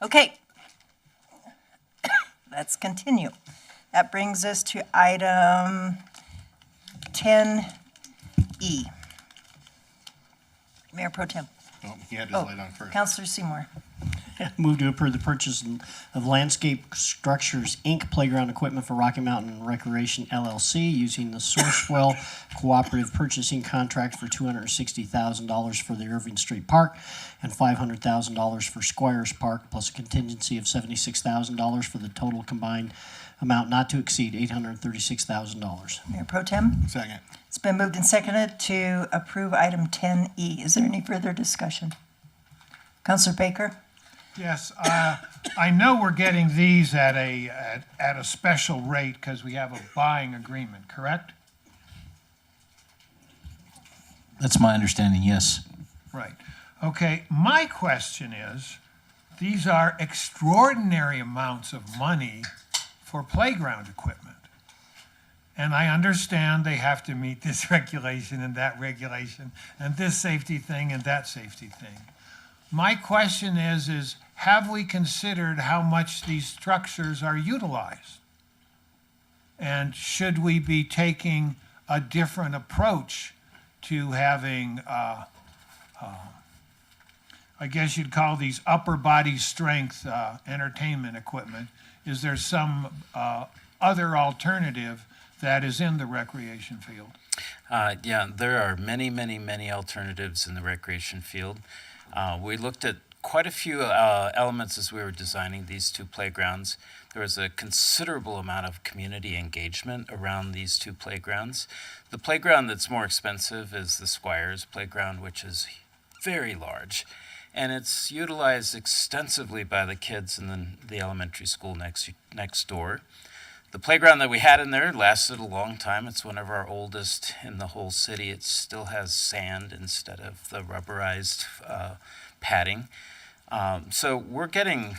Okay. Let's continue. That brings us to item 10E. Mayor Pro Tem. Oh, he had his light on first. Councilor Seymour. Move to approve the purchase of Landscape Structures, Inc. playground equipment for Rocky Mountain Recreation LLC using the Sourcewell Cooperative Purchasing Contract for $260,000 for the Irving Street Park and $500,000 for Squires Park, plus a contingency of $76,000 for the total combined amount not to exceed $836,000. Mayor Pro Tem. Second. It's been moved and seconded to approve item 10E. Is there any further discussion? Councilor Baker? Yes, I know we're getting these at a special rate because we have a buying agreement, correct? That's my understanding, yes. Right. Okay, my question is, these are extraordinary amounts of money for playground equipment. And I understand they have to meet this regulation and that regulation and this safety thing and that safety thing. My question is have we considered how much these structures are utilized? And should we be taking a different approach to having, I guess you'd call these upper body strength entertainment equipment? Is there some other alternative that is in the recreation field? Yeah, there are many, many, many alternatives in the recreation field. We looked at quite a few elements as we were designing these two playgrounds. There was a considerable amount of community engagement around these two playgrounds. The playground that's more expensive is the Squires playground, which is very large, and it's utilized extensively by the kids in the elementary school next door. The playground that we had in there lasted a long time. It's one of our oldest in the whole city. It still has sand instead of the rubberized padding. So we're getting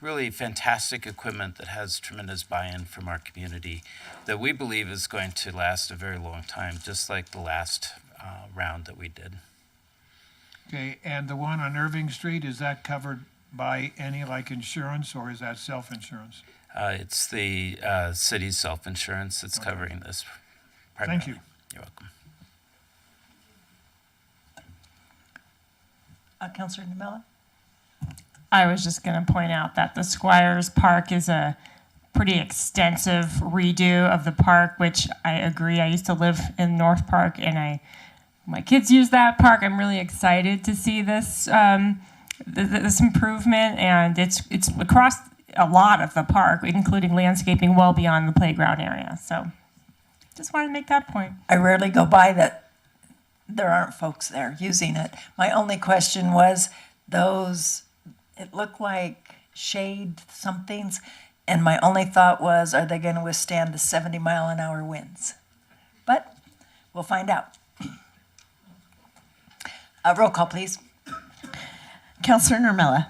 really fantastic equipment that has tremendous buy-in from our community that we believe is going to last a very long time, just like the last round that we did. Okay, and the one on Irving Street, is that covered by any insurance or is that self-insurance? It's the city's self-insurance that's covering this primarily. Thank you. You're welcome. Councilor Namella? I was just going to point out that the Squires Park is a pretty extensive redo of the park, which I agree. I used to live in North Park, and my kids use that park. I'm really excited to see this this improvement, and it's across a lot of the park, including landscaping well beyond the playground area. So, just wanted to make that point. I rarely go by that there aren't folks there using it. My only question was those, it looked like shade somethings, and my only thought was, are they going to withstand the 70-mile-an-hour winds? But we'll find out. Roll call, please. Councilor Nermella.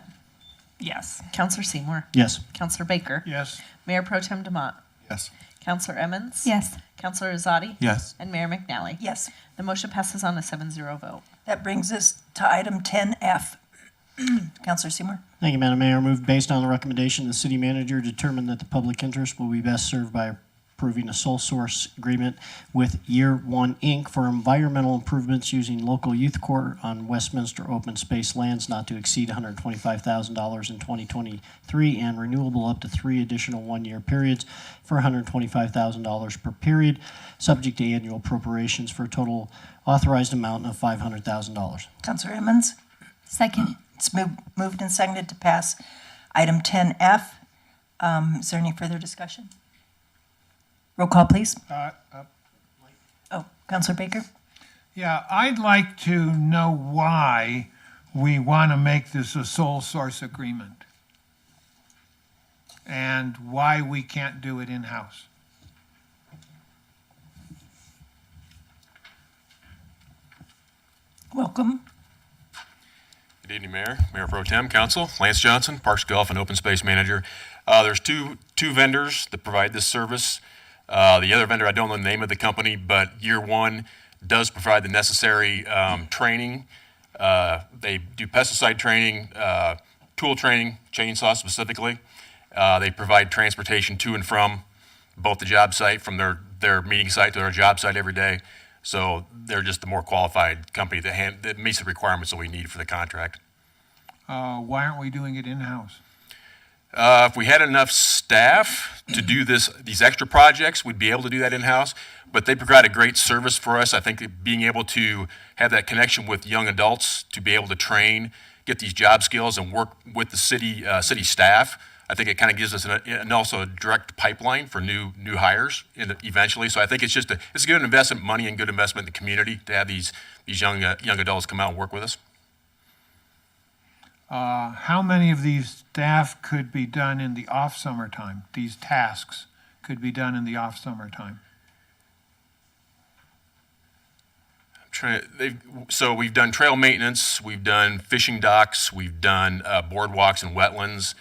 Yes. Councilor Seymour. Yes. Councilor Baker. Yes. Mayor Pro Tem DeMott. Yes. Councilor Emmons. Yes. Councilor Azadi. Yes. And Mayor McNally. Yes. The motion passes on a 7-0 vote. That brings us to item 10F. Councilor Seymour. Thank you, Madam Mayor. Move based on the recommendation of the city manager, determine that the public interest will be best served by approving a sole source agreement with Year One Inc. for environmental improvements using local youth court on Westminster open space lands not to exceed $125,000 in 2023 and renewable up to 3 additional one-year periods for $125,000 per period, subject to annual appropriations for a total authorized amount of $500,000. Councilor Emmons. Second. It's moved and seconded to pass item 10F. Is there any further discussion? Roll call, please. Councilor Baker. Yeah, I'd like to know why we want to make this a sole source agreement and why we can't do it in-house. Welcome. Good evening, Mayor, Mayor Pro Tem, Council. Lance Johnson, Parks, Golf, and Open Space Manager. There's two vendors that provide this service. The other vendor, I don't know the name of the company, but Year One does provide the necessary training. They do pesticide training, tool training, chainsaw specifically. They provide transportation to and from both the job site, from their meeting site to their job site every day. So they're just the more qualified company that meets the requirements that we need for the contract. Why aren't we doing it in-house? If we had enough staff to do these extra projects, we'd be able to do that in-house. But they provide a great service for us. I think being able to have that connection with young adults, to be able to train, get these job skills, and work with the city staff, I think it kind of gives us and also a direct pipeline for new hires eventually. So I think it's a good investment money and good investment in the community to have these young adults come out and work with us. How many of these staff could be done in the off-summer time? These tasks could be done in the off-summer time? So we've done trail maintenance, we've done fishing docks, we've done boardwalks and wetlands.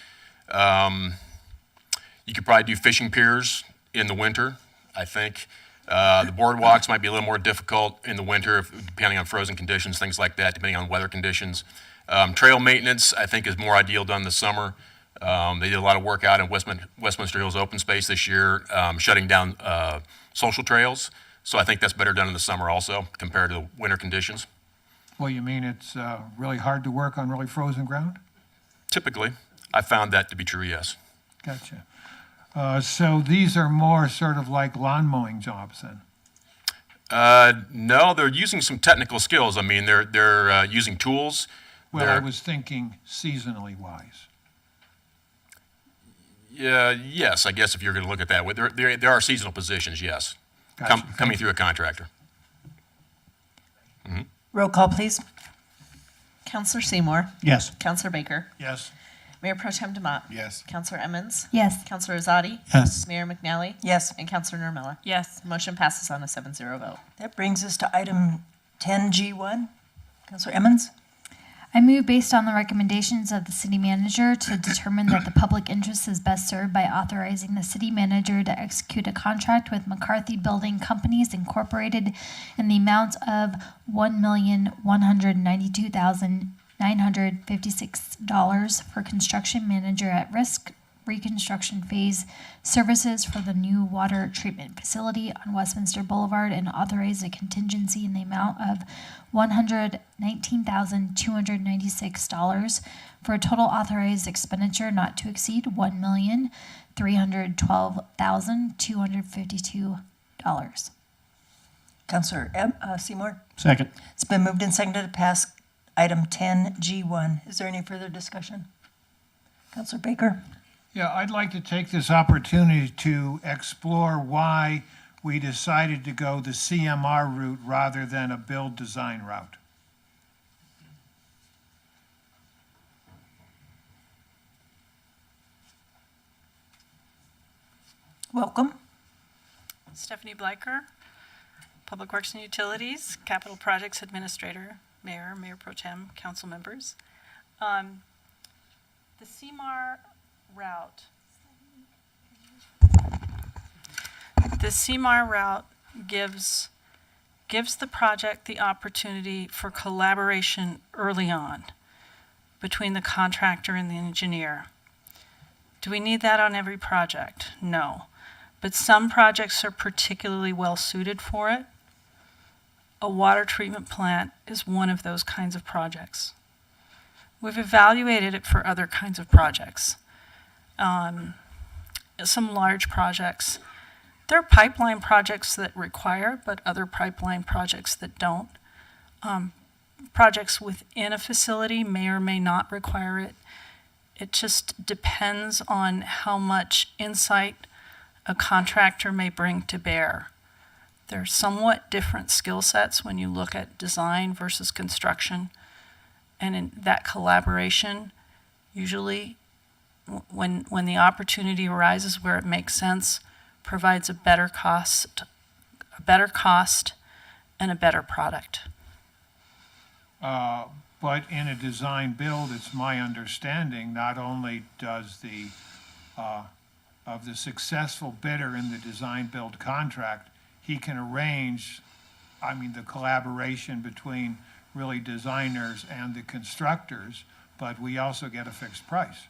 You could probably do fishing piers in the winter, I think. The boardwalks might be a little more difficult in the winter, depending on frozen conditions, things like that, depending on weather conditions. Trail maintenance, I think, is more ideal done this summer. They did a lot of work out in Westminster Hills open space this year, shutting down social trails. So I think that's better done in the summer also, compared to the winter conditions. Well, you mean it's really hard to work on really frozen ground? Typically, I found that to be true, yes. Gotcha. So these are more sort of like lawn mowing jobs then? No, they're using some technical skills. I mean, they're using tools. Well, I was thinking seasonally wise. Yes, I guess if you're going to look at that way. There are seasonal positions, yes, Gotcha. coming through a contractor. Mm-hmm. Roll call, please. Counselor Seymour. Yes. Counselor Baker. Yes. Mayor Pro Tem Demott. Yes. Counselor Emmons. Yes. Counselor Azadi. Yes. Mayor McNally. Yes. And Counselor Nermella. Yes. Motion passes on a 7-0 vote. That brings us to item 10G1. Counselor Emmons? I move based on the recommendations of the city manager to determine that the public interest is best served by authorizing the city manager to execute a contract with McCarthy Building Companies Incorporated in the amount of $1,192,956 for construction manager at risk reconstruction phase services for the new water treatment facility on Westminster Boulevard, and authorize a contingency in the amount of $119,296 for a total authorized expenditure not to exceed $1,312,252. Counselor Seymour? Second. It's been moved and seconded to pass item 10G1. Is there any further discussion? Counselor Baker? Yeah, I'd like to take this opportunity to explore why we decided to go the CMR route rather than a build design route. Welcome. Stephanie Bleicher, Public Works and Utilities, Capital Projects Administrator, Mayor, Mayor Pro Tem, council members. The CMAR route. The CMAR route gives the project the opportunity for collaboration early on between the contractor and the engineer. Do we need that on every project? No. But some projects are particularly well suited for it. A water treatment plant is one of those kinds of projects. We've evaluated it for other kinds of projects. Some large projects. There are pipeline projects that require, but other pipeline projects that don't. Projects within a facility may or may not require it. It just depends on how much insight a contractor may bring to bear. They're somewhat different skill sets when you look at design versus construction. And in that collaboration, usually when the opportunity arises where it makes sense, provides a better cost and a better product. But in a design build, it's my understanding, not only does of the successful bidder in the design build contract, he can arrange, the collaboration between really designers and the constructors but we also get a fixed price.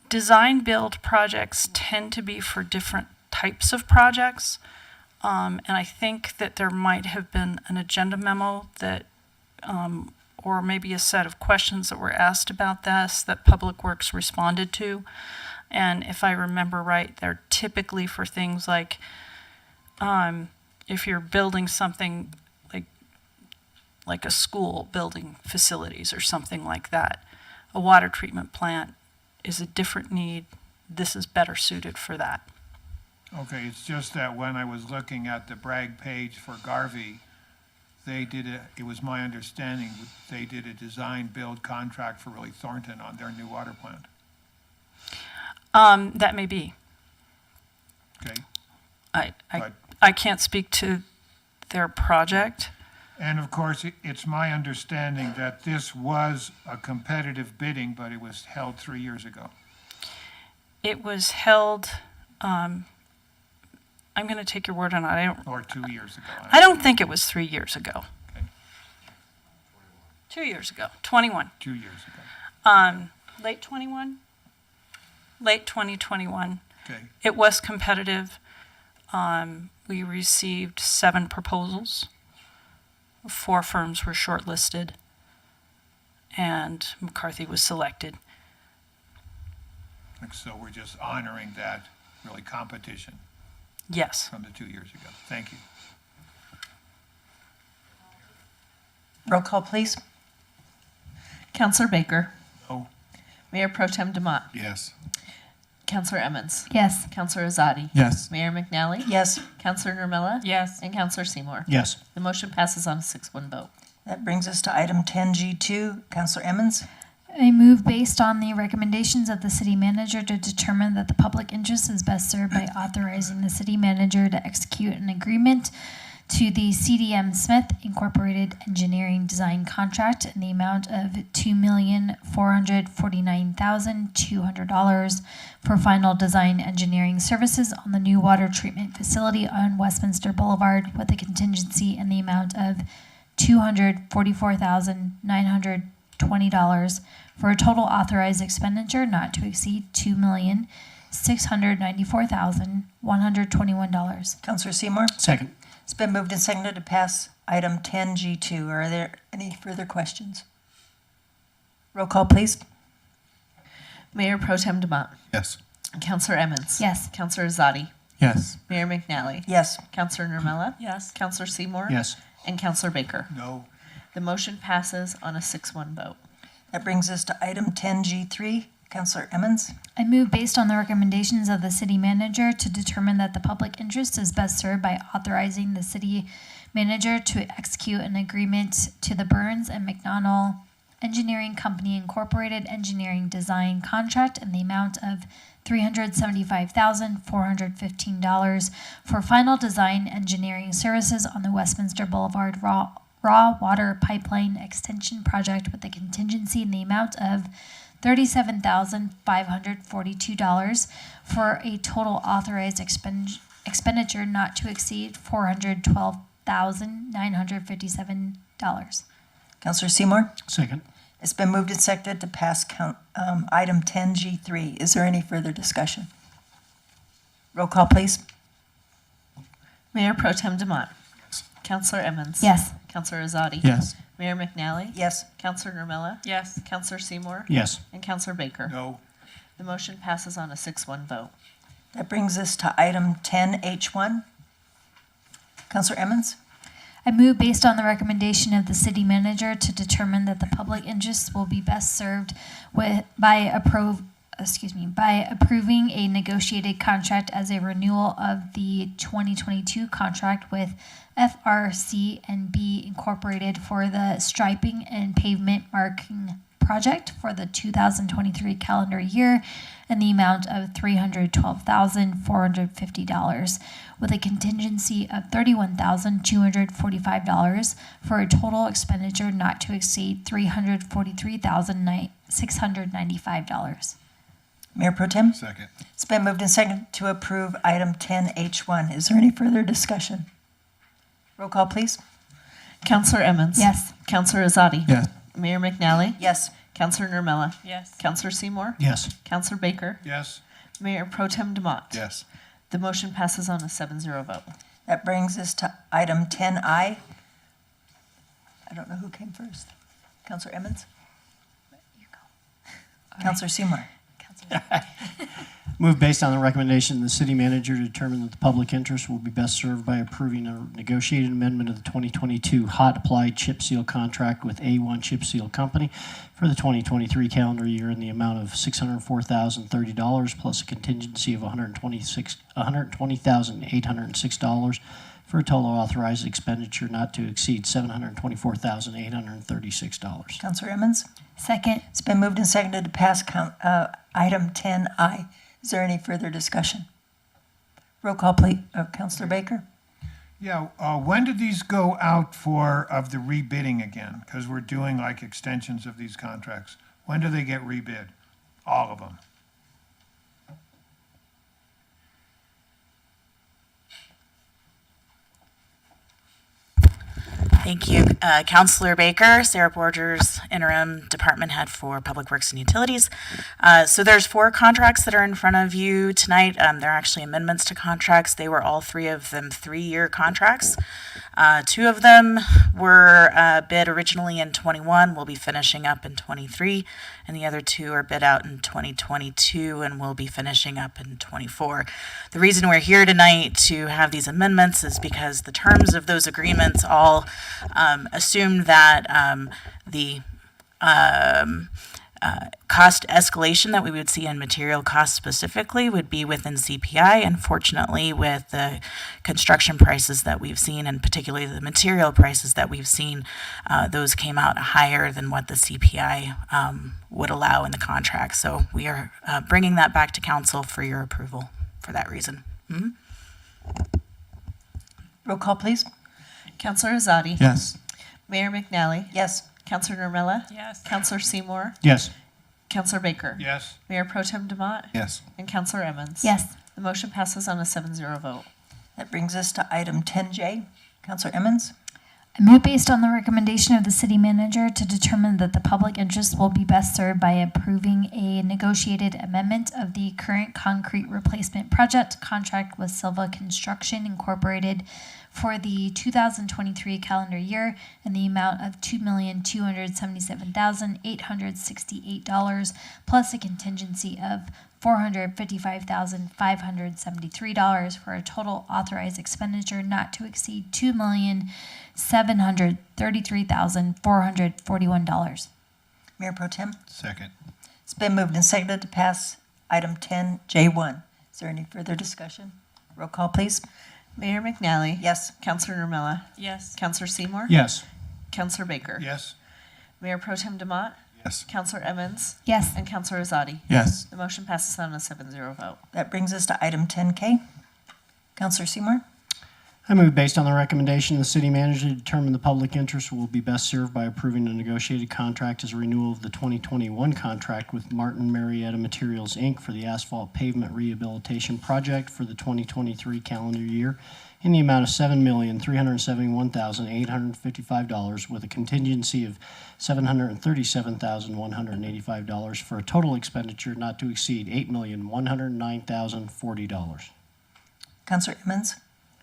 Design build projects tend to be for different types of projects. And I think that there might have been an agenda memo that, or maybe a set of questions that were asked about this that Public Works responded to. And if I remember right, they're typically for things like, if you're building something like a school, building facilities or something like that, a water treatment plant is a different need. This is better suited for that. Okay, it's just that when I was looking at the brag page for Garvey, it was my understanding that they did a design build contract for really Thornton on their new water plant. That may be. Okay. I can't speak to their project. And of course, it's my understanding that this was a competitive bidding, but it was held 3 years ago. It was held, I'm going to take your word on it. Or 2 years ago. I don't think it was 3 years ago. Okay. 2 years ago, 21. 2 years ago. Late 21? Late 2021. Okay. It was competitive. We received 7 proposals. 4 firms were shortlisted, and McCarthy was selected. So we're just honoring that really competition. Yes. From the 2 years ago. Thank you. Roll call, please. Counselor Baker. No. Mayor Pro Tem Demott. Yes. Counselor Emmons. Yes. Counselor Azadi. Yes. Mayor McNally. Yes. Counselor Nermella. Yes. And Counselor Seymour. Yes. The motion passes on a 6-1 vote. That brings us to item 10G2. Counselor Emmons? I move based on the recommendations of the city manager to determine that the public interest is best served by authorizing the city manager to execute an agreement to the CDM Smith Incorporated Engineering Design Contract in the amount of $2,449,200 for final design engineering services on the new water treatment facility on Westminster Boulevard with a contingency in the amount of $244,920 for a total authorized expenditure not to exceed $2,694,121. Counselor Seymour? Second. It's been moved and seconded to pass item 10G2. Are there any further questions? Roll call, please. Mayor Pro Tem Demott. Yes. Counselor Emmons. Yes. Counselor Azadi. Yes. Mayor McNally. Yes. Counselor Nermella. Yes. Counselor Seymour. Yes. And Counselor Baker. No. The motion passes on a 6-1 vote. That brings us to item 10G3. Counselor Emmons? I move based on the recommendations of the city manager to determine that the public interest is best served by authorizing the city manager to execute an agreement to the Burns and McDonnell Engineering Company Incorporated Engineering Design Contract in the amount of $375,415 for final design engineering services on the Westminster Boulevard raw water pipeline extension project with a contingency in the amount of $37,542 for a total authorized expenditure not to exceed $412,957. Counselor Seymour? Second. It's been moved and seconded to pass item 10G3. Is there any further discussion? Roll call, please. Mayor Pro Tem Demott. Counselor Emmons. Yes. Counselor Azadi. Yes. Mayor McNally. Yes. Counselor Nermella. Yes. Counselor Seymour. Yes. And Counselor Baker. No. The motion passes on a 6-1 vote. That brings us to item 10H1. Counselor Emmons? I move based on the recommendation of the city manager to determine that the public interest will be best served by approving a negotiated contract as a renewal of the 2022 contract with FRC&B Incorporated for the striping and pavement marking project for the 2023 calendar year in the amount of $312,450 with a contingency of $31,245 for a total expenditure not to exceed $343,695. Mayor Pro Tem? Second. It's been moved and seconded to approve item 10H1. Is there any further discussion? Roll call, please. Counselor Emmons. Yes. Counselor Azadi. Yes. Mayor McNally. Yes. Counselor Nermella. Yes. Counselor Seymour. Yes. Counselor Baker. Yes. Mayor Pro Tem Demott. Yes. The motion passes on a 7-0 vote. That brings us to item 10I. I don't know who came first. Counselor Emmons? Counselor Seymour? Move based on the recommendation of the city manager to determine that the public interest will be best served by approving a negotiated amendment of the 2022 hot applied chip seal contract with A1 Chip Seal Company for the 2023 calendar year in the amount of $604,030 plus a contingency of $120,806 for a total authorized expenditure not to exceed $724,836. Counselor Emmons? Second. It's been moved and seconded to pass item 10I. Is there any further discussion? Roll call, please. Counselor Baker? Yeah, when did these go out of the rebidding again? Because we're doing like extensions of these contracts. When do they get rebid? All of them? Thank you. Councilor Baker, Sarah Borgers, Interim Department Head for Public Works and Utilities. So there's 4 contracts that are in front of you tonight. They're actually amendments to contracts. They were all 3 of them 3-year contracts. 2 of them were bid originally in 21, will be finishing up in 23, and the other 2 are bid out in 2022 and will be finishing up in 24. The reason we're here tonight to have these amendments is because the terms of those agreements all assume that the cost escalation that we would see in material costs specifically would be within CPI. Unfortunately, with the construction prices that we've seen, and particularly the material prices that we've seen, those came out higher than what the CPI would allow in the contract. So we are bringing that back to council for your approval for that reason. Mm-hmm. Roll call, please. Counselor Azadi. Yes. Mayor McNally. Yes. Counselor Nermella. Yes. Counselor Seymour. Yes. Counselor Baker. Yes. Mayor Pro Tem Demott. Yes. And Counselor Emmons. Yes. The motion passes on a 7-0 vote. That brings us to item 10J. Counselor Emmons? I move based on the recommendation of the city manager to determine that the public interest will be best served by approving a negotiated amendment of the current concrete replacement project contract with Silva Construction Incorporated for the 2023 calendar year in the amount of $2,277,868 plus a contingency of $455,573 for a total authorized expenditure not to exceed $2,733,441. Mayor Pro Tem? Second. It's been moved and seconded to pass item 10J1. Is there any further discussion? Roll call, please. Mayor McNally. Yes. Counselor Nermella. Yes. Counselor Seymour. Yes. Counselor Baker. Yes. Mayor Pro Tem Demott. Yes. Counselor Emmons. Yes. And Counselor Azadi. Yes. The motion passes on a 7-0 vote. That brings us to item 10K. Counselor Seymour? I move based on the recommendation of the city manager to determine the public interest will be best served by approving a negotiated contract as a renewal of the 2021 contract with Martin Marietta Materials, Inc. for the asphalt pavement rehabilitation project for the 2023 calendar year in the amount of $7,371,855 with a contingency of $737,185 for a total expenditure not to exceed $8,109,040. Counselor Emmons?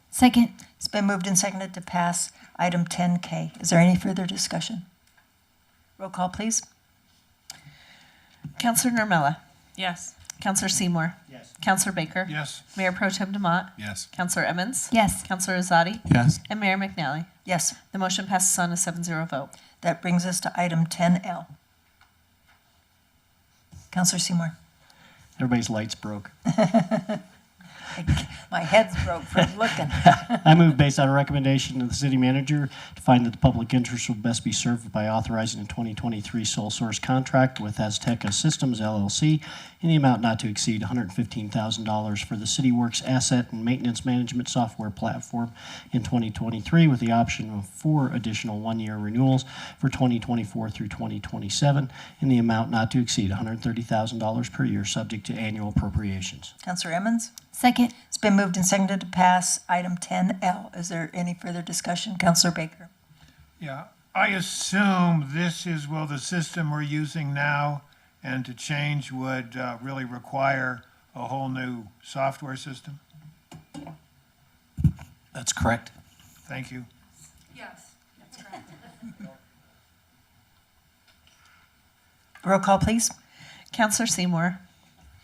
Second. It's been moved and seconded to pass item 10K. Is there any further discussion? Roll call, please. Counselor Nermella. Yes. Counselor Seymour. Yes. Counselor Baker. Yes. Mayor Pro Tem Demott. Yes. Counselor Emmons. Yes. Counselor Azadi. Yes. And Mayor McNally. Yes. The motion passes on a 7-0 vote. That brings us to item 10L. Counselor Seymour? Everybody's lights broke. My head's broke from looking. I move based on a recommendation of the city manager to find that the public interest will best be served by authorizing a 2023 sole source contract with Azteca Systems LLC in the amount not to exceed $115,000 for the City Works asset and maintenance management software platform in 2023 with the option of 4 additional 1-year renewals for 2024 through 2027 in the amount not to exceed $130,000 per year subject to annual appropriations. Counselor Emmons? Second. It's been moved and seconded to pass item 10L. Is there any further discussion? Counselor Baker? Yeah, I assume this is, well, the system we're using now, and to change would really require a whole new software system? That's correct. Thank you. Yes, that's correct. Roll call, please. Counselor Seymour.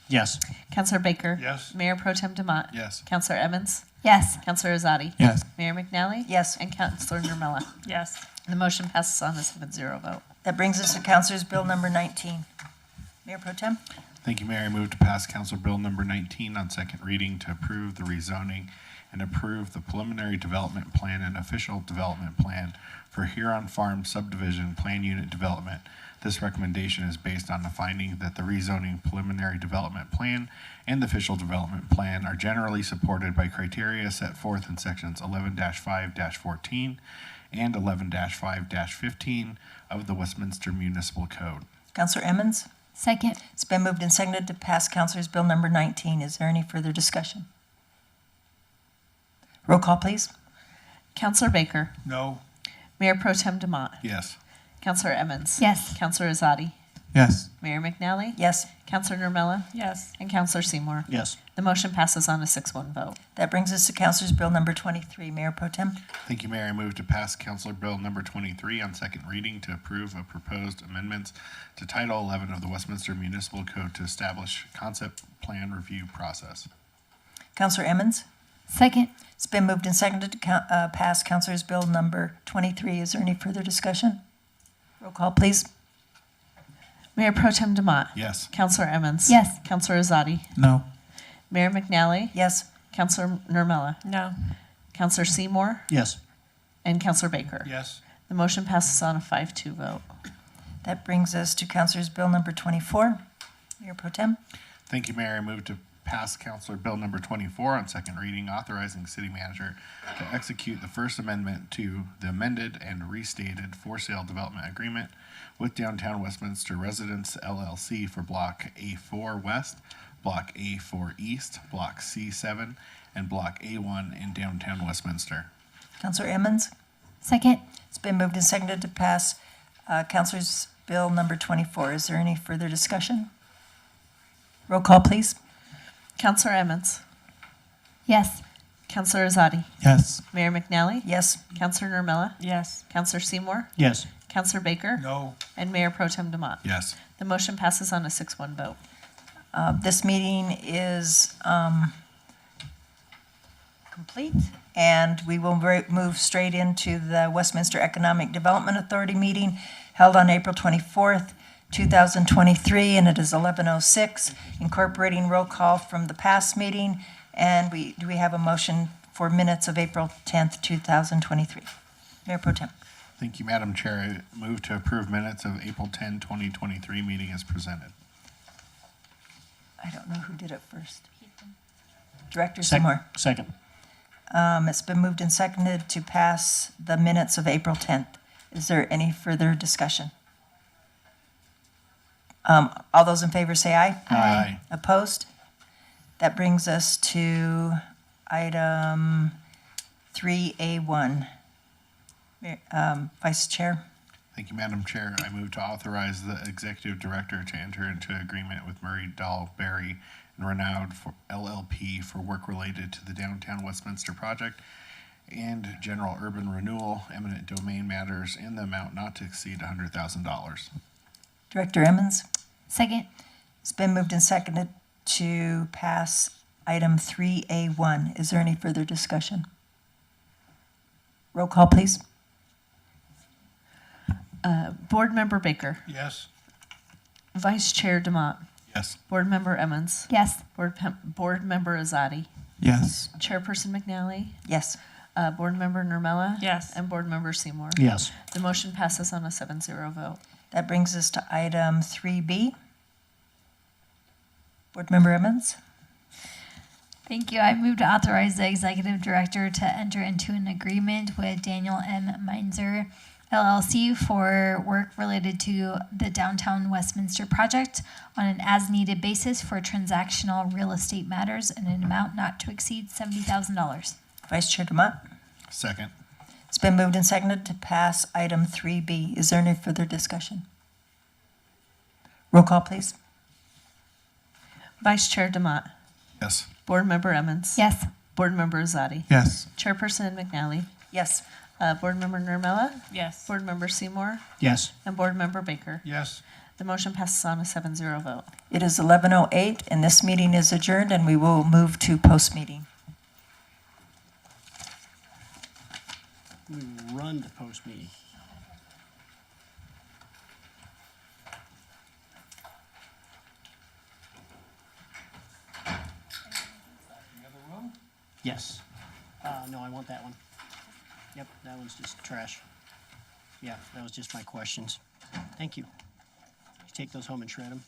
Yes. Counselor Baker. Yes. Mayor Pro Tem Demott. Yes. Counselor Evans. Yes. Counselor Azadi. Yes. Mayor McNally. Yes. And Counselor Nermella. Yes. The motion passes on a 7-0 vote. That brings us to Councilor's Bill number 19. Mayor Pro Tem? Thank you, Mayor. I move to pass Council Bill number 19 on second reading to approve the rezoning and approve the preliminary development plan and official development plan for Huron Farm subdivision plan unit development. This recommendation is based on the finding that the rezoning preliminary development plan and the official development plan are generally supported by criteria set forth in sections 11-5-14 and 11-5-15 of the Westminster Municipal Code. Counselor Emmons? Second. It's been moved and seconded to pass Councilor's Bill number 19. Is there any further discussion? Roll call, please. Counselor Baker. No. Mayor Pro Tem Demott. Yes. Counselor Emmons. Yes. Counselor Azadi. Yes. Mayor McNally. Yes. Counselor Nermella. Yes. And Counselor Seymour. Yes. The motion passes on a 6-1 vote. That brings us to Councilor's Bill number 23. Mayor Pro Tem? Thank you, Mayor. I move to pass Council Bill number 23 on second reading to approve of proposed amendments to Title 11 of the Westminster Municipal Code to establish concept plan review process. Counselor Emmons? Second. It's been moved and seconded to pass Councilor's Bill number 23. Is there any further discussion? Roll call, please. Mayor Pro Tem Demott. Yes. Counselor Emmons. Yes. Counselor Azadi. No. Mayor McNally. Yes. Counselor Nermella. No. Counselor Seymour. Yes. And Counselor Baker. Yes. The motion passes on a 5-2 vote. That brings us to Councilor's Bill number 24. Mayor Pro Tem? Thank you, Mayor. I move to pass Councilor Bill number 24 on second reading, authorizing city manager to execute the first amendment to the amended and restated for-sale development agreement with Downtown Westminster Residents LLC for Block A4 West, Block A4 East, Block C7, and Block A1 in downtown Westminster. Counselor Emmons? Second. It's been moved and seconded to pass Councilor's Bill number 24. Is there any further discussion? Roll call, please. Counselor Emmons. Yes. Counselor Azadi. Yes. Mayor McNally. Yes. Counselor Nermella. Yes. Counselor Seymour. Yes. Counselor Baker. No. And Mayor Pro Tem Demott. Yes. The motion passes on a 6-1 vote. This meeting is complete, and we will move straight into the Westminster Economic Development Authority meeting held on April 24th, 2023, and it is 11:06, incorporating roll call from the past meeting. And do we have a motion for minutes of April 10th, 2023? Mayor Pro Tem. Thank you, Madam Chair. I move to approve minutes of April 10, 2023 meeting as presented. I don't know who did it first. Director Sec- Seymour. Second. It's been moved and seconded to pass the minutes of April 10th. Is there any further discussion? All those in favor say aye. Aye. Opposed? That brings us to item 3A1. Vice Chair. Thank you, Madam Chair. I move to authorize the Executive Director to enter into agreement with Murray Dahl Berry and Renaud for LLP for work related to the Downtown Westminster project and general urban renewal, eminent domain matters in the amount not to exceed $100,000. Director Emmons. Second. It's been moved and seconded to pass item 3A1. Is there any further discussion? Roll call, please. Board Member Baker. Yes. Vice Chair Demott. Yes. Board Member Emmons. Yes. Board Member Azadi. Yes. Chairperson McNally. Yes. Board Member Nermella. Yes. And Board Member Seymour. Yes. The motion passes on a 7-0 vote. That brings us to item 3B. Board Member Emmons. Thank you. I move to authorize the executive director to enter into an agreement with Daniel M. Meinzer LLC for work related to the Downtown Westminster project on an as-needed basis for transactional real estate matters in an amount not to exceed $70,000. Vice Chair Demott. Second. It's been moved and seconded to pass item 3B. Is there any further discussion? Roll call, please. Vice Chair Demott. Yes. Board Member Emmons. Yes. Board Member Azadi. Yes. Chairperson McNally. Yes. Board Member Nurmela. Yes. Board Member Seymour. Yes. And Board Member Baker. Yes. The motion passes on a 7-0 vote. It is 11:08, and this meeting is adjourned, and we will move to post-meeting. We run the post meeting. Yes. No, I want that one. Yep, that one's just trash. Yeah, that was just my questions. Thank you. You take those home and shred them.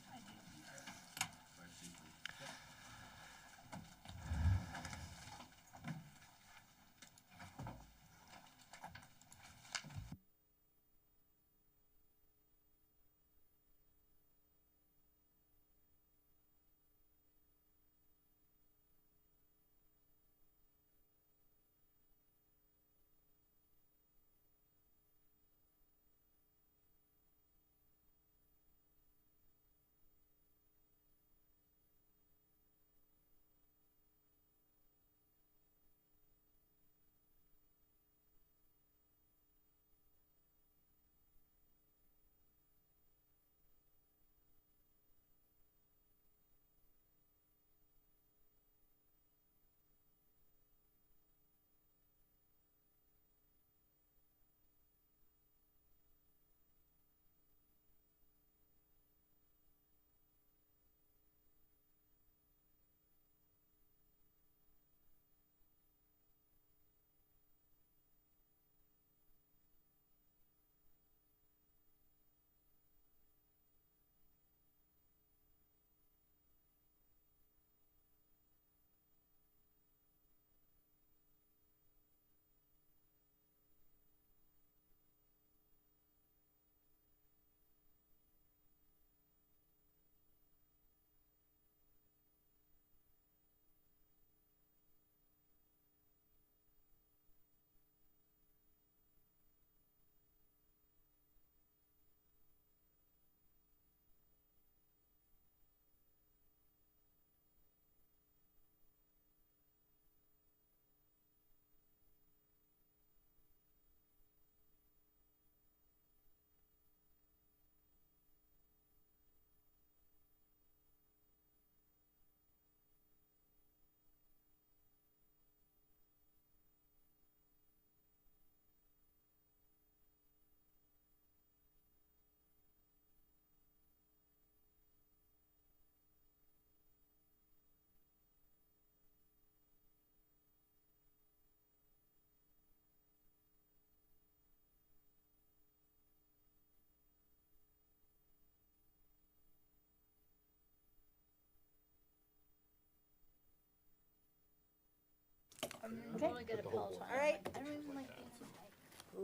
Okay. All right.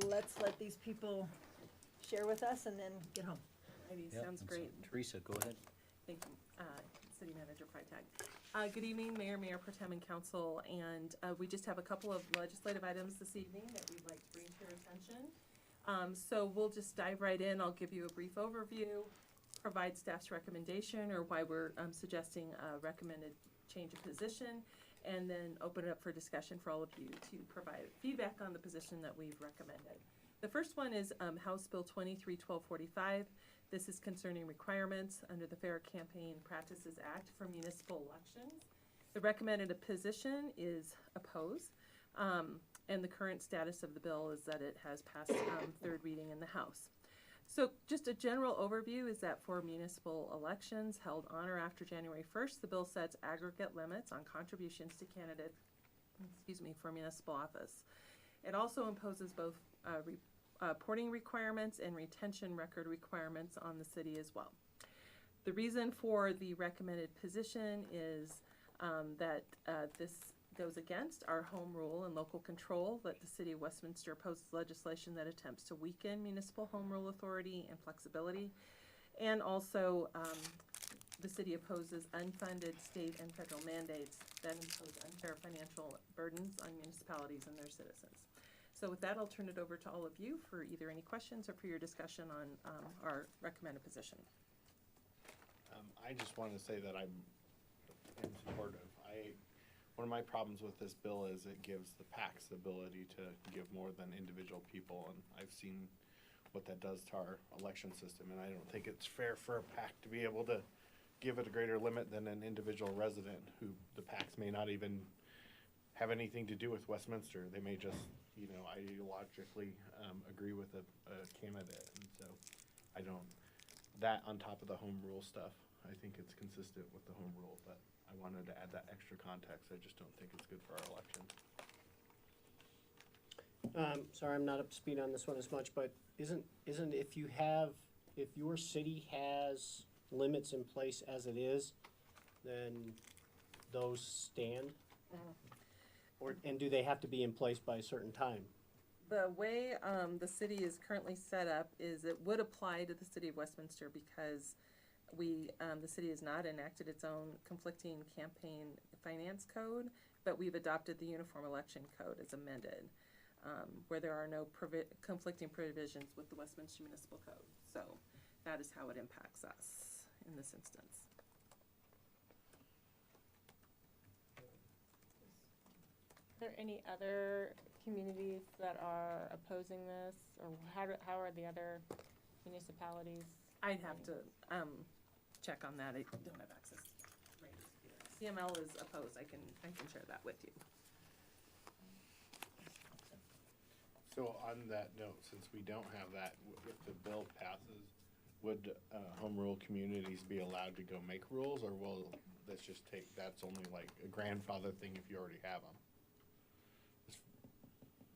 Let's let these people share with us and then get home. Sounds great. Teresa, go ahead. Thank you, City Manager Freitag. Good evening, Mayor, Mayor Pro Tem, and Council, and we just have a couple of legislative items this evening that we'd like to bring to your attention. So we'll just dive right in. I'll give you a brief overview, provide staff's recommendation or why we're suggesting a recommended change of position, and then open it up for discussion for all of you to provide feedback on the position that we've recommended. The first one is House Bill 23-1245. This is concerning requirements under the Fair Campaign Practices Act for municipal elections. The recommended position is opposed, and the current status of the bill is that it has passed third reading in the House. So just a general overview is that for municipal elections held on or after January 1st, the bill sets aggregate limits on contributions to candidates, for municipal office. It also imposes both reporting requirements and retention record requirements on the city as well. The reason for the recommended position is that this goes against our home rule and local control, that the City of Westminster opposes legislation that attempts to weaken municipal home rule authority and flexibility. And also, the city opposes unfunded state and federal mandates that impose unfair financial burdens on municipalities and their citizens. So with that, I'll turn it over to all of you for either any questions or for your discussion on our recommended position. I just want to say that I'm supportive. One of my problems with this bill is it gives the PACs the ability to give more than individual people, and I've seen what that does to our election system, and I don't think it's fair for a PAC to be able to give it a greater limit than an individual resident who the PACs may not even have anything to do with Westminster. They may just, ideologically agree with a candidate, and so I don't, that on top of the home rule stuff, I think it's consistent with the home rule, but I wanted to add that extra context. I just don't think it's good for our election. Sorry, I'm not up to speed on this one as much, but isn't if your city has limits in place as it is, then those stand? And do they have to be in place by a certain time? The way the city is currently set up is it would apply to the city of Westminster because the city has not enacted its own conflicting campaign finance code, but we've adopted the Uniform Election Code as amended, where there are no conflicting provisions with the Westminster Municipal Code. So that is how it impacts us in this instance. Are there any other communities that are opposing this, or how are the other municipalities? I'd have to check on that. I don't have access. CML is opposed. I can share that with you. So on that note, since we don't have that, if the bill passes, would home rule communities be allowed to go make rules, or will this just that's only like a grandfather thing if you already have them?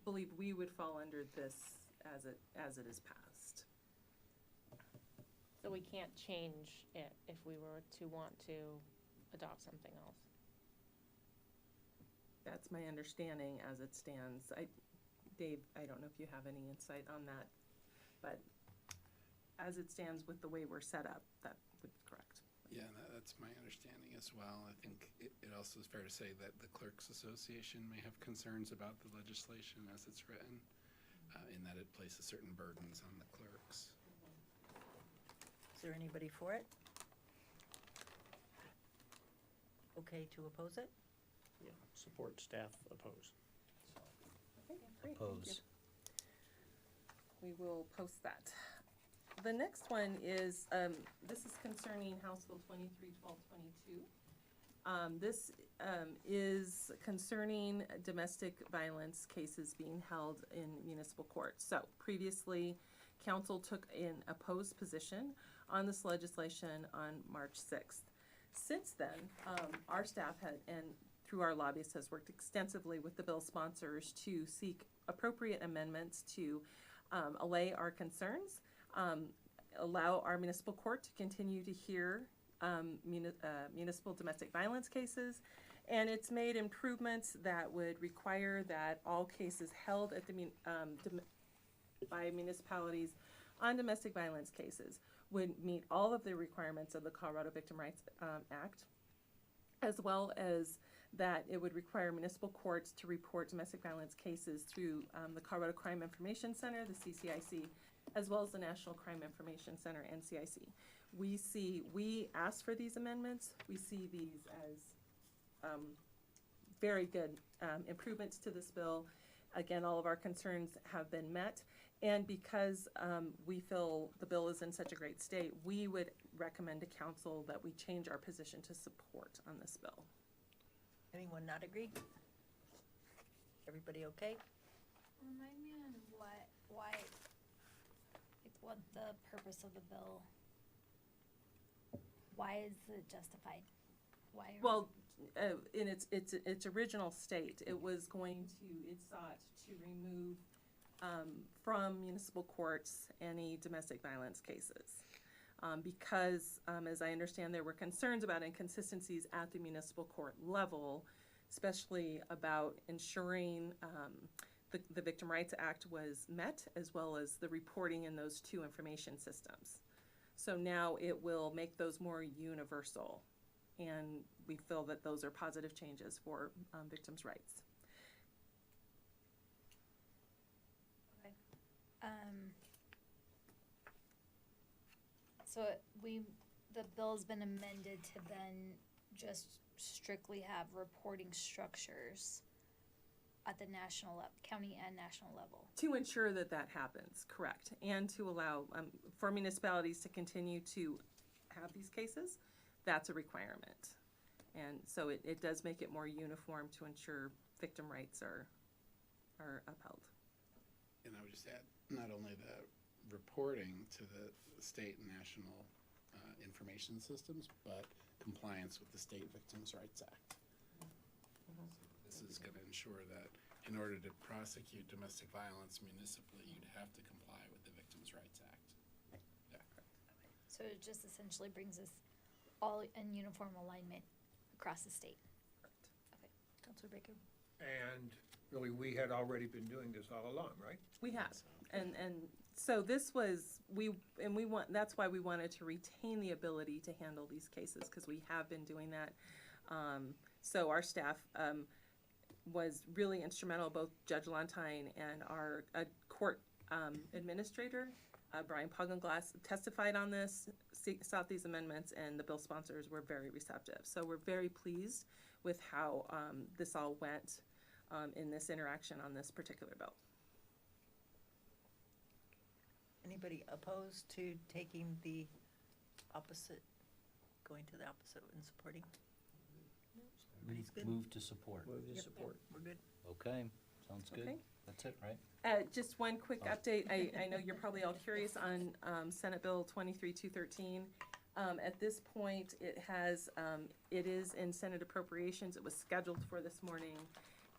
Believe we would fall under this as it is passed. So we can't change it if we were to want to adopt something else? That's my understanding as it stands. Dave, I don't know if you have any insight on that, but as it stands with the way we're set up, that would be correct. Yeah, that's my understanding as well. I think it also is fair to say that the Clerks Association may have concerns about the legislation as it's written, in that it places certain burdens on the clerks. Is there anybody for it? Okay to oppose it? Yeah, support, staff, oppose. Okay, great. Oppose. Thank you. We will post that. The next one is, this is concerning House Bill 23-1222. This is concerning domestic violence cases being held in municipal court. So previously, council took an opposed position on this legislation on March 6th. Since then, our staff and through our lobbyists has worked extensively with the bill sponsors to seek appropriate amendments to allay our concerns, allow our municipal court to continue to hear municipal domestic violence cases, and it's made improvements that would require that all cases held at the by municipalities on domestic violence cases would meet all of the requirements of the Colorado Victim Rights Act, as well as that it would require municipal courts to report domestic violence cases through the Colorado Crime Information Center, the CCIC, as well as the National Crime Information Center, NCIC. We asked for these amendments. We see these as very good improvements to this bill. Again, all of our concerns have been met, and because we feel the bill is in such a great state, we would recommend to council that we change our position to support on this bill. Anyone not agree? Everybody okay? Remind me on what the purpose of the bill, why is it justified? Well, in its original state, it sought to remove from municipal courts any domestic violence cases. Because, as I understand, there were concerns about inconsistencies at the municipal court level, especially about ensuring the Victim Rights Act was met, as well as the reporting in those two information systems. So now it will make those more universal, and we feel that those are positive changes for victims' rights. So the bill's been amended to then just strictly have reporting structures at the county and national level. To ensure that that happens, correct, and to allow, for municipalities to continue to have these cases, that's a requirement. And so it does make it more uniform to ensure victim rights are upheld. And I would just add, not only the reporting to the state and national information systems, but compliance with the State Victims' Rights Act. This is going to ensure that in order to prosecute domestic violence municipally, you'd have to comply with the Victims' Rights Act. Yeah. So it just essentially brings us all in uniform alignment across the state. Correct. Okay, Councilor Baker. And really, we had already been doing this all along, right? We have, and so this was, that's why we wanted to retain the ability to handle these cases, because we have been doing that. So our staff was really instrumental, both Judge Lontine and our court administrator, Brian Pugenglass, testified on this, sought these amendments, and the bill sponsors were very receptive. So we're very pleased with how this all went in this interaction on this particular bill. Anybody opposed to taking the opposite, going to the opposite and supporting? Everybody's good? Move to support. Move to Yep. support. We're good. Okay, sounds good. Okay. That's it, right? Just one quick update. I know you're probably all curious on Senate Bill 23-213. At this point, it is in Senate Appropriations. It was scheduled for this morning,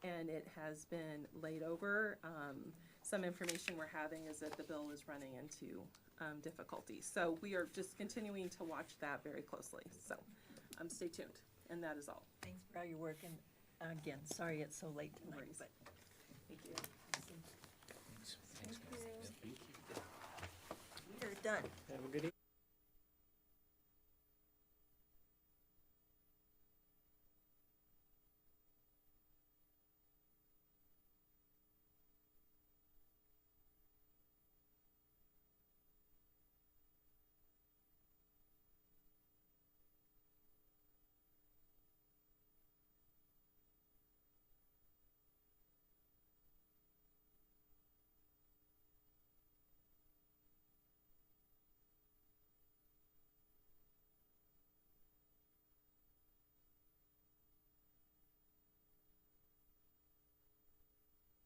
and it has been laid over. Some information we're having is that the bill is running into difficulties. So we are just continuing to watch that very closely. So stay tuned, and that is all. Thanks for all your work, and again, sorry it's so late tonight, worries. but Thank you. Thanks. we are done. Have a good evening.